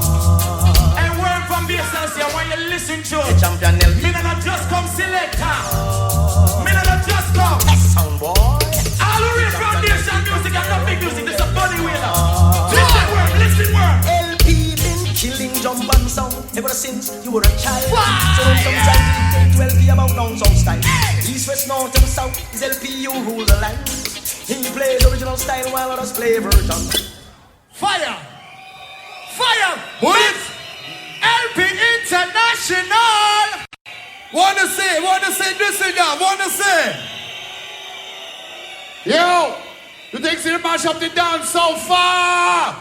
And word from Bass Odyssey, when you listen to The champion LP. me not just come selector. Me not just come. Yes, sound boy. All the way from nation music and not big music. This is a funny wheeler. Listen word. LP been killing jump and sound ever since you were a child. So sometimes you take 12 be about down some style. East, west, north and south is LP you rule the land. He plays original style while others play version. Fire! Fire! With LP International! Wanna say this again, wanna say. Yo, you think see the mash up the dance so far?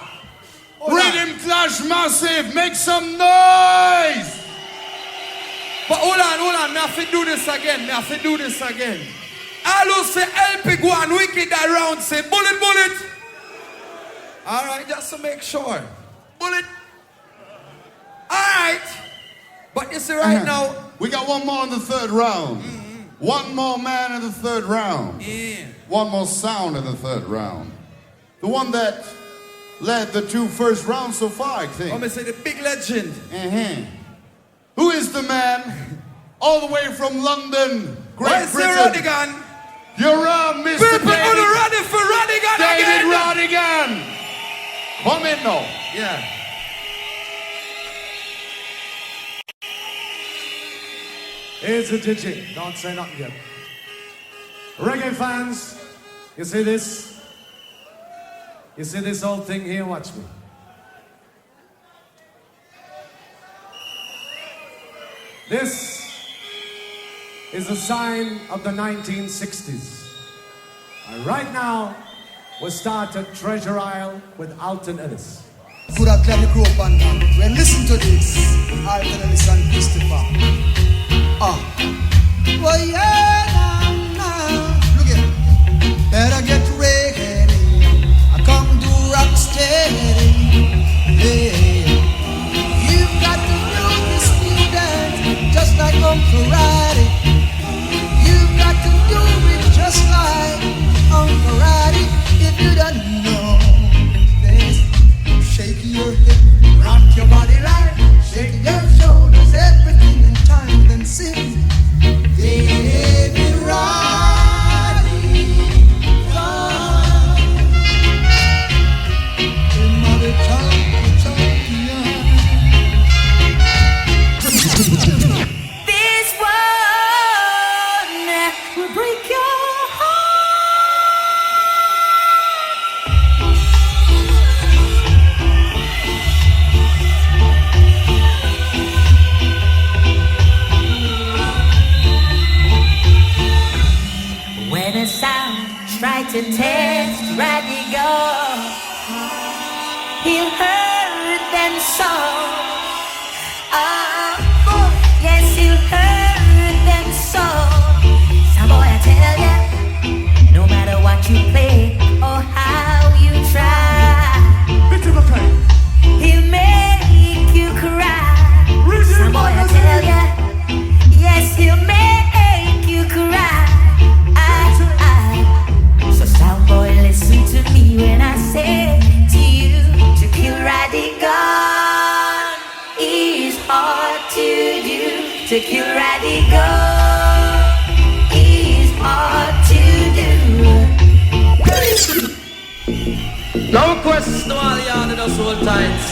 Rhythm clash massive, make some noise! But hold on, me have to do this again, All who say LP go and wicked around say bullet. Alright, just to make sure. Bullet. Alright. But you see right now. We got one more in the third round. One more man in the third round. Yeah. One more sound in the third round. The one that led the 2 first rounds so far, I think. I'm gonna say the big legend. Who is the man all the way from London, Great Britain? Rodigan? You're on, Mr. People David. are ready for Rodigan David again. Rodigan. Come in now. Yeah. Here's the DJ. Don't say nothing yet. Reggae fans, you see this? You see this whole thing here? Watch me. This is a sign of the 1960s. And right now, we start at Treasure Isle with Alton Ellis. Could have clearly grew up and when listen to this, Alton Ellis and Christopher. Well, yeah, now, look at better get ready. I come to rock steady. Yeah. try to test Rodigan, he'll hurt them so. Oh, yes, he'll hurt them so. Some boy, I tell ya, no matter what you play or how you try, he'll make you cry. Some boy, I tell ya, yes, he'll make you cry. So sound boy, listen to me when I say to you, to kill Rodigan is hard to do. To kill Rodigan is hard to do. No requests to all y'all in those old times.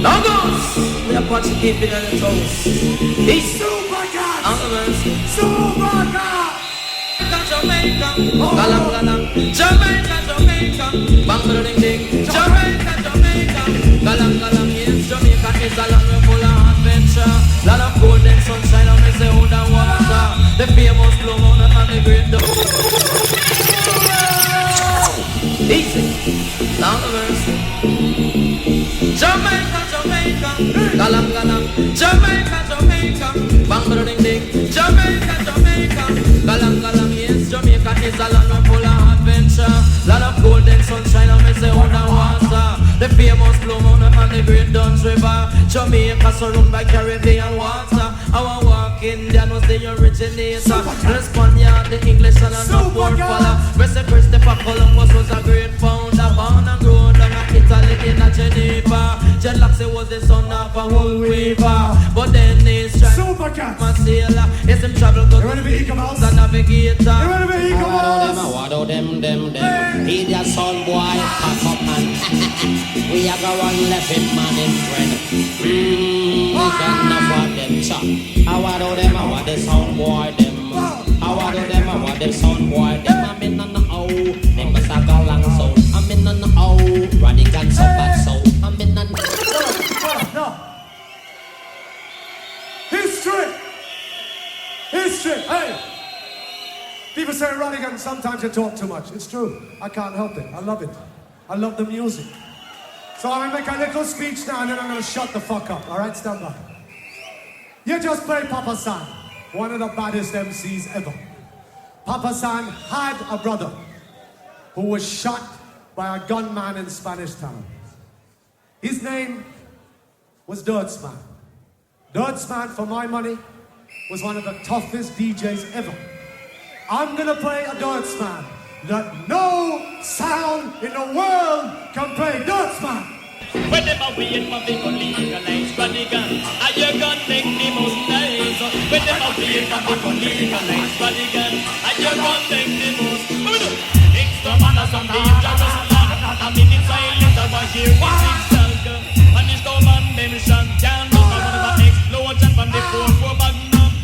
No goes. We are watching keeping on the toes. He's super God. Super God. Jamaica, galang galang. Jamaica, Jamaica, bang ding ding. Jamaica, Jamaica, galang galang. Yes, Jamaica is a land full of adventure. Lot of golden sunshine and we say wood and water. The famous Blue Mountain and the great dog. Easy, down the verse. Jamaica, Jamaica, galang galang. Jamaica, Jamaica, bang ding ding. Jamaica, Jamaica, galang galang. Jamaica is a land full of adventure. Lot of golden sunshine and we say wood and water. The famous Blue Mountain and the great Duns River. Jamaica surrounded by Caribbean water. Our walk Indian was the originator. The Spaniard, the English and the Port Falla. Mr. Christopher Columbus was a great founder. Born and grown down in Italy in Geneva. Jealousy was the son of a whole weaver. But then he's trying to sailor. Yes, him travel to the navigator. What do them. He just son boy, pack up man. We are gonna run left him man in friend. We can afford them chop. What do them, what the sound boy them. What do them, what the sound boy them. I'm in on the O, them a saga long soul. I'm in on the O, Rodigan so bad soul. I'm in on the No. History, hey! People say, Rodigan, sometimes you talk too much. It's true. I can't help it. I love it. I love the music. So I'm going to make a little speech now and then I'm going to shut the fuck up. All right, stand by. You just played Papa San, one of the baddest MCs ever. Papa San had a brother who was shot by a gunman in Spanish Town. His name was Dirtsman. Dirtsman, for my money, was one of the toughest DJs ever. I'm gonna play a Dirtsman that no sound in the world can play. Dirtsman! When them a wait for the legalize Rodigan, and you gonna make the most nice. When them a wait for the legalize Rodigan, and you gonna make the most. What we do? Extra man or some dangerous man. A minute silent of a year with himself. And this no man mention can't do one of the explosion from the 4-4 magnum.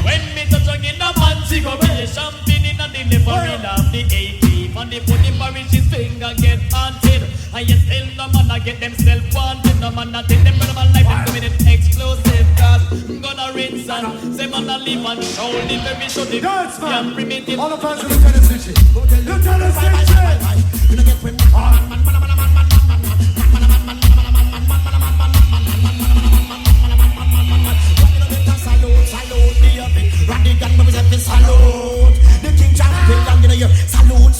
When me touch on in a fancy go be a champagne in a delivery of the 80. And they put the parish his finger get haunted. And you tell no man I get themself wanted. No man I take them brother man like them 2 minute exclusive. Cause I'm gonna rinse and say man I live and show the very show the damn primitive. All the fans of Lieutenant Stitchie. Lieutenant Stitchie! You don't get when Rodigan, we have to salute the king champion, I'm gonna hear salute,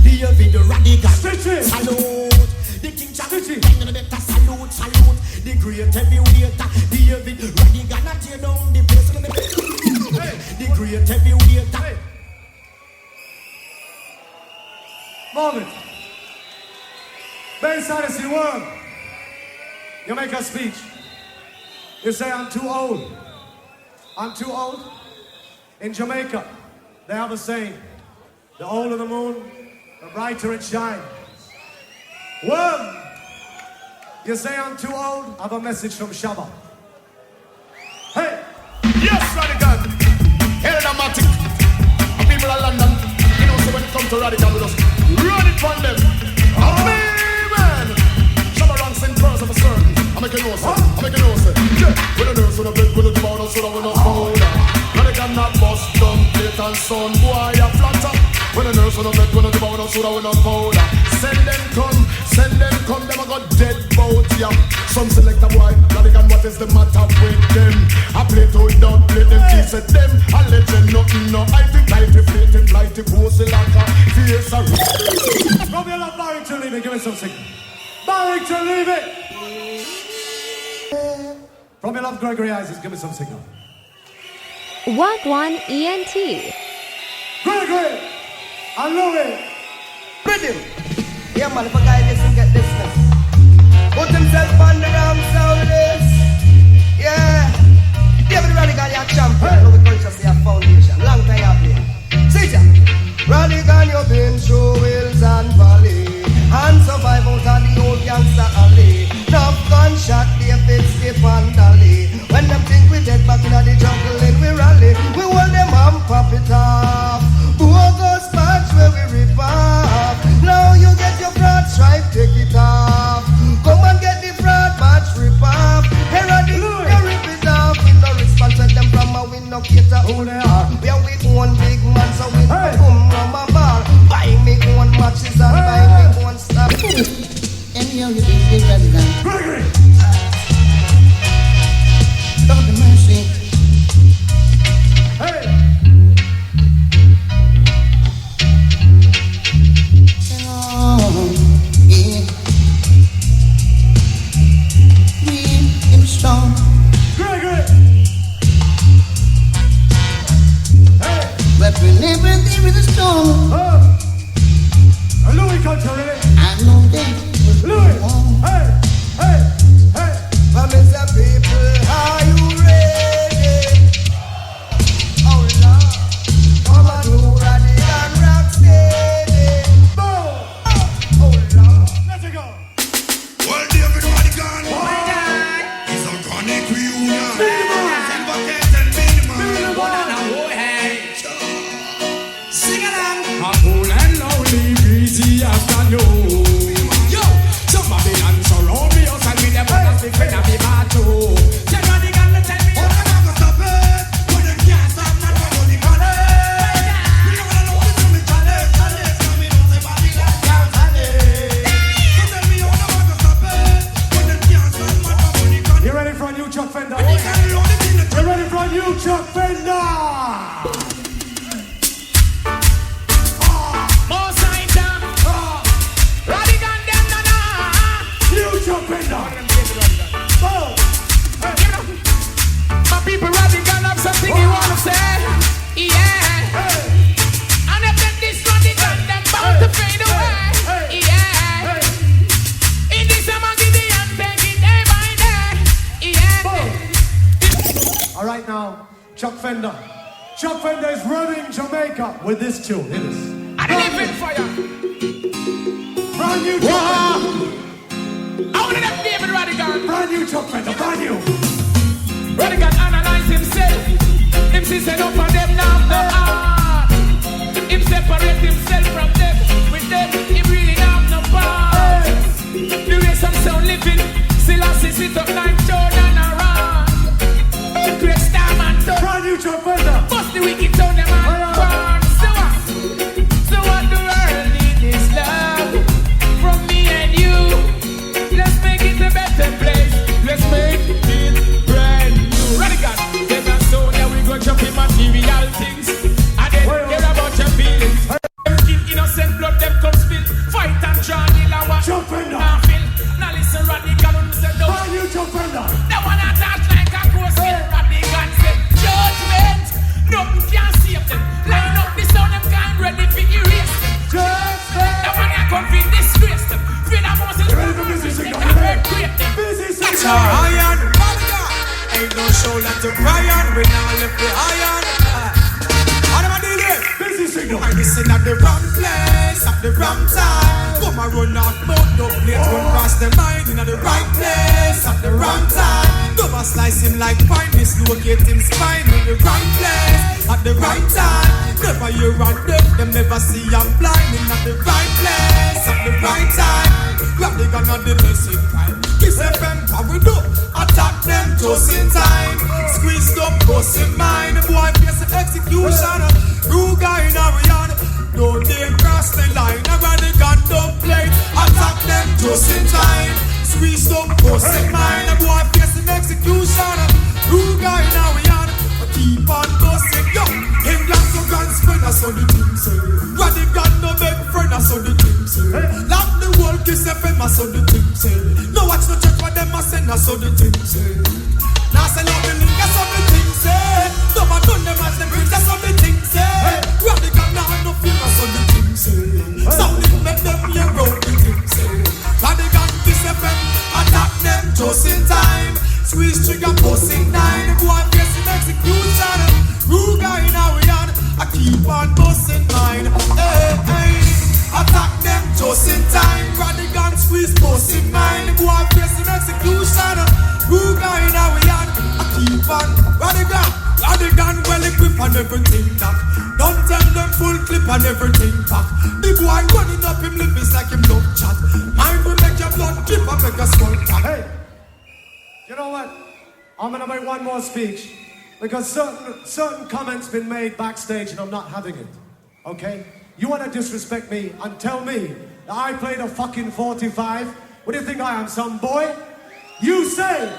the David Rodigan, salute the king champion, I'm gonna better salute the great heavyweight, David Rodigan, I tear down the place, the great heavyweight. Moment. Bass Odyssey world. You make a speech. You say I'm too old. I'm too old. In Jamaica, they have a saying, the older the moon, the brighter it shines. World, you say I'm too old, I have a message from Shabba. Hey! Yes, Rodigan! Eldermatic! People of London, you know, so when it comes to Rodigan, we just run it from them. Amen! Shabba ranks in person for certain. I make you know, sir. Yeah, we don't know, so the bed, we don't do all, so we don't hold on. Rodigan not bust down, plate and son, boy, a flatter. When the no son of it, we no give out no soda, we no powder. Send them come, them a got dead bout ya. Some select a boy, Rodigan, what is the matter with them? I play to it, don't play them, piece of them. I let them nothing, no. I think I deflate it, like the pussy like a face a... From your love, Barry to leave it, give me something. Barry to leave it! From your love, Gregory Isaacs, give me some signal. Wagwan ENT. Gregory! I love it! Riddim! Yeah, man, if a guy listen, get this mess. Put himself on the wrong sound list. Yeah. David Rodigan, you're champion. Love culture, see your foundation. Long time you play. See ya. Rodigan, you've been through hills and valleys. And survive out of the old gangster alley. Enough gunshot, David, skip and dolly. When them think we take back in the jungle and we rally, we hold them and pop it off. Bogus patch where we rip off. Now you get your broad stripe, take it off. Come and get the broad patch, rip off. Here are the rip it off. We no response when them from a win, no cater who they are. We are with one big man, so we come from a bar. Buy me one matches and buy me one stuff. Anyhow, you think they're ready now. Gregory! Lord of mercy. Hey! Oh, yeah. We in strong. Gregory! Hey! Weapon everything with a storm. A Louis country, really? I know that. Louis! Hey! Hey! Hey! Well, Mr. People, are you ready? Oh, Lord. Come on, do Rodigan rock steady. Boom! Oh, Lord. Let's go! Well, David Rodigan, he's a chronic reunion. Silvergate and Miniman. One and a whole head. Sing along. A cool and lonely breezy afternoon. Yo, some Babylon surround me outside with them and they friend of me bad too. Tell Rodigan to tell me. Oh, they're not gonna stop it. When they can't stop, not gonna go the college. We don't wanna know what to me, challenge. Come me, don't say Babylon can't challenge. So tell me how they're gonna stop it. When they can't stop, not gonna go the college. You ready for a new Chuck Fender? You ready for a new Chuck Fender? Chuck Fender. Oh. Hey. My people Rodigan have something you wanna say. Yeah. Hey. And if them this Rodigan, them bound to fade away. Yeah. In this I'm gonna give the hand, take it day by day. Yeah. All right now, Chuck Fender. Chuck Fender is running Jamaica with this tune. Hit us. I live in fire. Brand new Chuck Fender. I want to have David Rodigan. Brand new Chuck Fender, brand new. Rodigan analyze himself. Him see say no for them now no heart. Him separate himself from them. With them, he really have no part. The way some sound living, still I see sit up like Showdown around. Great star man done. Brand new Chuck Fender. Bust the wicked sound them and burn. So what the world need is love from me and you. Let's make it a better place. Let's make it brand new. Rodigan, there's a sound that we go jump in material things. And then care about your feelings. Them kill innocent blood, them come spill. Fight and draw in our Chuck Fender. Now listen, Rodigan, who said no. Brand new Chuck Fender. That one attached like a ghost. Rodigan said judgment. Nothing can save them. Line up the sound, them can't ready for erase them. Judgment. That one I come for disgrace them. Feel a Moses. You ready for busy signal? Busy signal. Iron. Ain't no shoulder to cry on. We now left the iron. How am I dealing? Busy signal. I listen at the wrong place, at the wrong time. Come and run off mouth, dubplate, run past the mind. In the right place, at the wrong time. Come and slice him like pine, dislocate him spine. In the right place, at the right time. Never hear and them never see I'm blind. In the right place, at the right time. Rodigan on the blessed time. Kiss FM, how we do? Attack them just in time. Squeezed up, bust in mine. Boy, face the execution. Ruga in Ariana. Don't they cry. a so the thing say. No watch no check what them a send a so the thing say. Now send out the link a so the thing say. No man done them as them bring a so the thing say. Rodigan now no feel a so the thing say. Sound it make them hear out the thing say. Rodigan this FM attack them just in time. Squeeze trigger posting 9. Go on facing execution. Ruga in our yard. I keep on busting mine. Hey, hey. Attack them just in time. Rodigan squeeze posting 9. Go on facing execution. Ruga in our yard. I keep on. Rodigan well equipped and everything that. Don't tell them full clip and everything back. The boy running up him lips like him love chat. Mind will make your blood drip and make a skull tap. Hey. You know what? I'm gonna make one more speech because certain comments been made backstage and I'm not having it. Okay? You wanna disrespect me and tell me that I played a fucking 45? What do you think I am, some boy? You say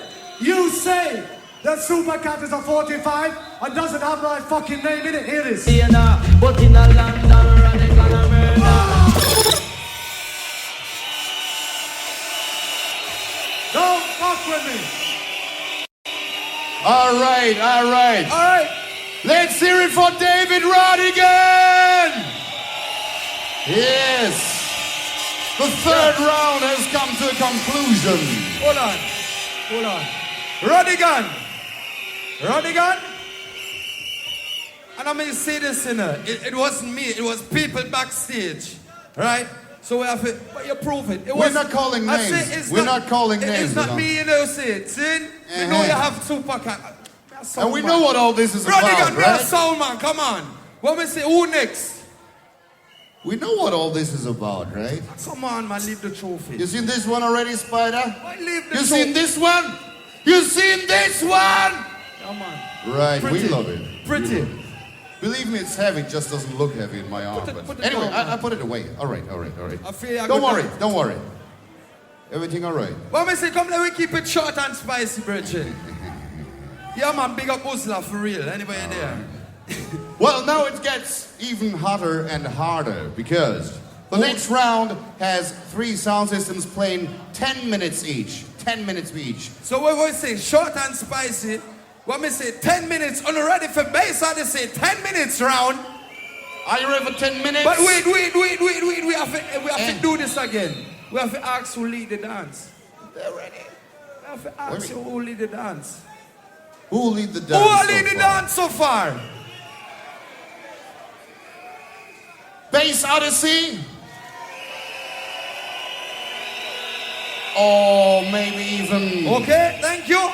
that Supercat is a 45 and doesn't have my fucking name in it. Here it is. But in a London, Rodigan a murder. Don't fuck with me. All right. Let's hear it for David Rodigan. Yes. The third round has come to a conclusion. Hold on. Rodigan. And I'm going to say this, you know. It wasn't me. It was people backstage. Right? So we have to, but you prove it. We're not calling names. We're not calling names. It's not me, you know, say it. See? You know you have Supercat. And we know what all this is about, Rodigan, right? real sound man, come on. What we say, who next? We know what all this is about, right? Come on, man, leave the trophy. You seen this one already, Spider? Leave the you seen this one? You seen this one? Come on. Right, Pretty. we love it. Pretty. Believe me, it's heavy. It just doesn't look heavy in my arm. But anyway, I put it away. All right. Don't worry. Everything all right. What we say, come let me keep it short and spicy, brethren. Yeah, man, big up Usla for real. Anybody there? Well, now it gets even hotter and harder because the next round has 3 sound systems playing 10 minutes each. 10 minutes each. So what we say, short and spicy. What me say, 10 minutes, on ready for bass, I say 10 minutes round. Are you ready for 10 minutes? But wait, we have to do this again. We have to ask who lead the dance. They're ready. We have to ask you who lead the dance. Who will lead the dance? Who will lead the dance so far? Bass Odyssey? Or maybe even... Okay, thank you.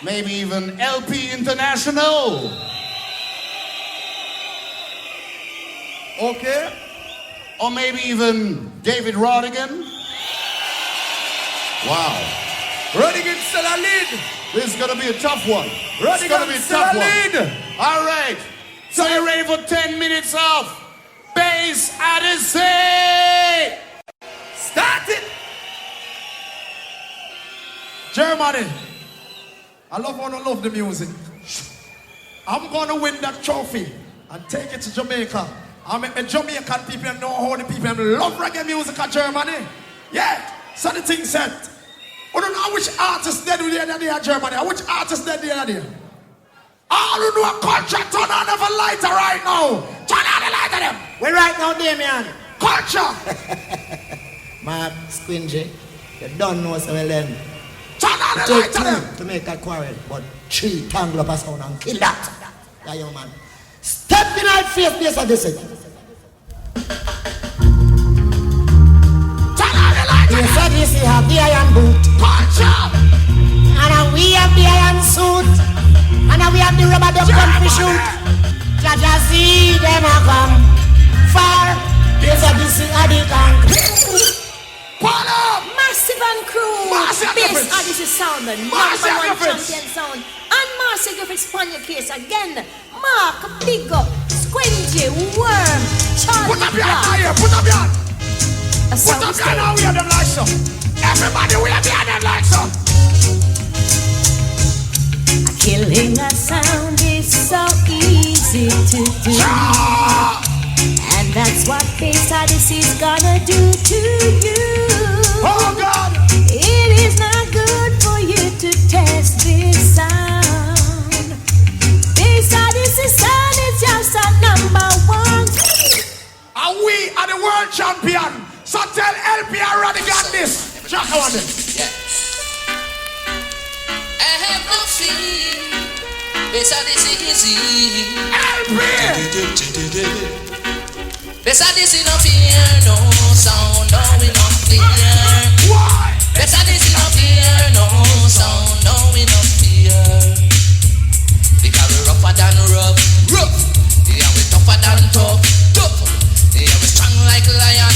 Maybe even LP International. Okay. Or maybe even David Rodigan. Wow. Rodigan still a lead. This is gonna be a tough one. Rodigan gonna be a still tough a lead. one. All right. So you're ready for 10 minutes of Bass Odyssey. Start it. Germany. I love the music. I'm gonna win that trophy and take it to Jamaica. I make the Jamaican people know how the people love reggae music in Germany. Yeah, so the thing said. I don't know which artist dead with the other day in Germany. Which artist dead the other day? All who know a culture, turn on the lighter right now. Turn on the lighter them. We're right now, Damien. Culture. My squingy, you don't know so well then. Turn on the lighter them. To make a quarrel, but 3 tangle up a sound and kill that. That young man. Step in our face, this and this. Yes, I this have the iron boot. And we have the iron suit. And we have the rubber duck country shoot. Jaja see them a come far. Yes, I this is the tank. Massive and crew. Bass Odyssey sound, the #1 champion sound. And Marcy Griffiths on your case again. Mark, big up, Squingy, Worm, Charlie. Put up your hand here, put up your hand. Put up your hand now, we have them like so. Everybody, we have them like so. Killing a sound is so easy to do. And that's what Bass Odyssey's gonna do to you. Oh God! are the world champion. So tell LP and Rodigan this. Jack on this. I have no fear. Beside this easy. LP. Beside this no fear, no sound, no we no fear. Why? Beside this no fear, no sound, no we no fear. Because we're rougher than rough. Yeah, we're tougher than tough. Yeah, we're strong like lion.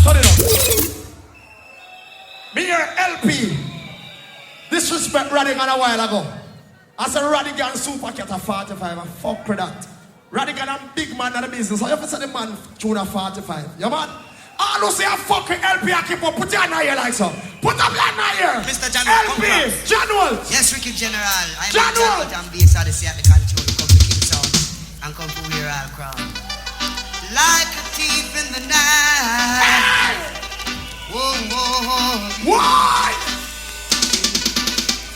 Turn it up. Me here, LP. Disrespect Rodigan a while ago. I said Rodigan super cat a 45. I fuck with that. Rodigan a big man in the business. So you have to say the man tune a 45. Yeah, man? All who say I fuck with LP, I keep up. Put your hand here like so. Put up your hand here. Mr. General, LP, General. Yes, Ricky General. I'm General. I'm based on the sea at the control. Come to King Sound and come to wear all crown. Like a thief in the night. Whoa, whoa. Why?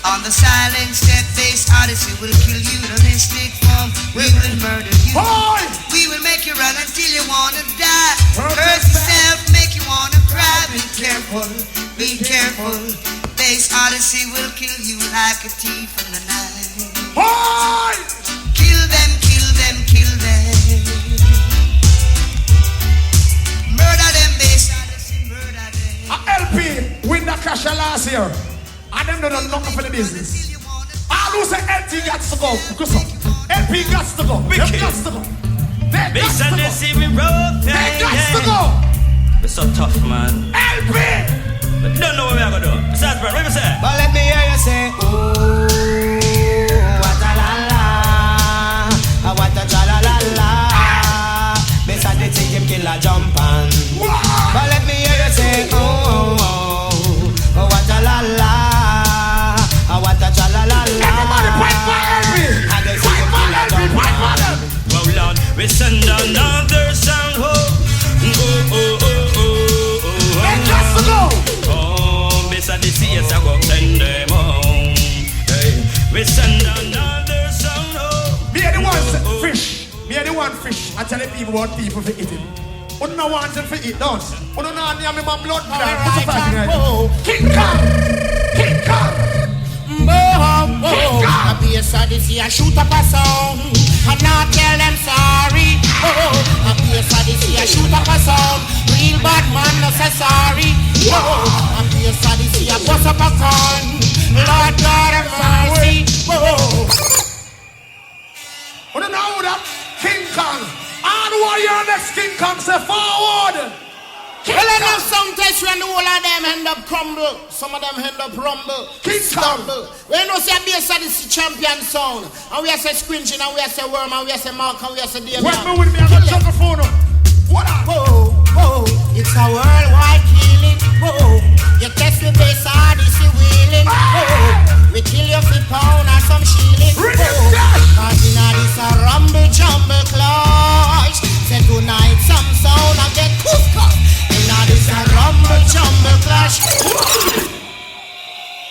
On the silent step base Odyssey will kill you the mystic form. We will murder you. Boy. We will make you run until you wanna die. Curse yourself, make you wanna cry. Be careful, be careful. Base Odyssey will kill you like a thief in the night. Boy. Kill them, kill them, kill them. Murder them, base Odyssey, murder them. LP win the cash last year. And them don't knock for the business. All who say LP got to go. LP got to go. Them got to go. They got to go. They got to go. We're so tough, man. LP. But don't know what we're gonna do. Besides, bro, what you say? But let me hear you say, oh, what a la la, what a cha la la la. Beside the thing him kill a jump on. But let me hear you say, oh, what a la la. What a cha la la la. Everybody fight for LP. Fight for LP. Fight for them. Well, Lord, we send another song. Oh, oh, oh, oh, oh, oh. They got to go. Oh, beside the sea, yes, I go send them home. Hey, we send another song. Oh, me the one fish. Me the one fish. I tell the people what people for eating. Who don't want them for eat, don't? Who don't know me my blood? King Kong. King Kong. I be a Odyssey, I shoot up a song and not tell them sorry. I be a Odyssey, I shoot up a song. Real bad man, no say sorry. I be a Odyssey, I bust up a con. Lord God of mercy. Who don't know that? King Kong. And what your next King Kong say forward? Well, enough sometimes when the whole of them end up crumble, some of them end up rumble, stumble. We know say be a Odyssey champion sound, and we are say squinching, and we are say worm, and we are say mark, and we are say Damian. When me with me, I'm gonna jump the phone up. What up? Whoa, whoa, it's a worldwide killing. Whoa, you test the base Odyssey wheeling. Whoa, we kill you for pound and some shilling. Whoa, cause in this a rumble jumble clash. Say tonight some sound and get cooked. This a rumble jumble clash.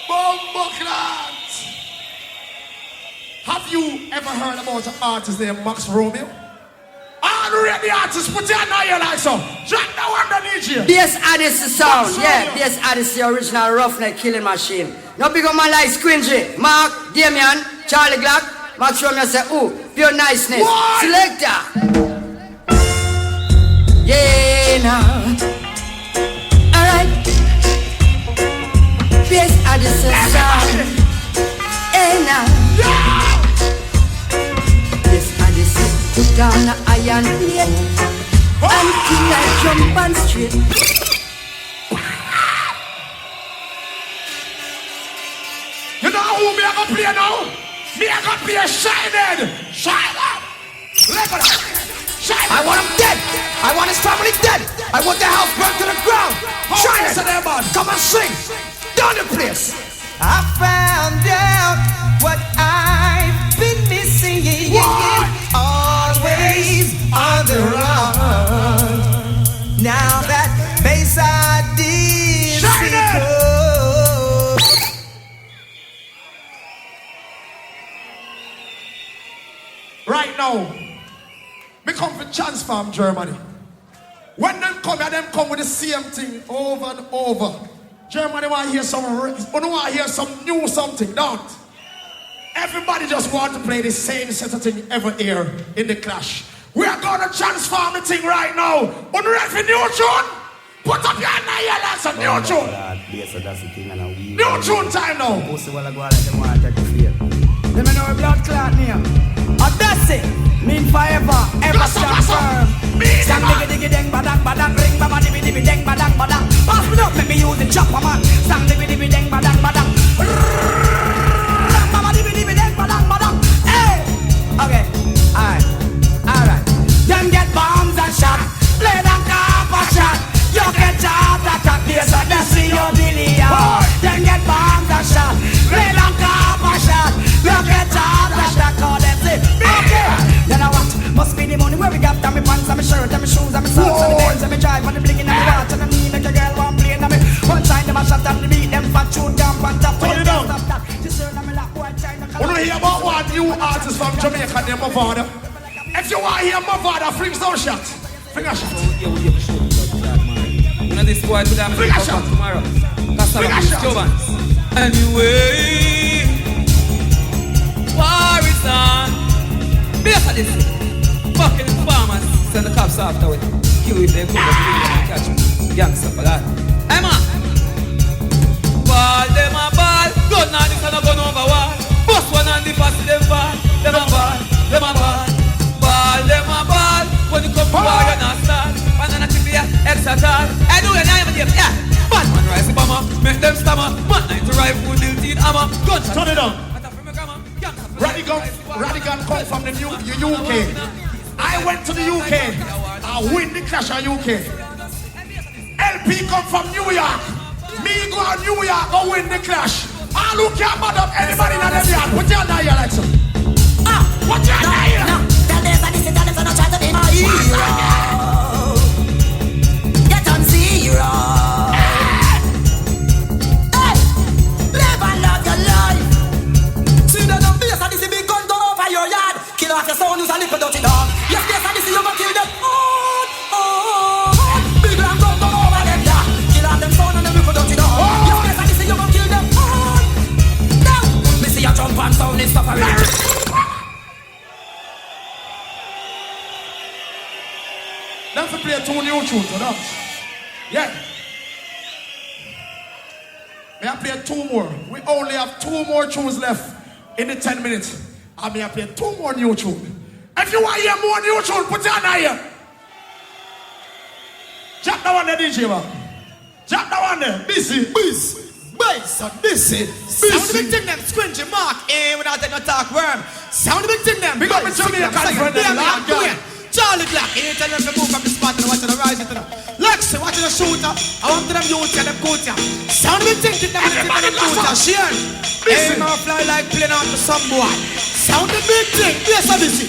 Bombo clans. Have you ever heard about an artist named Max Romeo? Unreal the artist, put your hand here like so. Drop the one underneath you. This Odyssey sound, yeah. This Odyssey original roughneck killing machine. No big up man like Squingy, Mark, Damian, Charlie Glock. Max Romeo say, ooh, pure niceness. What? Selector. Yeah, now. Yes, I just sound. Hey now. Yes, I just put down the iron plate until I jump on straight. You know who me I gonna play now? Me I gonna play Showdown. Showdown. I want him dead. I want his family dead. I want the house burned to the ground. Showdown. Come and sing. Down the place. I found out what I've been missing. Always on the run. Now that bass I did right now, me come from Transform, Germany. When them come with the same thing over and over. Germany want to hear some new something, don't? Everybody just want to play the same set of thing every year in the clash. We are going to transform the thing right now. On ready for new tune? Put up your hand here, lads, a new tune. New tune time now. Let me know a blood clot name. Odyssey, mean forever, ever stand firm. Sang diggy diggy deng badang badang, ring baba dibby dibby deng badang badang. Pass me up, let me use the chopper man. Sang diggy diggy deng badang badang. Baba dibby dibby deng badang badang. Hey, okay, alright. Them get bombs and shot, play them copper shot. You get shot, attack this and they see your billy. Them get bombs and shot, play them copper shot. You get shot, attack all them say. Okay, then I what? Must be the money where we got them, my pants and my shirt and my shoes and my socks and the Benz and my drive and the blinking and the watch and the knee make a girl one play and me one time them a shot and the beat them fat tune down on top. Turn it down. Just turn them like white China. Want to hear about one new artist from Jamaica named Mavada? If you want to hear Mavada, fling some shots. Fling a shot. You know this boy today, I'm going to come tomorrow. Fling a shot. Anyway, war is on. Base of this. Fucking farmers send the cops after it. Kill if they come and catch me. Gangster for that. Hey man. Ball, them a ball. Gun on this and a gun over wall. Bust one on the pass them ball. Them a ball, them a ball. Ball, them a ball. When you come to war, you're not start. And then I think they are extra tall. I do it, I am a game, yeah. Bad man rise the bomber, make them stammer. Man 90 rifle, deal teeth hammer. Gunshot. Turn it on. Rodigan come from the UK. I went to the UK. I win the clash of UK. LP come from New York. Me go to New York, go win the clash. I look at mad up anybody in the yard. Put your hand here like so. Put your hand here. No, tell them that this is not gonna try to be my hero. Get on zero. Hey, live and love your life. See the bass and this big gun go over your yard. Kill off your son who's a little dirty dog. Yes, bass and this you gonna kill them. Big gun go over them yard. Kill off them son and them little dirty dog. Yes, bass and this you gonna kill them. Now, me see a jump and sound is suffering. Now to play two new tunes, you know? Yeah. May I play two more? We only have two more tunes left in the 10 minutes. I may play two more new tunes. If you want to hear more new tunes, put your hand here. Jack that one there, DJ man. Jack that one there. Busy. Bass on busy. Sound the big thing them, squingy mark, without no talk worm. Sound the big thing them. Big up in Jamaica, friend them, Lord God. Charlie Black, he tell them to move from the spot and watch the rise into them. Lexi, watching the shooter. I want to them youth and them coach ya. Sound me thinking them everybody shooter. Shane, aim and fly like plane out to some boy. Sound the big thing, yes I busy.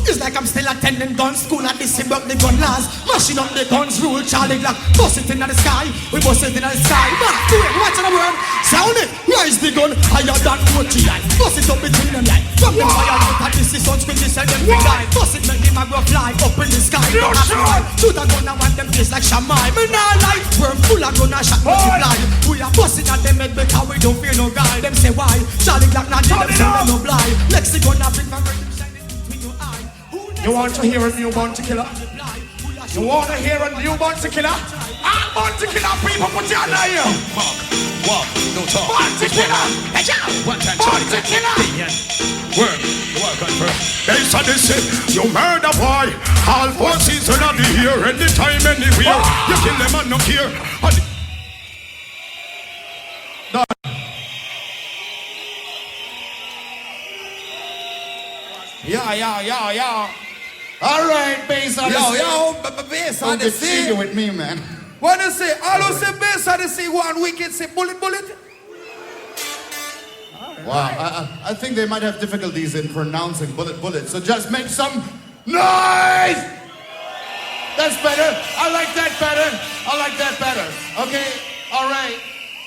It's like I'm still attending gun school and this broke the gun laws. Mashing up the guns rule, Charlie Black. Bust it in the sky, we bust it in the sky. Back to it, watch the world. Sound it, rise the gun, higher than 40 line. Bust it up between them line. From them fire, look at this is unsquinty, sell them big line. Bust it, make them a go fly up in the sky. Shoot a gun and want them face like Shamai. Me nah lie, we're full of gun and shot multiply. We are busting at them head because we don't fear no guy. Them say why, Charlie Black not in them, so them no blind. Lexi gun a bring from you want to hear a new Bounty Killer? You want to hear a new Bounty Killer? All Bounty Killer people, put your hand here. Walk, no talk. Bounty Killer. One time, Bounty Killer. Work confirm. They said this it. You murder boy. All 4 seasons of the year, anytime, anywhere. You kill them and no care. Yeah. All right, bass on the sea. Bass on the sea. Don't get with me, man. What you say? All who say bass on the sea, one wicked say bullet. Wow, I think they might have difficulties in pronouncing bullet. So just make some noise. That's better. I like that better. Okay, all right.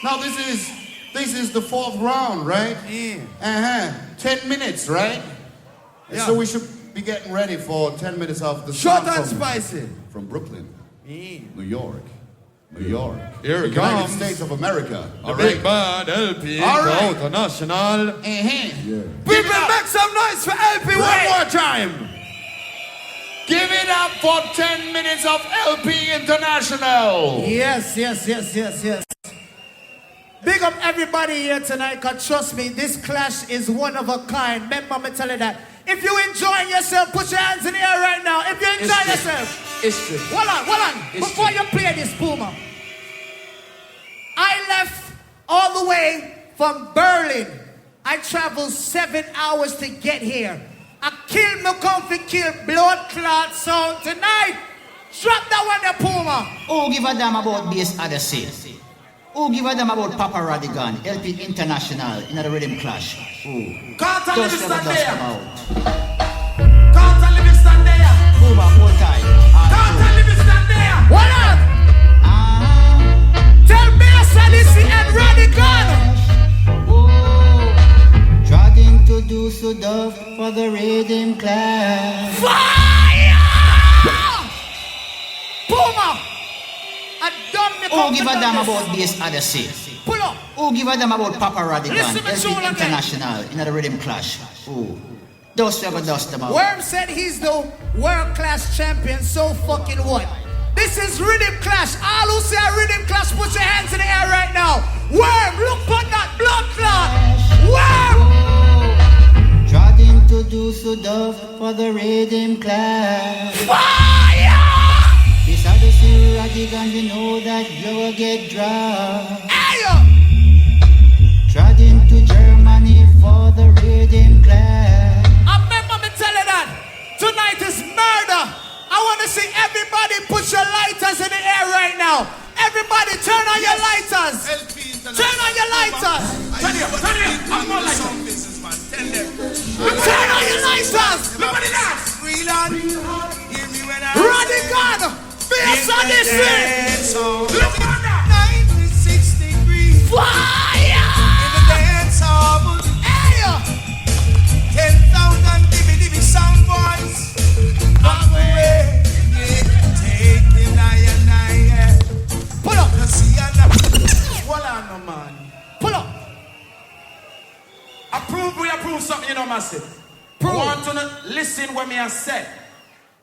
Now this is the 4th round, right? Yeah. 10 minutes, right? Yeah. So we should be getting ready for 10 minutes of the short song and spicy from Brooklyn. New York. New York. Here it the United comes. States of America. The big bad LP International. People make some noise for LP one more time. Give it up for 10 minutes of LP International. Yes. Big up everybody here tonight, cause trust me, this clash is one of a kind. Remember me tell you that. If you enjoying yourself, put your hands in the air right now. If you enjoy yourself. History. Hold on. Before you play this, Puma. I left all the way from Berlin. I traveled 7 hours to get here. I killed my comfy, kill blood clot sound tonight. Drop that one there, Puma. Who give a damn about bass Odyssey? Who give a damn about Papa Rodigan, LP International, in a Riddim clash? Who? Can't tell Dust me never stand dust there. come out. Can't tell me stand there. Puma, hold tight. Can't tell me stand there. What up? Tell bass Odyssey and Rodigan. Trying to do so dove for the Riddim clash. Fire! Puma! Who give a damn about bass Odyssey? Pull up. Who give a damn about Papa Rodigan, Listen to LP again. International, in a Riddim clash? Who? Dust never dust them out. Worm said he's the world-class champion, so fucking what? This is Riddim Clash. All who say Riddim Clash, put your hands in the air right now. Worm, look for that blood clot. Worm! Trying to do so dove for the Riddim clash. Fire! This Odyssey Rodigan, you know that you will get dry. Trying to Germany for the Riddim clash. I remember me telling that tonight is murder. I want to see everybody put your lighters in the air right now. Everybody turn on your lighters. Turn on your lighters. Turn it. I'm more like turn on your lighters. Nobody dance. Rodigan. Bass Odyssey. Look at that. 96 degrees. Fire. In the dance hall. Hey. 10,000 dibby sound boys. I'm away. Take the night. Pull up. Hold on, no man. Pull up. We approve something, you know, massive. I want to listen when me I said.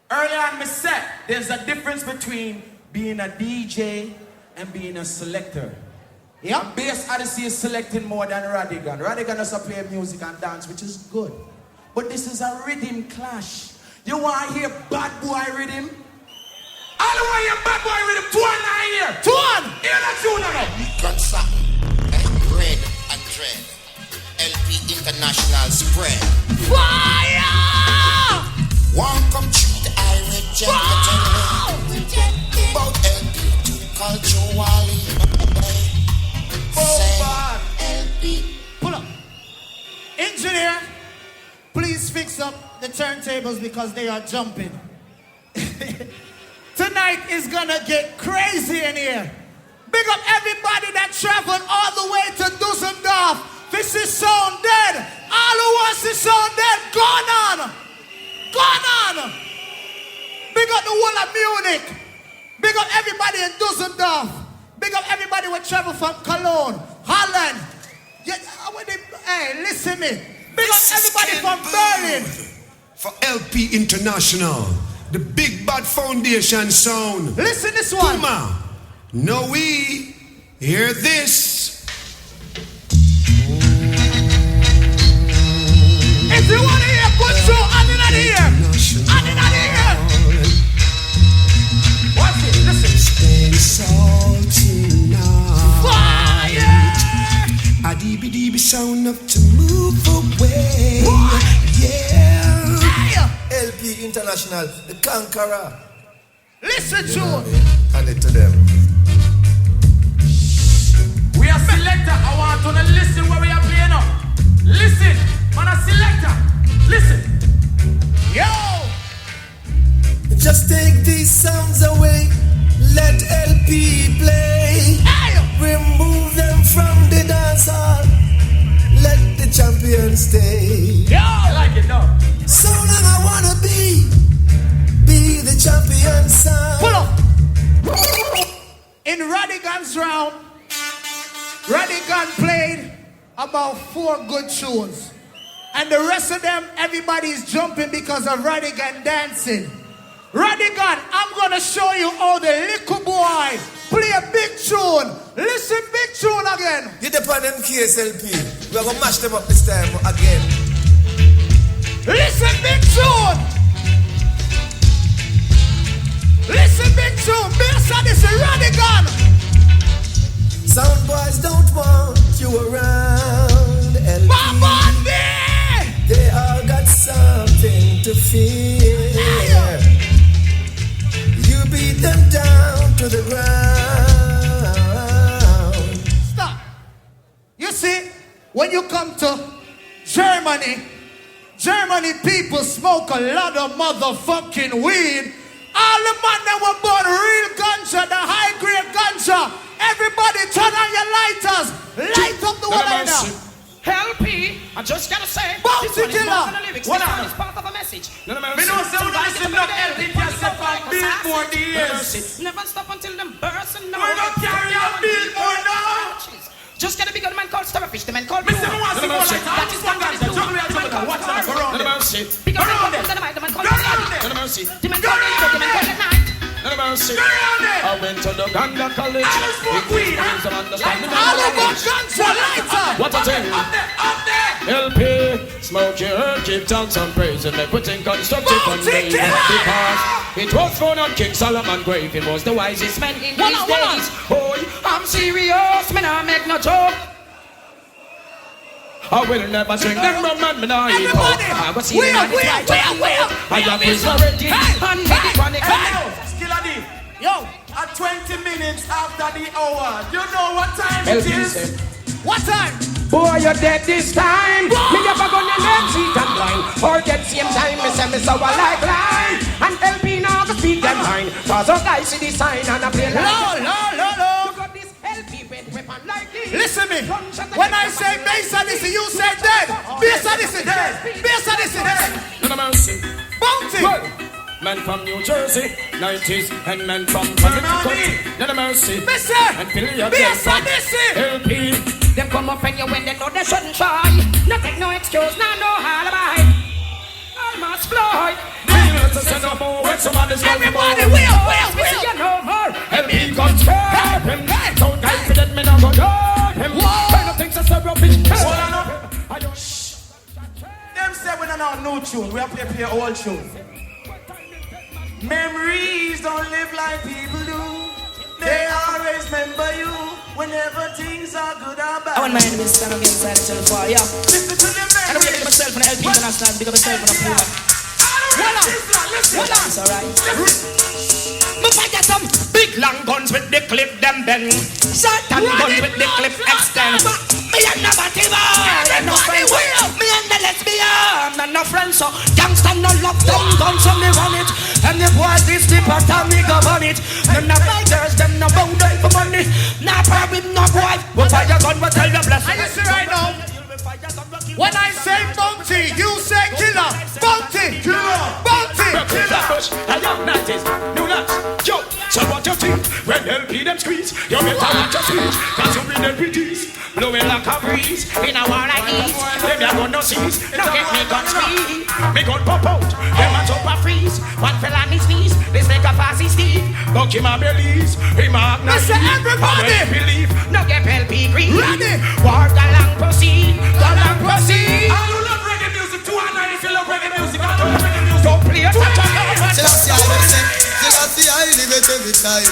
Earlier on me said, there's a difference between being a DJ and being a selector. Yeah. Bass Odyssey is selecting more than Rodigan. Rodigan does play music and dance, which is good. But this is a Riddim clash. You want to hear bad boy Riddim? I don't want to hear bad boy Riddim. Tuan not here. Tuan! Hear that tune now. Got something. Red and dread. LP International spread. Fire! Welcome to the Irish gentlemen. About LP to culturally. LP. Pull up. Engineer, please fix up the turntables because they are jumping. Tonight is gonna get crazy in here. Big up everybody that traveled all the way to Dusseldorf. This is Sound Dead. All who wants to Sound Dead, gone on. Big up the whole of Munich. Big up everybody in Dusseldorf. Big up everybody who travel from Cologne, Holland. Hey, listen me. Big up everybody from Berlin. For LP International, the Big Bad Foundation sound. Listen this one. Puma, no we hear this. If you want to hear good show, I'm in the ear. What's it? Listen. Stay salty now. Fire! A DB sound up to move away. Yeah. LP International, the conqueror. Listen to Hand it to them. We are selector. I want to listen where we are playing up. Listen, man, a selector. Listen. Yo! Just take these sounds away. Let LP play. Remove them from the dance hall. Let the champion stay. Yo! I like it, though. So long I wanna be the champion son. Pull up. in Rodigan's round, Rodigan played about 4 good tunes. And the rest of them, everybody's jumping because of Rodigan dancing. Rodigan, I'm gonna show you how the little boy play a big tune. Listen, big tune again. Get up on them KSLP. We're gonna mash them up this time again. Listen, big tune. Listen, big tune. Bass on this Rodigan. Sound boys don't want you around. LP. They all got something to fear. You beat them down to the ground. Stop. You see, when you come to Germany people smoke a lot of motherfucking weed. All the men that were born real ganja, the high grade ganja. Everybody turn on your lighters. Light up the water now. LP, I just gotta say, Bounty this one is killer. more than a lyrics. What This up? one is part of a message. Me know say we listen to LP can set on Billboard the years. Never stop until them burst and We don't carry a Billboard now. Just get a bigger man called Starfish, the man called Me say we want to see more like that is one ganja. Juggle it, juggle it. Watch out, go round there. Bigger man Go round called there. Dynamite, the man called Go round there. the man called Go the man round called there. Night. Go round there. I went to the Ganga College. I was smoke weed. All about ganja, lighter. What a thing. Up there. LP, smoke your herb, give thanks and praise, and make putting constructive on me. Because it was found on King Solomon grave. He was the wisest man in his days. Boy, I'm serious, man, I make no joke. I will never drink them rum and me nah eat coke. I go see them at the flight. I have his already and me the chronic. Skilla D. Yo, at 20 minutes after the hour, you know what time it is? What time? Boy, you're dead this time. Me never gonna let seat and blind. Or dead same time, me say me so a like line. And LP now to speak them mind. Cause a guy see the sign and I play like No. you got this LP red weapon like this. Listen me. When I say bass on this, you say dead. Bass on this, dead. Bass on this, dead. No mercy. Bounty. Men from New Jersey, 90s, and men from Connecticut. No mercy. Mister. And Billy Bass on this. LP. Them come up and you when they know they shouldn't try. No take no excuse, no alibi. I must fly. Everybody will. You know more. LP comes first. Don't guys forget me now go down. Kind of things are so rubbish. Them say we don't know no tune, we have to play old tune. Memories don't live like people do. They always remember you whenever things are good or bad. I want my enemies to stand up inside the channel for yeah. Listen to the memories. I don't get myself from the LP International, big up myself from the Puma. Listen. It's alright. Me fire some big long guns with the clip them bend. Shotgun guns with the clip extend. Me and the batty boy, no friends. Me and the lesbian, no friends. So gangsta no love them guns, so me run it. And the boys this the part of me go on it. None of my girls them no bound die for money. Nah problem no boy. We fire gun, we tell you bless. I just say right now. When I say bounty, you say killer. Bounty, bounty, I love 90s, new nuts, yo. So what you think when LP them squeeze? You better watch your speech, cause you bring LPGs blowing like a breeze. In a war like this, them ya gun no seize. Now get me gun squeeze, me gun pop out. Them a jump a freeze, one fell on his knees. This make a fast his teeth, buck him a bellies. Him a not listen everybody. Believe, now get LP green. Ready? War the long proceed, the long proceed. I love reggae music too, and if you love reggae music, I love reggae music. Don't play a touch on I live it every time.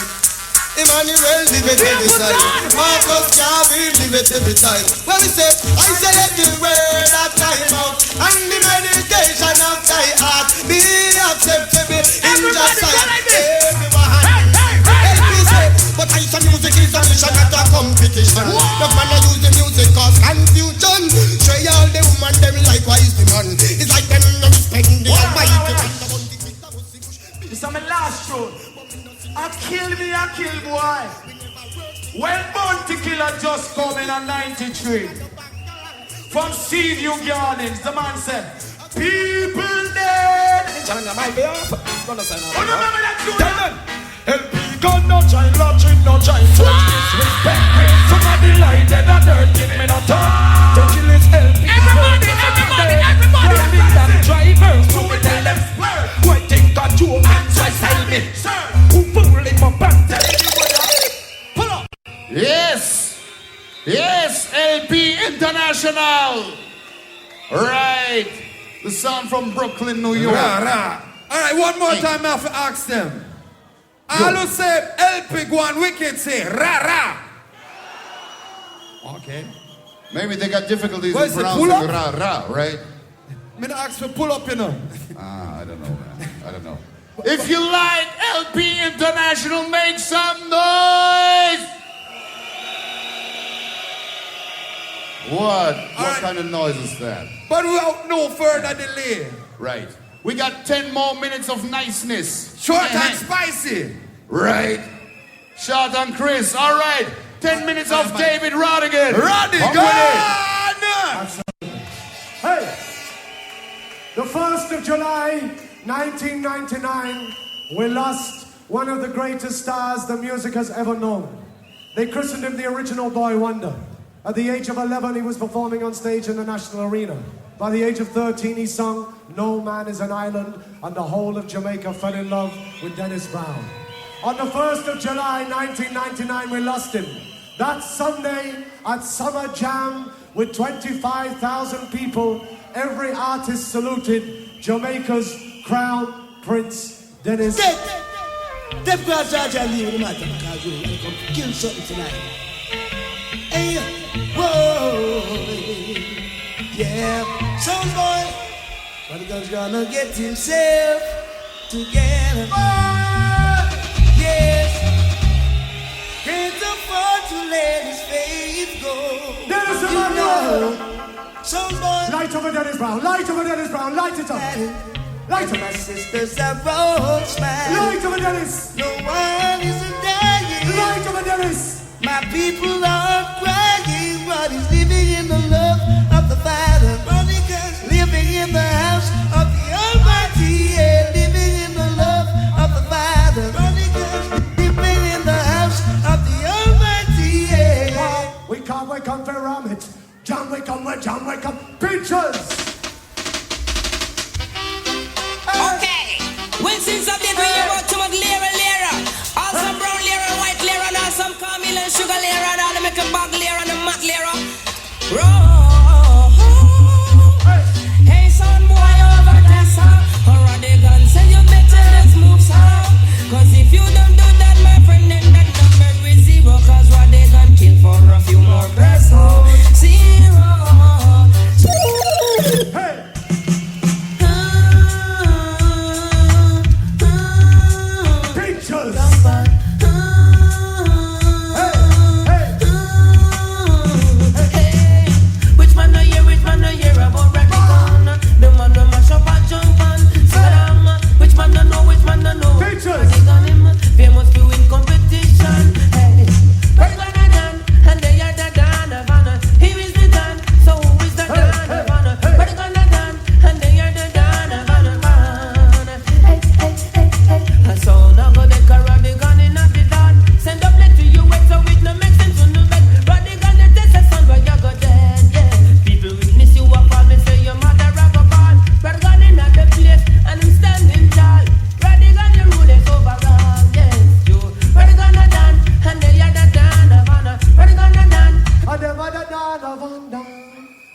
Emmanuel live it every time. Marcus Garvey live it every time. When we say, I say let the word of time out and the meditation of thy heart be acceptable in just sight. Everyone, but I say music is a mission, not a competition. The man I use the music cause confusion. Show all the woman them likewise the man. It's like them not respect the Almighty. This is my last tune. I kill boy. When Bounty Killer just come in at 93. From Seaview Gardens, the man said, people dead. Challenge my behalf. Remember that tune? LP gun, no child, lodging, no child. Disrespect me, somebody like dead and dirt, give me no time. To kill his LP. Everybody. Drivers, who will tell them what think that you and so sell me. Who pull him up and tell you pull up. Yes, LP International. Right, the sound from Brooklyn, New York. All right, one more time I have to ask them. All who say LP go on wicked say ra. Okay. Maybe they got difficulties What in is it, pronouncing pull up? ra, right? I'm gonna ask for pull up, you know. I don't know, man. I don't know. If you like LP International, make some noise! What kind of noise is that? But without no further delay. Right. We got 10 more minutes of niceness. Short and spicy. Right. Short and Chris. All right. 10 minutes of David Rodigan. Absolutely. Hey. The 1st of July, 1999, we lost one of the greatest stars the music has ever known. They christened him the original Boy Wonder. At the age of 11, he was performing on stage in the National Arena. By the age of 13, he sung No Man is an Island, and the whole of Jamaica fell in love with Dennis Brown. On the 1st of July, 1999, we lost him. That Sunday at Summer Jam with 25,000 people, every artist saluted Jamaica's Crown Prince Dennis. Def Grass Georgia leave the matter because we're going to come to kill something tonight. Hey, whoa, yeah, Sound Boy, Rodigan's gonna get himself together. Yes, can't afford to let his faith go. Dennis you know, Sound Boy, light over Dennis Brown, light over Dennis Brown, light it up. Light over. My sisters are all smiling. Light over Dennis. No one is dying. Light over Dennis. My people are crying, but he's living in the love of the Father. Rodigan's living in the house of the Almighty, yeah, living in the love of the Father. Rodigan's living in the house of the Almighty, yeah. We come, for Ramit. Jam, we come, Pictures. Okay. When since I've been reading about too much lira. All some brown lira, white lira, and all some caramel and sugar lira, and all the make a bag lira and a mat lira. Hey, son boy, over there, son. Rodigan said you better let's move, son. Cause if you don't do that, my friend, then that number is 0. Cause Rodigan kill for a few more pesos. 0. Hey. Famous to win competition. Hey, and they are the Dan of honor. He is the Dan, so who is the Dan of honor? But they're gonna Dan, and they are the Dan of honor. Hey. So now go the Rodigan in the Dan. Send a plate to you, wait so it no makes sense on the bed. Rodigan the test the son, but you go dead, yeah. People witness you up on me, say your mother a go ball. Rodigan in the place, and I'm standing tall. Rodigan the rule is over.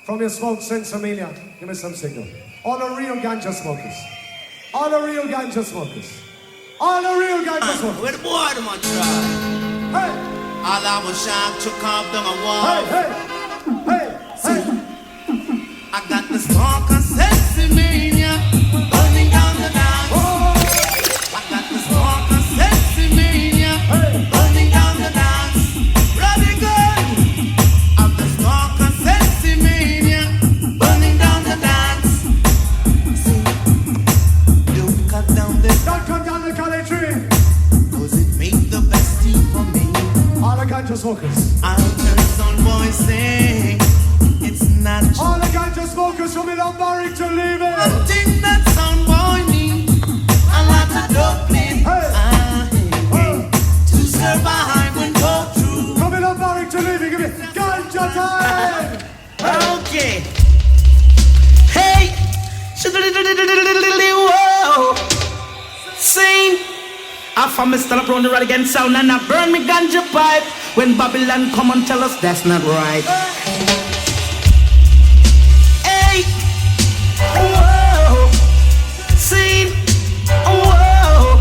From your smoke, Sense Amelia, give me some signal. All the real ganja smokers. All the real ganja smokers. All the real ganja smokers. Where the boy them a try? Hey! All I was shot took off down a wall. Hey! I got the smoke of sexy mania burning down the dance. I got the smoke of sexy mania burning down the dance. Rodigan, I'm the smoke of sexy mania burning down the dance. See, don't cut down the college tree. Cause it make the best tea for me. All the ganja smokers. I'll turn some boys sing. It's not all the ganja smokers from Ilambari to leave it. One thing that sound boy need, a lot of dubplate. Okay. Hey. Whoa. Sing. I found me stand up round the Rodigan sound and I burn me ganja pipe. When Babylon come and tell us that's not right. Hey. Whoa. Sing. Whoa.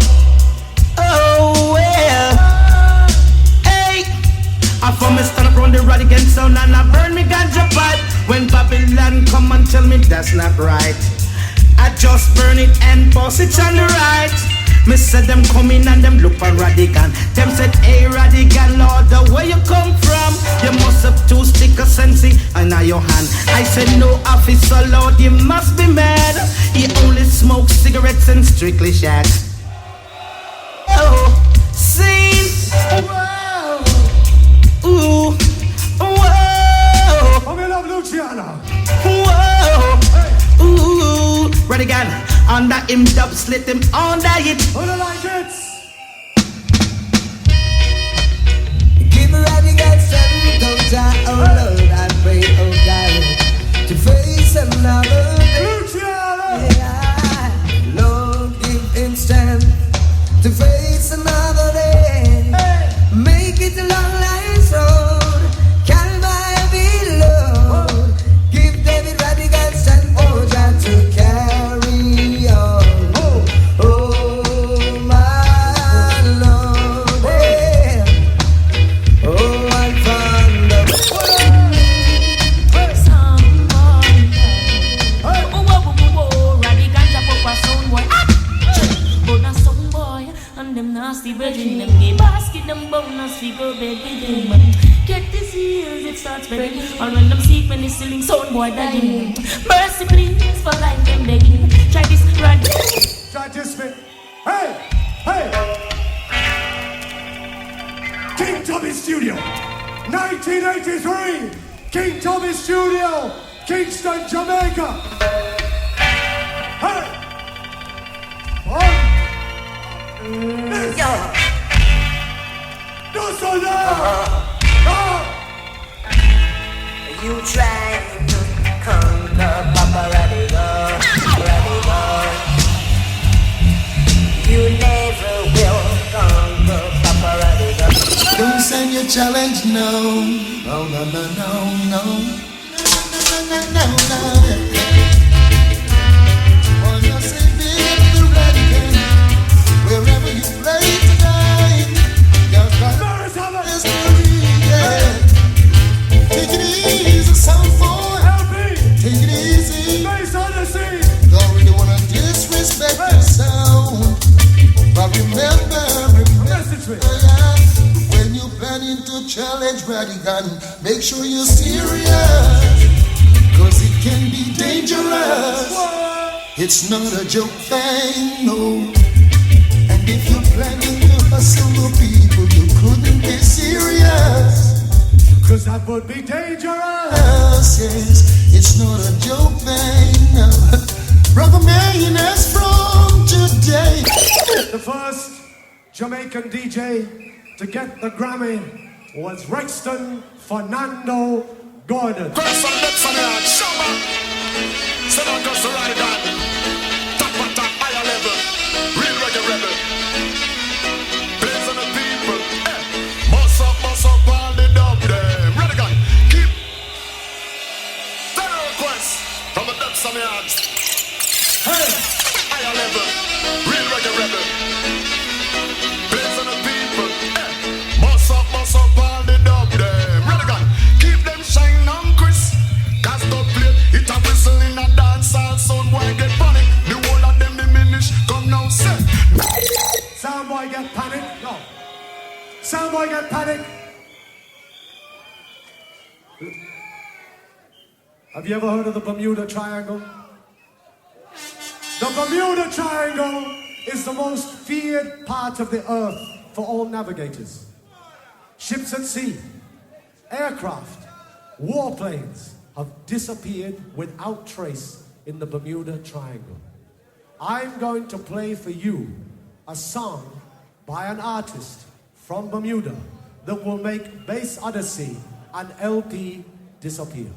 Oh well. Hey. I found me stand up round the Rodigan sound and I burn me ganja pipe. When Babylon come and tell me that's not right. I just burn it and pass it on the right. Me said them come in and them look for Rodigan. Them said, hey Rodigan, Lord, where you come from? You must have two stick of sensei under your hand. I said, no officer, Lord, you must be mad. He only smokes cigarettes and strictly shags. Oh, sing. Whoa. Ooh. Whoa. I'm in love, Luciana. Whoa. Hey. Ooh. Rodigan. Under him dub slit him under it. Hold on like it. Give me Rodigan strength, oh God, oh Lord, I pray, oh God, to face another day. Yeah, Lord, give him strength to face another day. Hey. Make it a long life's road, Calvary below. Give David Rodigan strength, oh God, to carry. Nasty virgin, them gay basket, them bonus, we go bed with him. Get this ears, it starts begging. All when them seek when it's stealing, sound boy dagging. Mercy please, for life them begging. Try this run. Try this bit. Hey, hey. King Tubby Studio, 1983. King Tubby Studio, Kingston, Jamaica. Hey. You trying to conquer Papa Rodigan, Rodigan. You never will conquer Papa Rodigan. Don't send your challenge, no. No, no, no, no, no. No, no, no, no, no. Wanna say big the Rodigan. Wherever you play tonight, your brother is free, yeah. Take it easy, sound boy. Take it easy. Don't really wanna disrespect your sound, but remember, when you're planning to challenge Rodigan, make sure you're serious, cause it can be dangerous. It's not a joke thing, no. If you're planning to hustle the people, you couldn't be serious, cause that would be dangerous. Yes, it's not a joke thing, no. Brother Millionaires from today. The first Jamaican DJ to get the Grammy was Rexton Fernando Gordon. Girls on lips on the heart, show up. Send on just the Rodigan. Top on top, higher level. Real reggae rebel. Blaze on the people. Boss up all the dub them. Rodigan, keep. Send a request from the depths of the heart. Hey, higher level. Real reggae rebel. Blaze on the people. Boss up all the dub them. Rodigan, keep them shine on Chris. Cause Dubplate, it a whistle in a dancehall sound. Why get panic? The whole of them diminish. Come now, set. Soundboy get panic? No. Soundboy get panic? Have you ever heard of the Bermuda Triangle? The Bermuda Triangle is the most feared part of the earth for all navigators. Ships at sea, aircraft, warplanes have disappeared without trace in the Bermuda Triangle. I'm going to play for you a song by an artist from Bermuda that will make Bass Odyssey and LP disappear.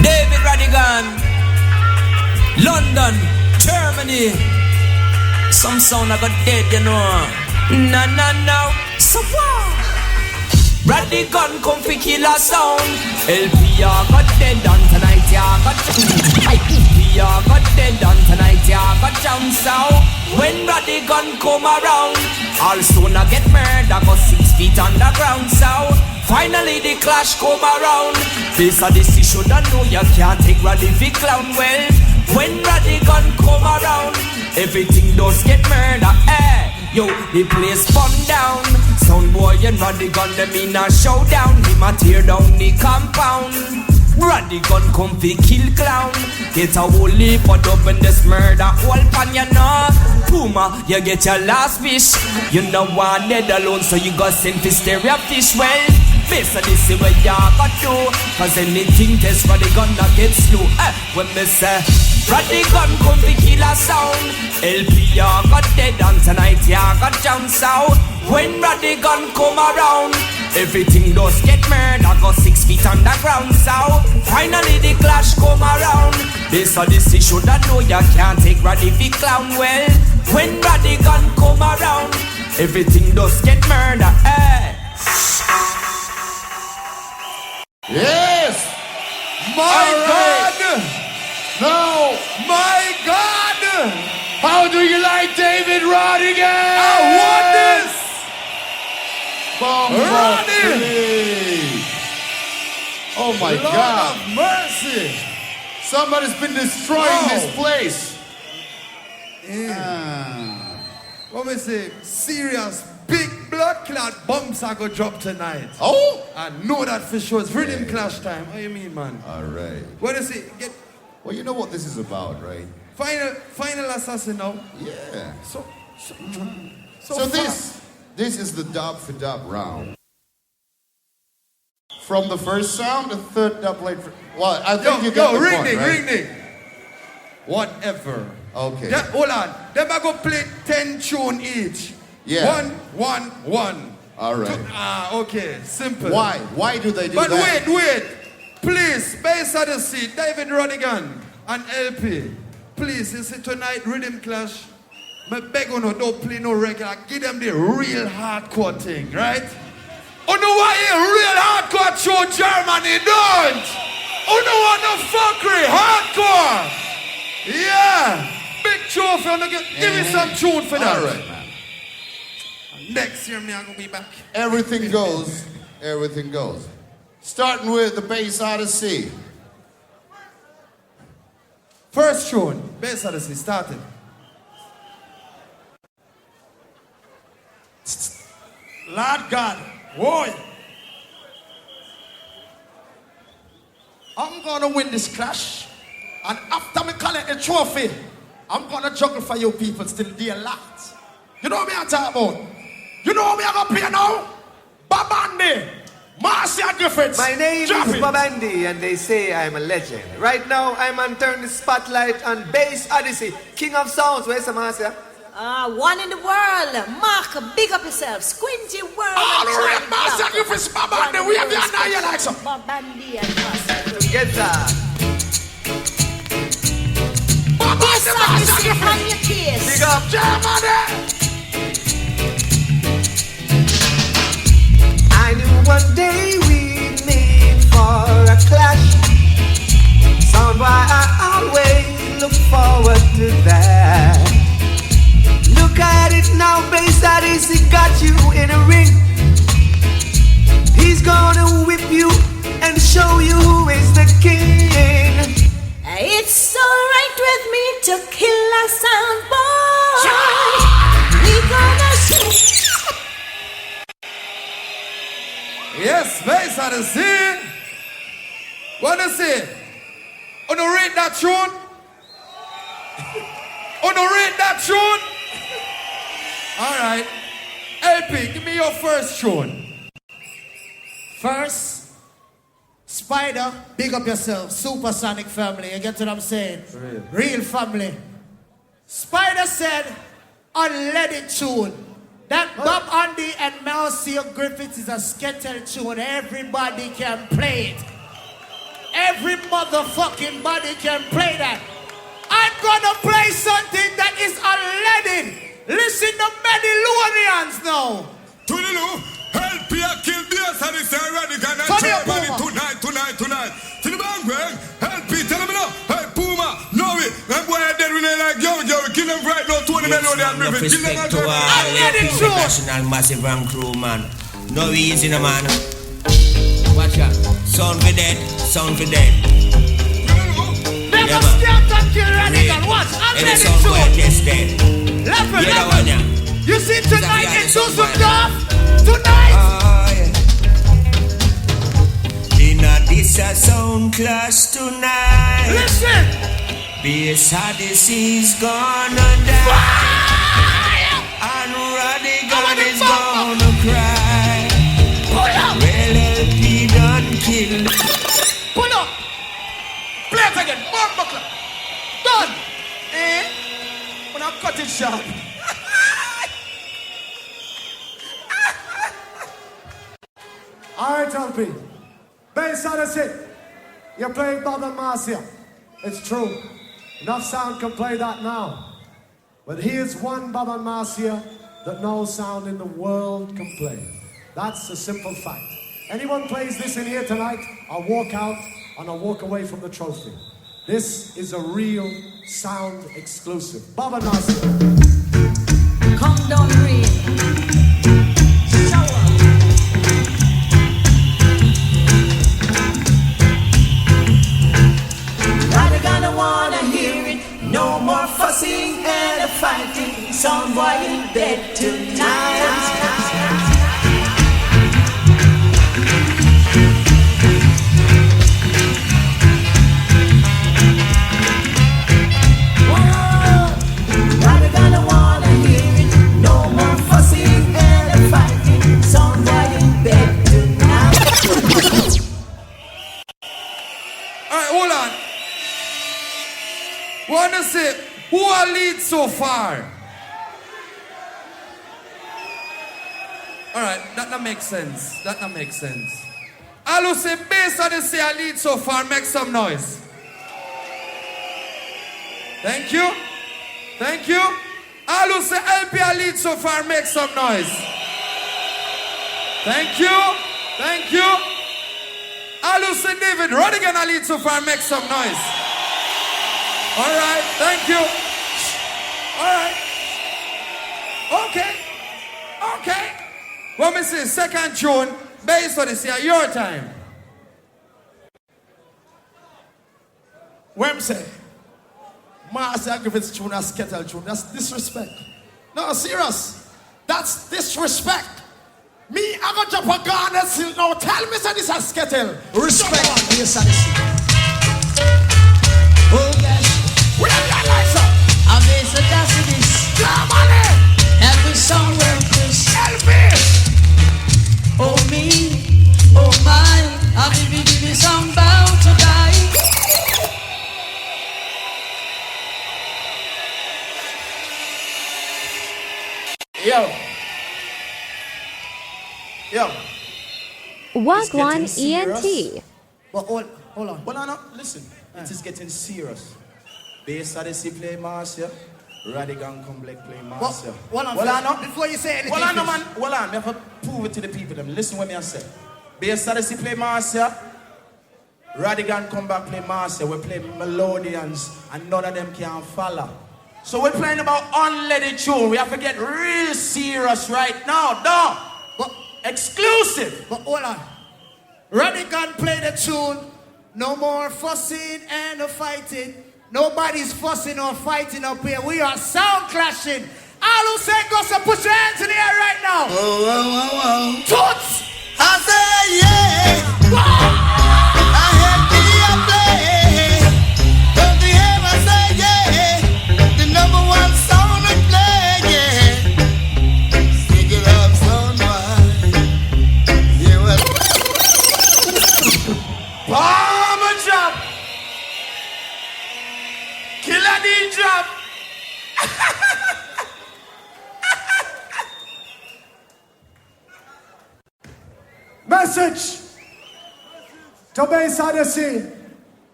David Rodigan, London, Germany. Some sound I got dead, you know. No. So what? Rodigan come fi kill a sound. LP got dead and tonight ya got LP got dead and tonight ya got jam sound. When Rodigan come around, all soon I get murdered, go 6 feet underground sound. Finally the clash come around. Face of this you shoulda know you can't take Roddy fi clown. Well, when Rodigan come around, everything does get murder. Yo, the place fun down. Sound boy and Rodigan them in a showdown. Him a tear down the compound. Rodigan come fi kill clown. Get a whole heap of dub in this murder whole pan you know. Puma, you get your last fish. You know one dead alone, so you got sent to stereo fish. Well, face of this is what you got do. Cause anything test Rodigan that get slow. When me say Rodigan come fi kill a sound. LP ya got dead and tonight ya got jam sound. When Rodigan come around, everything does get murder, go 6 feet underground sound. Finally the clash come around. This or this you shoulda know you can't take Roddy fi clown. Well, when Rodigan come around, everything does get murder. Yes! My God! No! My God! How do you like David Rodigan? I want this! Roddy! Oh my Lord God! of mercy! Somebody's been destroying this place. What we say? Serious, big blood clot bombs are gonna drop tonight. Oh? I know that for sure. It's Riddim clash time. What do you mean, man? All right. What is it? Well, you know what this is about, right? Final assassin now. Yeah. So this is the dub for dub round. From the first sound, the third dubplate. Well, I think you got the point, right? Ring. Whatever. Okay. Hold on. Them are gonna play 10 tune each. Yeah. 1. All right. Okay. Simple. Why? Why do they do that? But wait. Please, base of the seat, David Rodigan and LP. Please, you see tonight, Riddim Clash. I beg you no, don't play no regular. Give them the real hardcore thing, right? Oh no, why a real hardcore show Germany don't? Oh no, what no fuckery, hardcore. Yeah, big trophy. Give me some tune for that. All right, man. Next year, me I'm gonna be back. Everything goes. Everything goes. Starting with the bass Odyssey. First tune, bass Odyssey, started. Lord God, boy, I'm gonna win this clash, and after me collect the trophy, I'm gonna juggle for you people still dear lot. You know what me I'm talking about? You know what me I'm gonna play now? Babandi, Marcia Griffiths. My name is Babandi, and they say I'm a legend. Right now, I'm on turn the spotlight on Bass Odyssey, King of Sounds. Where's the Marcia? One in the world. Mark, big up yourself. Squinty world. All right, Marcia Griffiths, Babandi, we have the honor like some. Babandi and Marcia. Together. Babandi, Marcia Griffiths. Big up Germany. I knew one day we'd meet for a clash. Sound why I always look forward to that. Look at it now, Bass Odyssey got you in a ring. He's gonna whip you and show you who is the king. It's alright with me to kill a sound boy. We gonna shoot. Yes, Bass Odyssey. What do you say? On the rate that tune? On the rate that tune? All right. LP, give me your first tune. First, Spider, big up yourself. Supersonic family, you get what I'm saying? Real family. Spider said, unleaded tune. That Bob Andy and Marcia Griffiths is a skettle tune. Everybody can play it. every motherfucking body can play that. I'm gonna play something that is unleaded. Listen to Medellonians now. Tululu, help you kill this and it's Rodigan and Chairman tonight. To the bang, help you, tell them now. Hey, Puma, Noe, that boy are dead when they like yo, kill them right now, 20 men on the river. Kill them like International Massive and crew, man. No easy, no man. Watch out. Sound for dead. Never stop and kill Rodigan. Watch, unleaded tune. Level. You see tonight in Dusseldorf? Tonight! Dinner, this a sound clash tonight. Listen! Bass Odyssey's gonna die. And Rodigan is gonna cry. Well, LP done kill. Pull up! Play it again, more buckler. Done! When I cut it sharp. Alright, LP. Bass Odyssey. You're playing Bob and Marcia. It's true. Enough sound can play that now. But here's one Bob and Marcia that no sound in the world can play. That's a simple fact. Anyone plays this in here tonight, I'll walk out and I'll walk away from the trophy. This is a real sound exclusive. Bob and Marcia. Come down, rain. Rodigan wanna hear it. No more fussing and fighting. Some boy in bed tonight. Rodigan wanna hear it. No more fussing and fighting. Some boy in bed tonight. Alright, hold on. Wanna say, who are lead so far? Alright, that not makes sense. All who say Bass Odyssey are lead so far, make some noise. Thank you. All who say LP are lead so far, make some noise. Thank you. All who say David Rodigan are lead so far, make some noise. Alright, thank you. Alright. Okay. What me say, second tune, Bass Odyssey, your time. When me say, Marcia give its tune as kettle tune, that's disrespect. No, serious. That's disrespect. Me, I got jump a gun and still now tell me say this as kettle. Respect. Bass Odyssey. Oh yes. We have your lights up. I'm Bass Odyssey. Yeah, money. Every song workers. Help me. Oh me, oh my, I give me some bound to die. Yo. Wagwan ENT. But hold on. Well, no, listen. It is getting serious. Bass Odyssey play Marcia. Rodigan come black play Marcia. Before you say anything. Man. Well, I have to prove it to the people. Them. Listen what me I say. Bass Odyssey play Marcia. Rodigan come back play Marcia. We play melodians and none of them can follow. So we're playing about unleaded tune. We have to get real serious right now. But exclusive. But hold on. Rodigan play the tune. No more fussing and fighting. Nobody's fussing or fighting up here. We are sound clashing. All who say go, so put your hands in the air right now. Whoa. Toots! I say yeah. I had to play. Don't you hear me say yeah? The number one song to play, yeah. Stick it up, son, why? Yeah, well. Bomber drop. Killer D drop. Message to Bass Odyssey.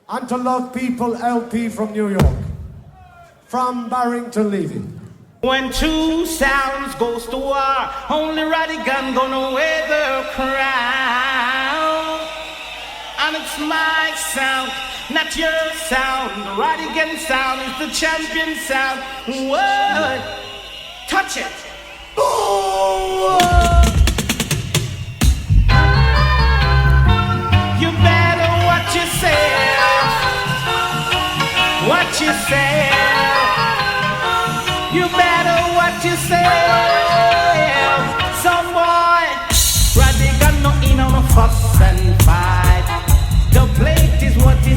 And to Love People LP from New York. From Barrington Levy. When two sounds goes to war, only Rodigan gonna wear the crown. And it's my sound, not your sound. The Rodigan sound is the champion sound. What? Touch it. Ooh. You better watch yourself. Watch yourself. You better watch yourself. Some boy, Rodigan no in on a fuss and fight. Dubplate is what is.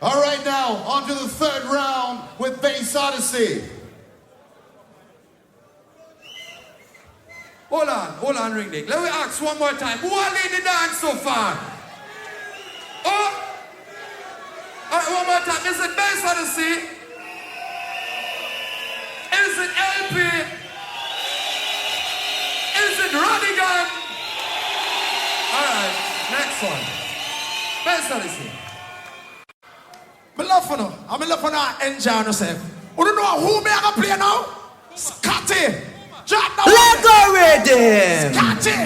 All right, now on to the third round with Bass Odyssey. Hold on, Riddim. Let me ask one more time. Who are leading the dance so far? Oh! All right, one more time. Is it Bass Odyssey? Is it LP? Is it Rodigan? All right, next one. Bass Odyssey. I love for now. I'm love for now. Enjoy yourself. You don't know who me I gonna play now? Scotty. Let go, Riddim. Scotty.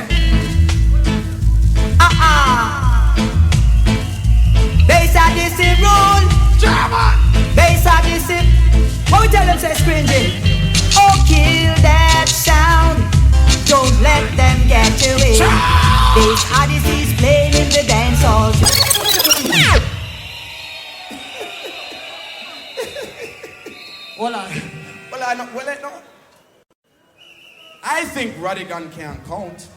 Bass Odyssey rule. German. Bass Odyssey. What we tell them say cringy? Oh, kill that sound. Don't let them get away. Bass Odyssey's playing in the dance hall. Well, I think Rodigan can't count.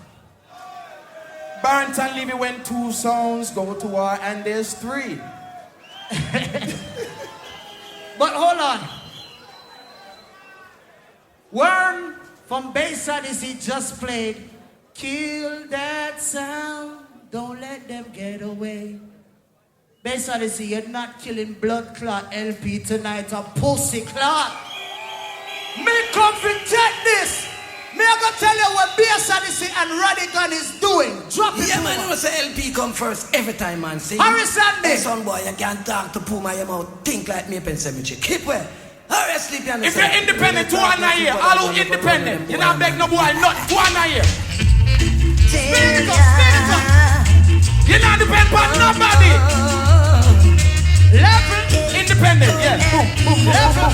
Barrington Levy when two sounds go to war and there's three. But hold on. Worm from Bass Odyssey just played Kill That Sound, Don't Let Them Get Away. Bass Odyssey, you're not killing blood clot LP tonight, a pussy clot. Me come to check this. Me I gonna tell you what Bass Odyssey and Rodigan is doing. Drop it. Yeah, man, I say LP come first every time, man. See? Harrison, hey, son boy, you can't talk to Puma your mouth. Think like me, Pen Cemetery. Keep well. Hurry, sleep, you If you're independent, 2 and a year. All who independent. You're not beg no boy, not 2 and a year. Speak up. You're not depend on nobody. Level, independent, yes. Level.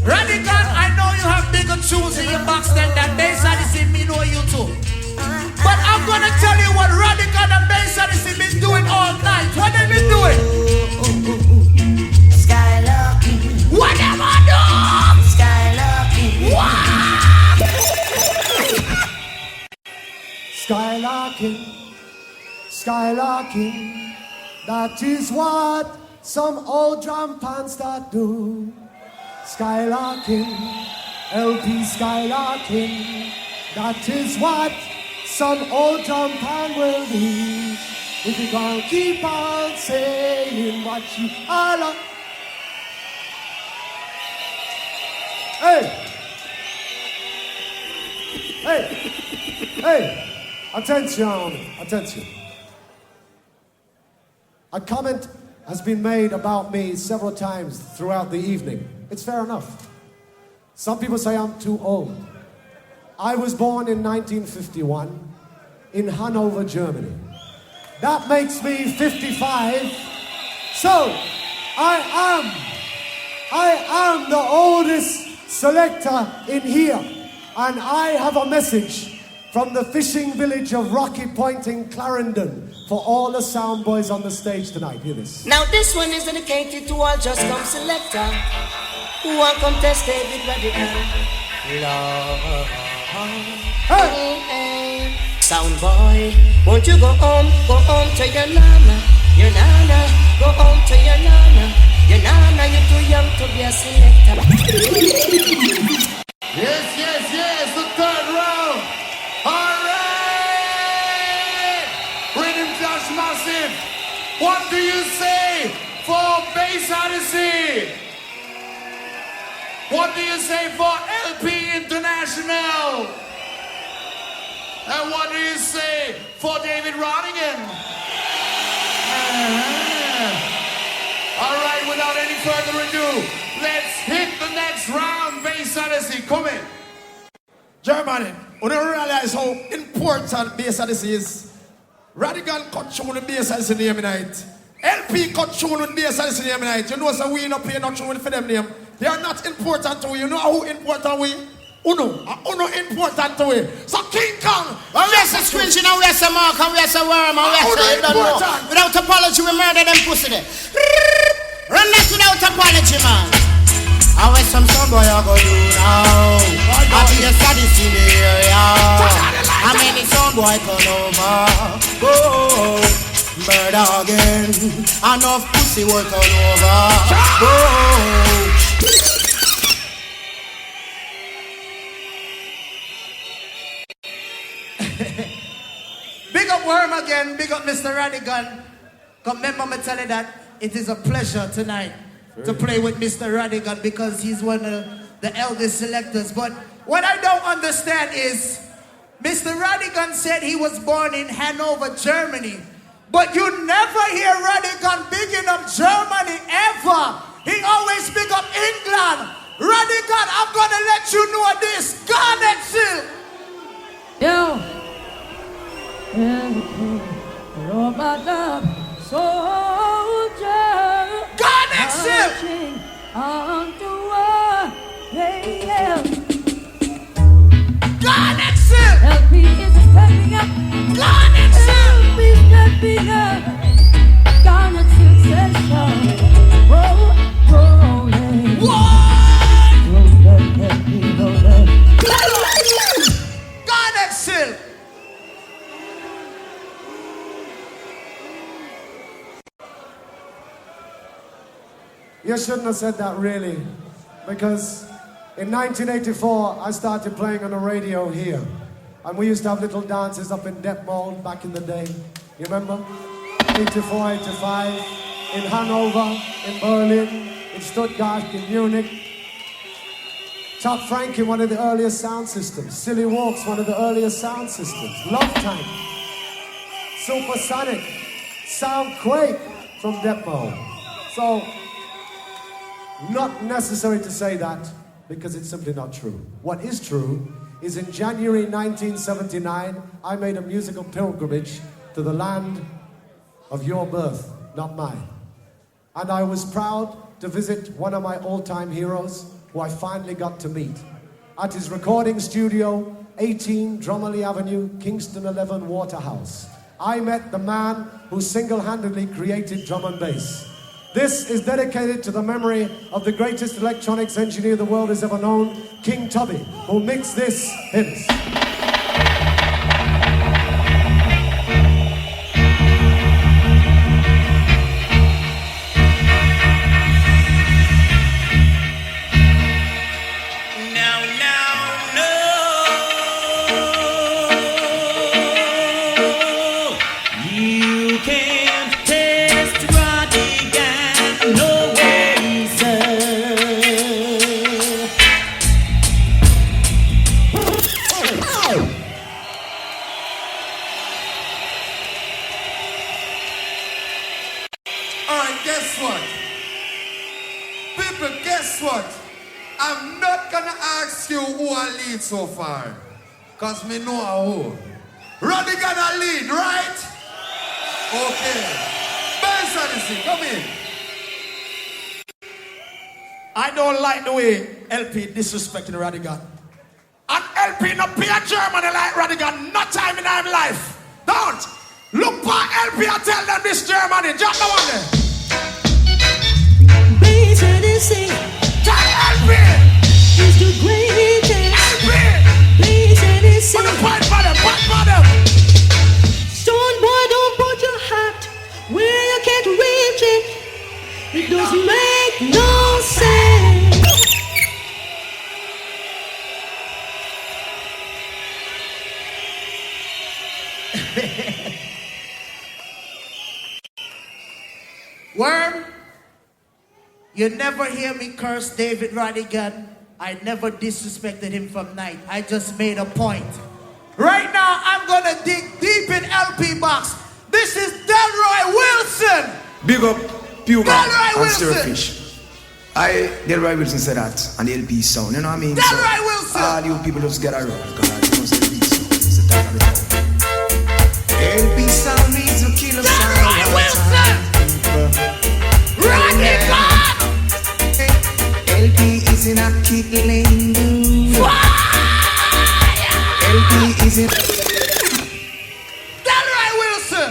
Rodigan, I know you have bigger shoes in your box than that. Bass Odyssey, me know you too. But I'm gonna tell you what Rodigan and Bass Odyssey been doing all night. What they been doing? Skylarking. What am I doing? Skylarking. What? Skylarking, skylarking, that is what some old drum pants that do. Skylarking, LP skylarking, that is what some old drum pan will do. If you can't keep on saying what you all are. Hey! Hey! Hey! Attention! Attention! A comment has been made about me several times throughout the evening. It's fair enough. Some people say I'm too old. I was born in 1951 in Hanover, Germany. That makes me 55. So, I am the oldest selector in here. And I have a message from the fishing village of Rocky Point in Clarendon for all the sound boys on the stage tonight. Hear this. Now this one is dedicated to all Just Come selector who want contest David Rodigan. Lord, hey. Sound boy, won't you go home to your nana, go home to your nana, you're too young to be a selector. Yes, the third round. All right. Riddim Josh Massive. What do you say for Bass Odyssey? What do you say for LP International? And what do you say for David Rodigan? All right, without any further ado, let's hit the next round. Bass Odyssey, come in. Germany, we don't realize how important Bass Odyssey is. Rodigan cut tune with Bass Odyssey name tonight. LP cut tune with Bass Odyssey name tonight. You know, so we not pay no tune for them name. They are not important to we. You know how important we? Uno important to we. So King Kong. Well, we are so squinch, you know, we are so mark, and we are so worm, and we are so, you don't know. Without apology, we murder them pussy there. Run that without apology, man. I want some boy I go do now. I be a sadist in the area. I mean the son boy come over. Oh, murder again. Enough pussy will turn over. Oh. Big up Worm again, big up Mr. Rodigan. Remember me tell you that it is a pleasure tonight to play with Mr. Rodigan because he's one of the eldest selectors. But what I don't understand is Mr. Rodigan said he was born in Hanover, Germany. But you never hear Rodigan bigging up Germany ever. He always big up England. Rodigan, I'm gonna let you know this. Garnet Sill. Yo. Robot love, soldier. Garnet Sill. On the war, yeah. Garnet Sill. LP is stepping up. Garnet Sill. LP stepping up. Garnet succession. Rolling. Rolling. Garnet Sill. You shouldn't have said that really, because in 1984 I started playing on the radio here, and we used to have little dances up in Dubplate back in the day. You remember? 84, 85, in Hanover, in Berlin, in Stuttgart, in Munich. Top Frankie, one of the earliest sound systems. Silly Walks, one of the earliest sound systems. Love Tank, Supersonic, Soundquake from Dubplate. So, not necessary to say that, because it's simply not true. What is true is in January 1979, I made a musical pilgrimage to the land of your birth, not mine. And I was proud to visit one of my all-time heroes, who I finally got to meet, at his recording studio, 18 Drummerley Avenue, Kingston 11, Waterhouse. I met the man who single-handedly created drum and bass. This is dedicated to the memory of the greatest electronics engineer the world has ever known, King Tubby, who mixed this hit. So far, cause me know who. Rodigan a lead, right? Okay. Bass Odyssey, come in. I don't like the way LP disrespecting Rodigan. And LP not play a Germany like Rodigan, no time in our life. Don't look for LP and tell them this Germany. Just the one there. Bass Odyssey. Tell LP. Is the greatest. Put the point for them, Stone boy, don't put your hat where you can't reach it. It doesn't make no sense. Worm, you never hear me curse David Rodigan. I never disrespected him from night. I just made a point. Right now, I'm gonna dig deep in LP box. This is Delroy Wilson. Big up Puma Delroy and Wilson. Stirfish. Delroy Wilson said that on the LP sound, you know what I mean? Delroy Wilson. All you people just get around because you know it's LP sound. It's the time of the town. LP sound needs a killer sound. Delroy Wilson. Rodigan. LP is in a killing mood. LP is in. Delroy Wilson.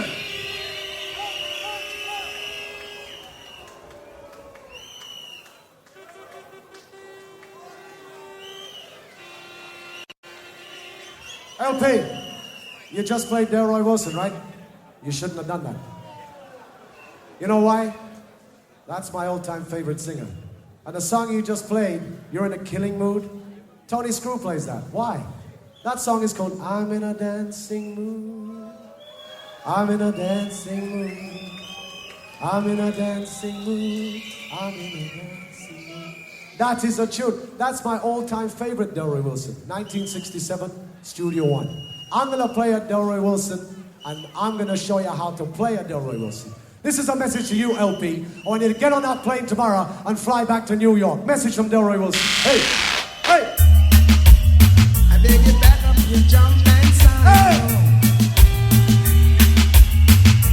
LP, you just played Delroy Wilson, right? You shouldn't have done that. You know why? That's my all-time favorite singer. And the song you just played, You're in a Killing Mood, Tony Screw plays that. Why? That song is called I'm in a Dancing Mood. I'm in a dancing mood. I'm in a dancing mood. I'm in a dancing mood. That is a tune. That's my all-time favorite Delroy Wilson. 1967, Studio One. I'm gonna play a Delroy Wilson, and I'm gonna show you how to play a Delroy Wilson. This is a message to you, LP. I want you to get on that plane tomorrow and fly back to New York. Message from Delroy Wilson. Hey, hey. I beg you back up your jump and sound. Hey.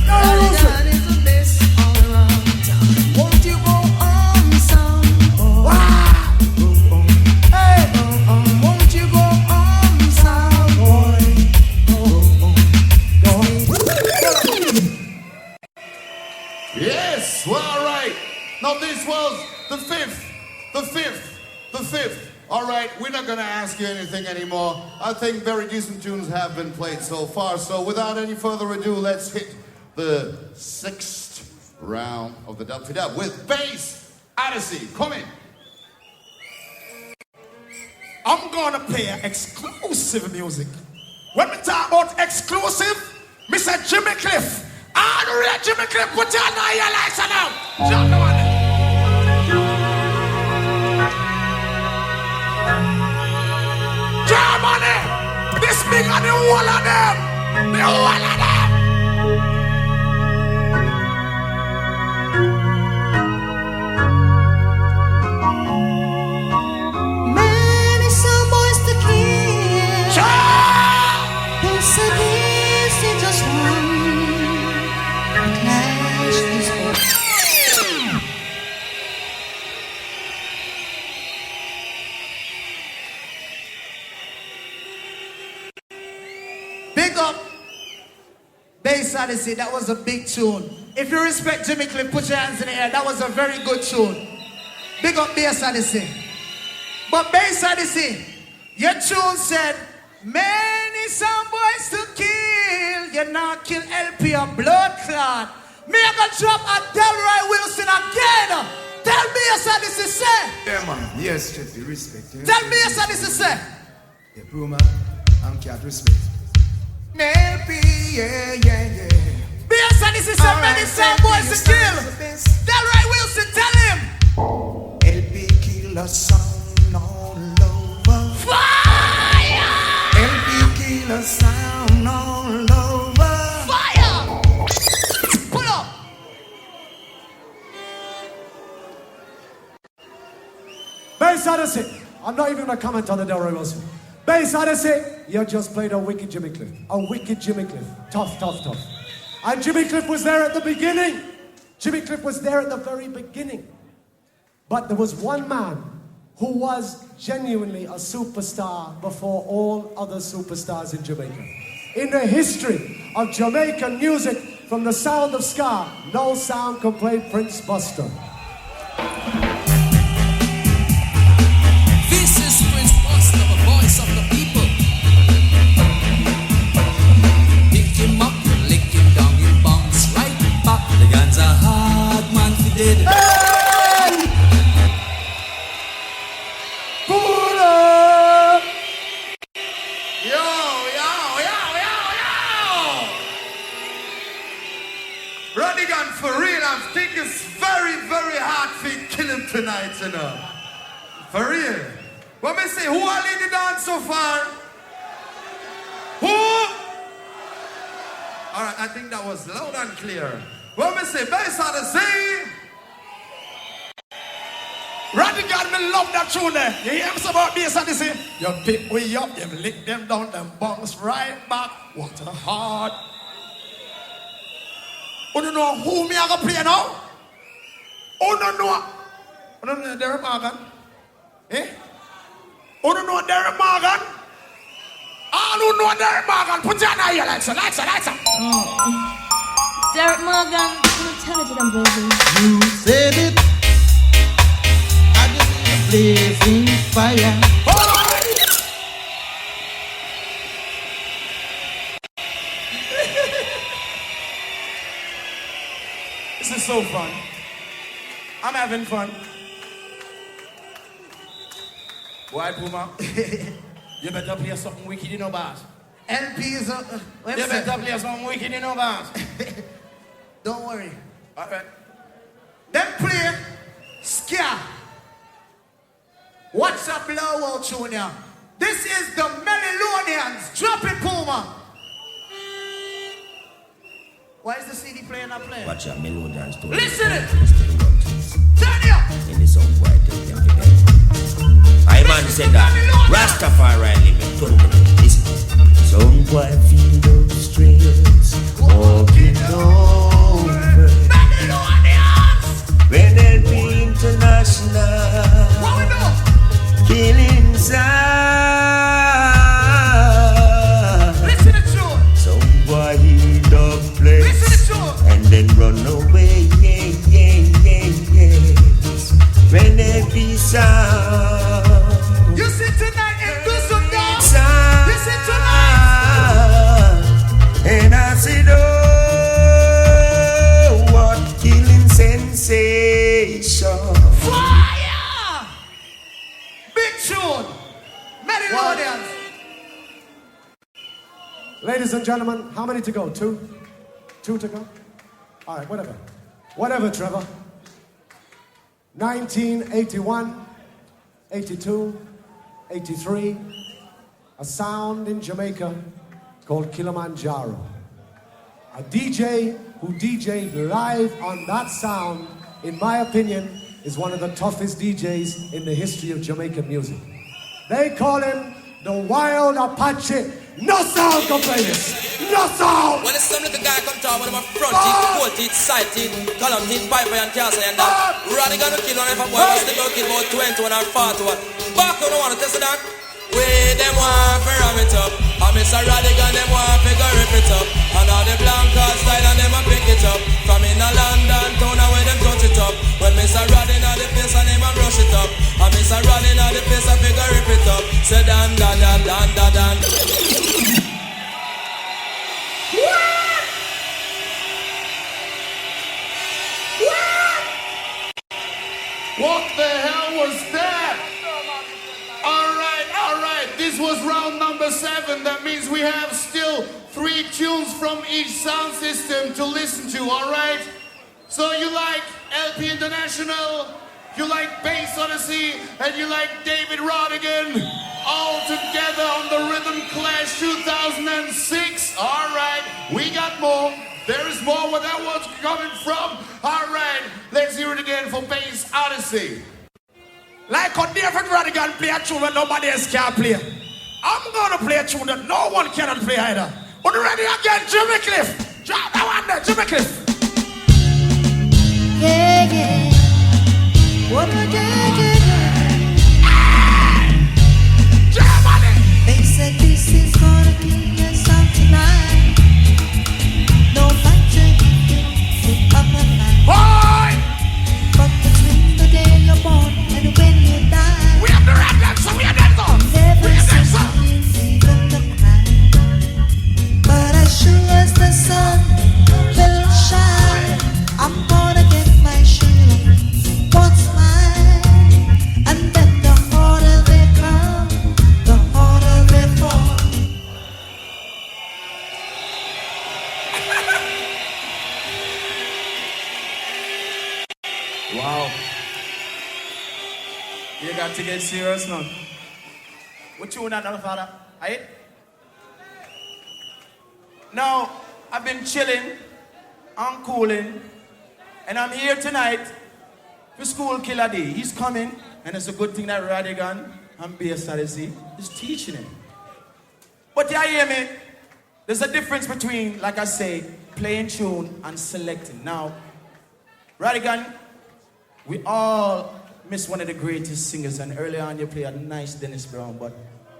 Delroy Wilson. God is the best all around town. Won't you go on, son? Oh, Hey. won't you go on, son? Boy. Yes, well, all right. Now this was the fifth. All right, we're not gonna ask you anything anymore. I think very decent tunes have been played so far. So without any further ado, let's hit the sixth round of the Dub with bass. Odyssey, come in. I'm gonna play exclusive music. When we talk about exclusive, Mr. Jimmy Cliff. All the real Jimmy Cliff, put your hand on your lights now. Jump on it. Germany, this big on the whole of them. The whole of them. Many some boys to kill. They said this is just one. Clash is over. Big up Bass Odyssey, that was a big tune. If you respect Jimmy Cliff, put your hands in the air. That was a very good tune. Big up Bass Odyssey. But Bass Odyssey, your tune said, many some boys to kill. You not kill LP a blood clot. Me I gonna drop a Delroy Wilson again. Tell me Bass Odyssey say. Yeah, man. Yes, Chippy, respect. Tell me Bass Odyssey say. Yeah, Puma, I'm cat respect. LP, yeah. Bass Odyssey said many some boys to kill. Delroy Wilson, tell him. LP kill a sound all over. Fire! LP kill a sound all over. Fire! Pull up! Bass Odyssey. I'm not even gonna comment on the Delroy Wilson. Bass Odyssey, you just played a wicked Jimmy Cliff. A wicked Jimmy Cliff. Tough. And Jimmy Cliff was there at the beginning. Jimmy Cliff was there at the very beginning. But there was one man who was genuinely a superstar before all other superstars in Jamaica. In the history of Jamaican music, from the sound of ska, no sound can play Prince Buster. This is Prince Buster, the voice of the people. Pick him up, lick him down, you bounce right back. The guns are hard, man, he did. Hey! Yo! Rodigan, for real, I think it's very, very hard for you to kill him tonight, you know. For real. Let me see, who are leading the dance so far? Who? Alright, I think that was loud and clear. Let me see, bass on the sea. Rodigan, me love that tune there. You hear me about bass on the sea? You pick way up, them lick them down, them bounce right back. What a heart. You don't know who me I gonna play now? You don't know Derek Morgan? Eh? You don't know Derek Morgan? All who know Derek Morgan, put your hand here, lights up. Derek Morgan, you tell it to them, baby. You said it. I just blazing fire. This is so fun. I'm having fun. Boy, Puma, you better play something wicked, you know, boss. LP is a... You better play something wicked, you know, boss. Don't worry. All right. Them play Ska. What's a blowout tune here? This is the Melodians. Drop it, Puma. Why is the CD playing not playing? Watch your melodians to Listen it. Turn it up. in the song where I tell them to get. I man said that Rastafari living to them. Listen. Some boy feel those streets walking over. When they'll be international killing sound. Listen to tune. Some boy hear dubplates. Listen to tune. And then run away. When they be sound. You sit tonight and do some dance. Sound. You sit tonight. And I said, oh, what killing sensation. Fire! Big tune. Melodians. Ladies and gentlemen, how many to go? Two? Two to go? All right, whatever. Whatever, Trevor. 1981, 82, 83, a sound in Jamaica called Kilimanjaro. A DJ who DJ'd live on that sound, in my opinion, is one of the toughest DJs in the history of Jamaican music. They call him the Wild Apache. No sound, complainers! No sound! When some little guy come down with my front teeth, four teeth, side teeth, column teeth, piper and castle and that. Rodigan will kill one if a boy was still kill about 21 or 41. Back on the one to test that. We them want to ram it up. And Mr. Rodigan them want to go rip it up. And all the blank card style and them a pick it up. From in a London town and where them touch it up. When Mr. Rodin at the place and them a brush it up. And Mr. Rodin at the place and figure rip it up. Say dan dan dan dan dan dan. What the hell was that? All right. This was round number 7. That means we have still 3 tunes from each sound system to listen to, all right? So you like LP International, you like Bass Odyssey, and you like David Rodigan, all together on the Rhythm Clash 2006. All right, we got more. There is more where that one's coming from. All right, let's hear it again for Bass Odyssey. Like how David Rodigan play a tune that nobody else can play. I'm gonna play a tune that no one cannot play either. Are you ready again, Jimmy Cliff? Drop that one there, Jimmy Cliff. Yeah, yeah. What a day. Germany! They said this is gonna be a song tonight. No matter if you sit up at night. Boy! But between the day you're born and when you die, we have the red dancer, we have the dancer. never sees even the cry. But as sure as the sun will shine, I'm gonna get my share. What's mine? And then the harder they come, the harder they fall. Wow. You got to get serious now. What you want, father? Aight? Now, I've been chilling, I'm cooling, and I'm here tonight for School Killer Day. He's coming, and it's a good thing that Rodigan and Bass Odyssey is teaching him. But you hear me? There's a difference between, like I say, playing tune and selecting. Now, Rodigan, we all miss one of the greatest singers, and earlier on you played a nice Dennis Brown, but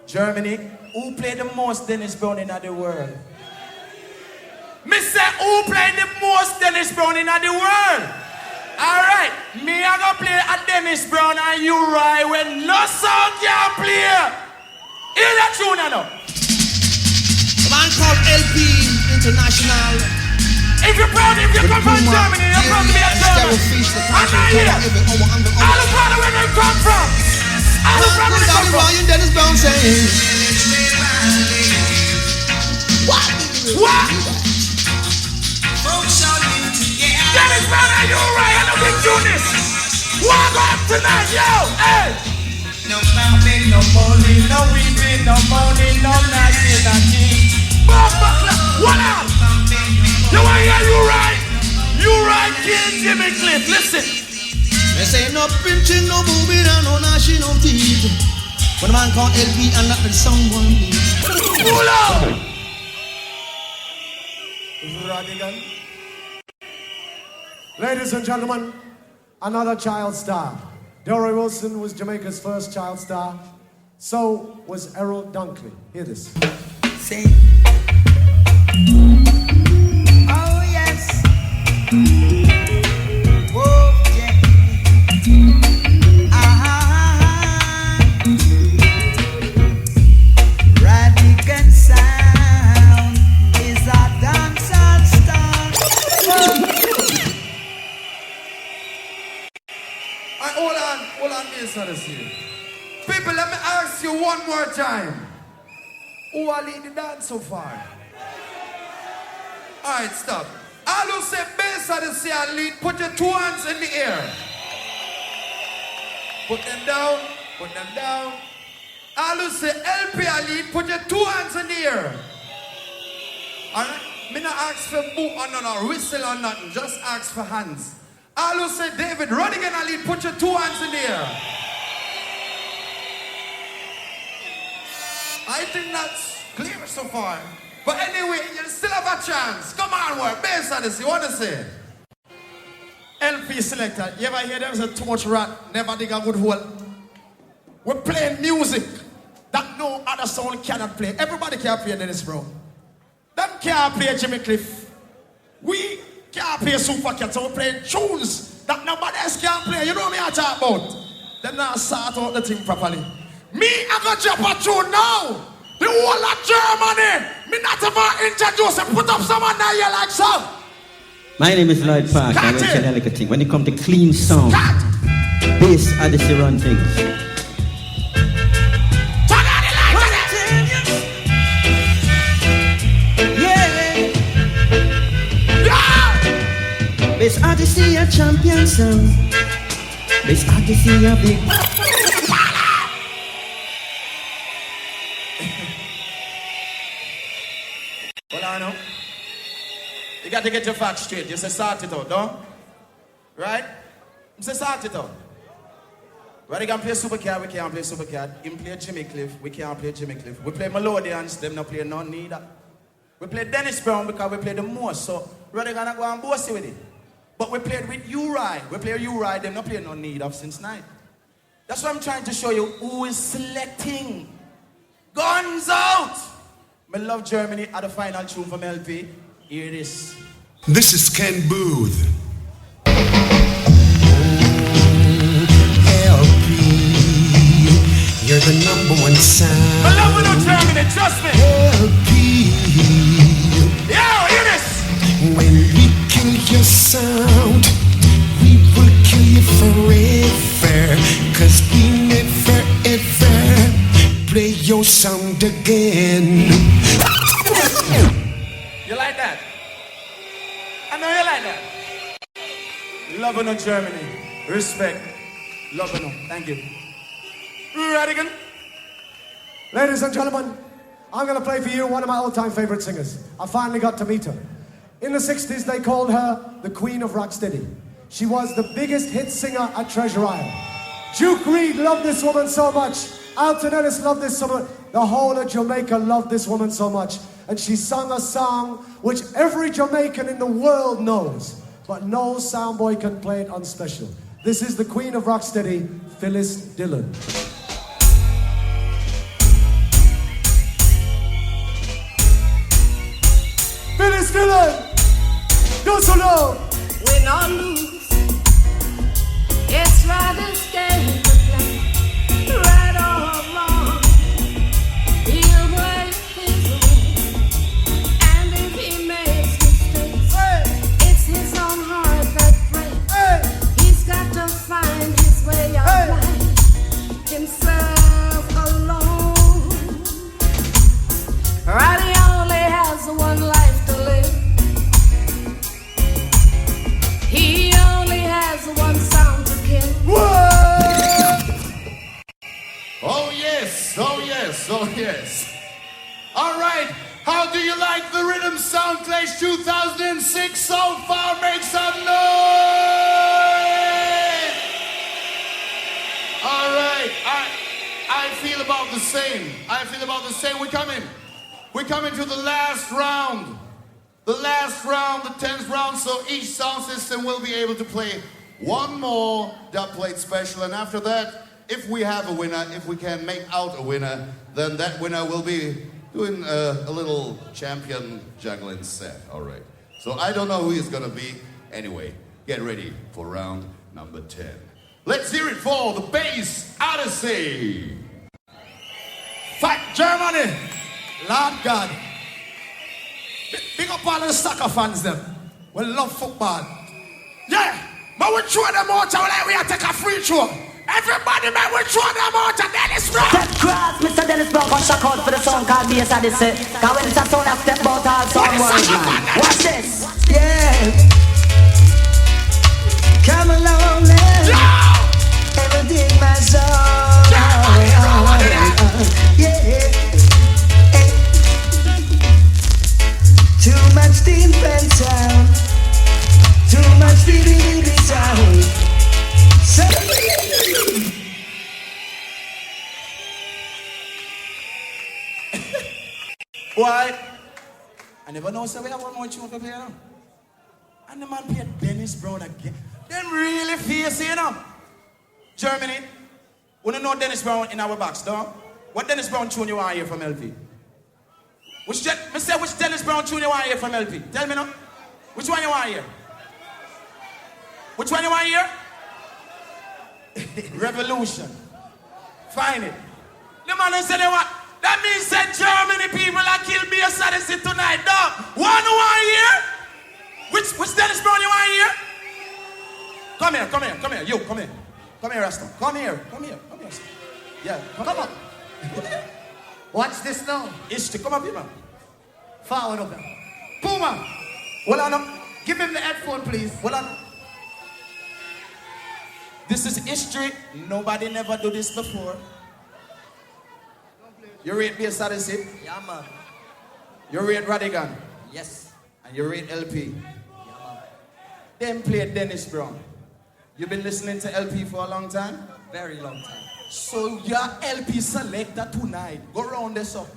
Germany, who played the most Dennis Brown in the world? Mister, who played the most Dennis Brown in the world? Alright, me I gonna play a Dennis Brown and you right when no song can play. Hear that tune now. A man called LP International. If you're proud, if you come from Germany, you're proud to be a German. I'm not here. All the proud of where they come from. All the proud of where they come from. Dennis Brown saying. What? Dennis Brown, are you right? I know we do this. Walk up tonight, yo, hey. No mountain, no money, no weeping, no moaning, no nothing, nothing. What up? You want to hear you right? You right, King Jimmy Cliff. Listen. They say no pinching, no moving, and no gnashing of teeth. When a man called LP and not the someone needs. Pull out! Rodigan. Ladies and gentlemen, another child star. Dory Wilson was Jamaica's first child star. So was Errol Dunkley. Hear this. Say. Oh yes. Whoa, yeah. Rodigan sound is a dancehall star. Hold on, Bass Odyssey. People, let me ask you one more time. Who are leading the dance so far? Alright, stop. All who say Bass Odyssey are lead, put your 2 hands in the air. Put them down, put them down. All who say LP are lead, put your 2 hands in the air. Alright? Me not ask for boot or none or whistle or nothing, just ask for hands. All who say David Rodigan are lead, put your 2 hands in the air. I think that's clear so far. But anyway, you still have a chance. Come on, work. Bass Odyssey, what to say? LP selector, you ever hear them say too much rat, never dig a good hole? We're playing music that no other sound cannot play. Everybody can play Dennis Brown. Them can't play Jimmy Cliff. We can't play Super Cat, so we're playing tunes that nobody else can play. You know what I talk about? Them not sort out the thing properly. Me, I got jump a tune now. The whole of Germany. Me not even introduce and put up someone now here like so. My name is Lloyd Park. I will tell you like a thing. When it comes to clean sound, Bass Odyssey run things. Turn on the light on Yeah. Bass Odyssey a champion sound. Bass Odyssey a big. Well, I know. You got to get your facts straight. You say sort it out, don't? Right? You say sort it out. Right, they can play Supercat, we can't play Supercat. Him play Jimmy Cliff, we can't play Jimmy Cliff. We play Melodians, them not play none neither. We play Dennis Brown because we play the most, so rather gonna go and bossy with it. But we played with Uri. We play Uri, them not play none neither since night. That's what I'm trying to show you who is selecting. Guns out! I love Germany at the final tune from LP. Here it is. This is Ken Booth. LP, you're the #1 sound. I love when Germany, trust me. LP, yo, hear this. When we kill your sound, we will kill you forever. 'Cause we never ever play your sound again. You like that? I know you like that. Loving on Germany. Respect. Loving on. Thank you. Rodigan. Ladies and gentlemen, I'm going to play for you one of my all-time favorite singers. I finally got to meet her. In the 60s, they called her the Queen of Rocksteady. She was the biggest hit singer at Treasure Isle. Duke Reid loved this woman so much. Alton Ellis loved this woman. The whole of Jamaica loved this woman so much. And she sung a song which every Jamaican in the world knows, but no soundboy can play it on special. This is the Queen of Rocksteady, Phyllis Dillon. Phyllis Dillon! Go so low! Win or lose, it's rather scary to play. Right or wrong, he'll break his way. And if he makes mistakes, it's his own heart that breaks. He's got to find his way of life, himself alone. Right, he only has one life to live. He only has one sound to kill. Whoa! Oh yes, oh yes, oh yes. All right, how do you like the Riddim Sound Clash 2006 so far? Make some noise! All right, I feel about the same. I feel about the same. We're coming to the last round. The last round, the 10th round, so each sound system will be able to play one more dubplate special, and after that, if we have a winner, if we can make out a winner, then that winner will be doing a little champion juggling set, all right. So I don't know who he's gonna be. Anyway, get ready for round number 10. Let's hear it for the bass Odyssey. Fight Germany, Lord God. Big up all the soccer fans them. We love football. Yeah, but we throw them out like we take a free throw. Everybody, man, we throw them out and Dennis Brown. Step cross, Mr. Dennis Brown, for shock out for the song called Bass Odyssey. Cause when it's a sound, I step out all song worries, man. Watch this. Yeah. Come along, let's ever dig my soul. Yeah. Too much deep and sound. Too much deep sound. Why? I never know, so we have one more tune to play now. And the man played Dennis Brown again. Them really fierce, you know. Germany, we don't know Dennis Brown in our box, though. What Dennis Brown tune you want to hear from LP? Which Dennis Brown tune you want to hear from LP? Tell me now. Which one you want to hear? Which one you want to hear? Revolution. Find it. The man said, what? That means that Germany people are kill Bass Odyssey tonight, dog. One who want to hear? Which Dennis Brown you want to hear? Come here. You, come here. Come here, Rasta. Come here. Yeah, come on. Watch this now. Ishti, come up here, man. Forward up there. Puma. Hold on up. Give him the headphone, please. Hold on. This is history. Nobody never do this before. You rate Bass Odyssey? Yeah, man. You rate Rodigan? Yes. And you rate LP? Yeah, man. Then play Dennis Brown. You've been listening to LP for a long time? Very long time. So your LP selector tonight. Go around there, so.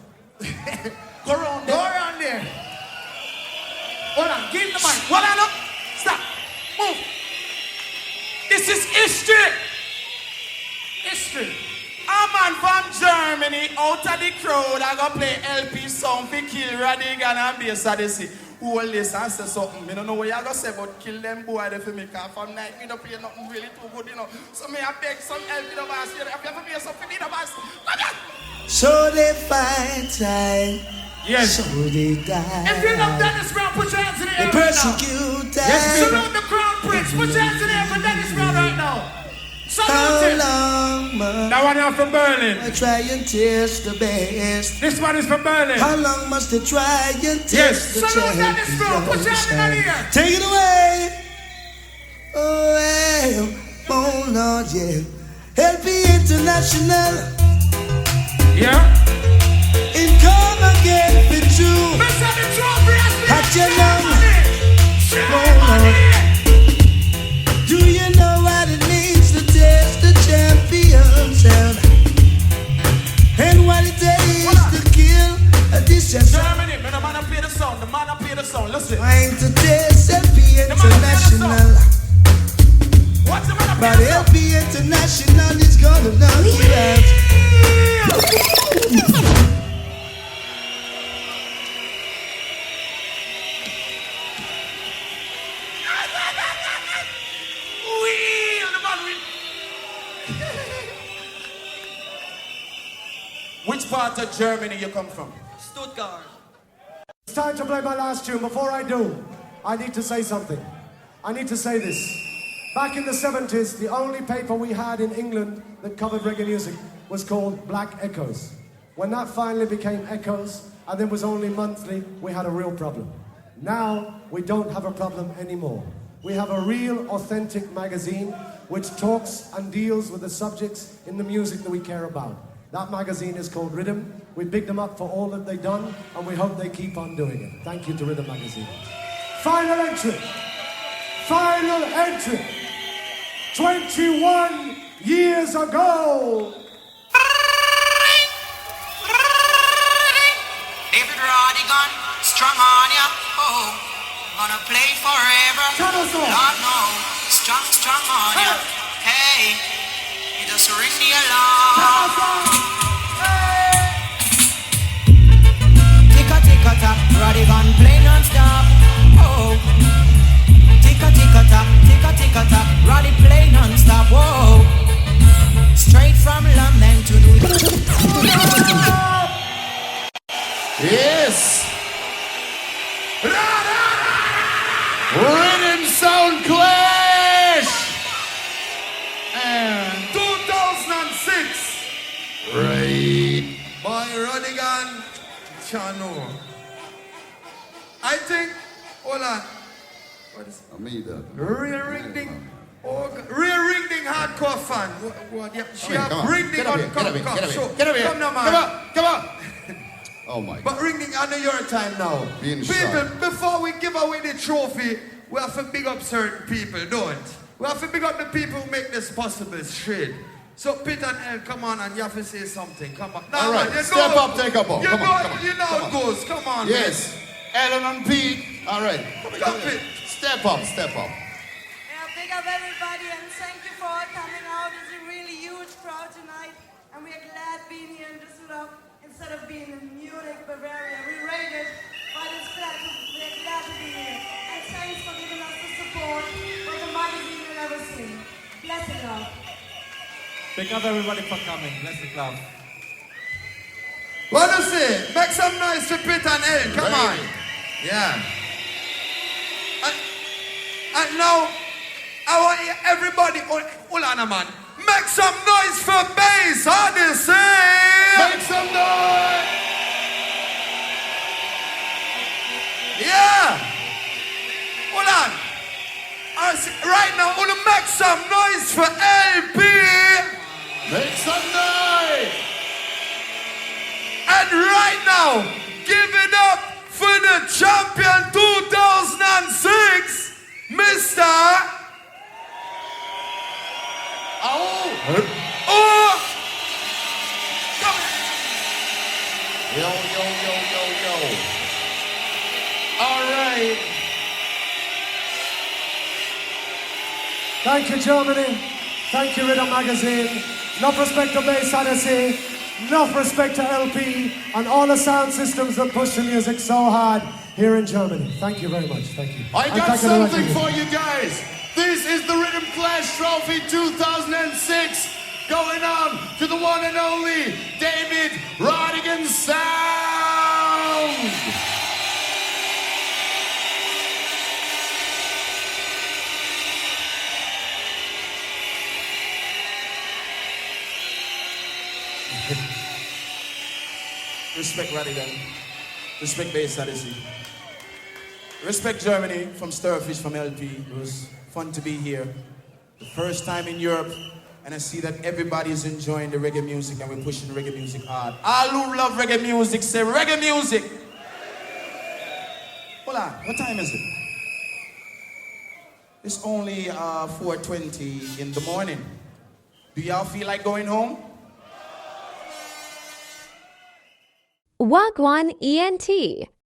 Go around there. Hold on, give the mic. Hold on up. Stop. Move. This is history. A man from Germany out of the crowd I go play LP song for kill Rodigan and Bass Odyssey. Who will listen and say something? I don't know what you going to say, but kill them boy there for me. Because from night, me don't play nothing really too good, you know. So me I beg some help in the boss. If you ever play something in the boss, come here. So they fight time. Yes. So they die. If you love Dennis Brown, put your hands in the air They right persecute now. Yes, salute the crown prince. Put your hands in the air for Dennis Brown right now. Salute him. That one is from Berlin. I try and taste the best. This one is from Berlin. How long must they try and taste Yes. the Salute Dennis Brown. Put your hands in the air. Take it away. Oh, well, oh Lord, yeah. LP International. Yeah. again for true. But you know, do you know what it means to taste the champion's sound? And what it takes to kill a dish of Germany, man, the man up play the song, the man up play the song, listen. trying to taste LP International. What's the man up But LP International is gonna knock you out. Which part of Germany you come from? Stuttgart. It's time to play my last tune. Before I do, I need to say something. I need to say this. Back in the 70s, the only paper we had in England that covered reggae music was called Black Echoes. When that finally became Echoes, and then was only monthly, we had a real problem. Now, we don't have a problem anymore. We have a real, authentic magazine which talks and deals with the subjects in the music that we care about. That magazine is called Riddim. We big them up for all that they've done, and we hope they keep on doing it. Thank you to Riddim Magazine. Final entry. Final entry. 21 years ago. David Rodigan, strong on ya. Oh, gonna play forever. Lord no, strong, strong on ya. Hey, you just ring the alarm. Tick-a-tick-a-tock, Rodigan play non-stop. Oh, tick-a-tick-a-tock, tick-a-tick-a-tock, Roddy play non-stop. Whoa, straight from London to New York. Yes. Riddim Sound Clash. And 2006. Right. By Rodigan Chano. I think, hold on. What is it? Amida. Real Riddim. Oh, real Riddim hardcore fan. What, yeah, she have Come on. Riddim Get up on here, come, get up here, come, get up show. here. Get up here. Come now, man. Come on, come on. Oh my But Riddim, I know your time now. Being People, sharp. before we give away the trophy, we have to big up certain people, don't? We have to big up the people who make this possible straight. So Peter and El, come on, and you have to say something. Come on. All right, man, you step know, up, take up. You Come know, on, come on. you know how it goes. Come on, Yes. Ellen and Pete. All right. Jump it. Step up, step up. Yeah, big up everybody and thank you for coming out. It's a really huge crowd tonight and we are glad being here in Düsseldorf instead of being in Munich, Bavaria. We rated, but it's glad we're glad to be here. And thanks for giving us the support for the magazine and everything. Bless it up. Big up everybody for coming. Bless the club. What do you say? Make some noise for Peter and El. Come on. Yeah. And now, I want everybody, hold on a man. Make some noise for bass, Odyssey! Make some noise! Yeah! Hold on. Right now, I want to make some noise for LP! Make some noise! And right now, give it up for the champion 2006, Mr. Oh! Come Yo, yo, yo, yo, yo. All right. Thank you, Germany. Thank you, Riddim Magazine. Enough respect to Bass Odyssey. Enough respect to LP and all the sound systems that push the music so hard here in Germany. Thank you very much. Thank you. I And got thank you very something much. for you guys. This is the Riddim Clash Trophy 2006 going on to the one and only David Rodigan Sound. Respect Rodigan. Respect Bass Odyssey. Respect Germany from Starfish from LP. It was fun to be here. The first time in Europe, and I see that everybody is enjoying the reggae music and we're pushing reggae music hard. All who love reggae music say reggae music. Hold on, what time is it? It's only 4:20 in the morning. Do y'all feel like going home? Wagwan ENT.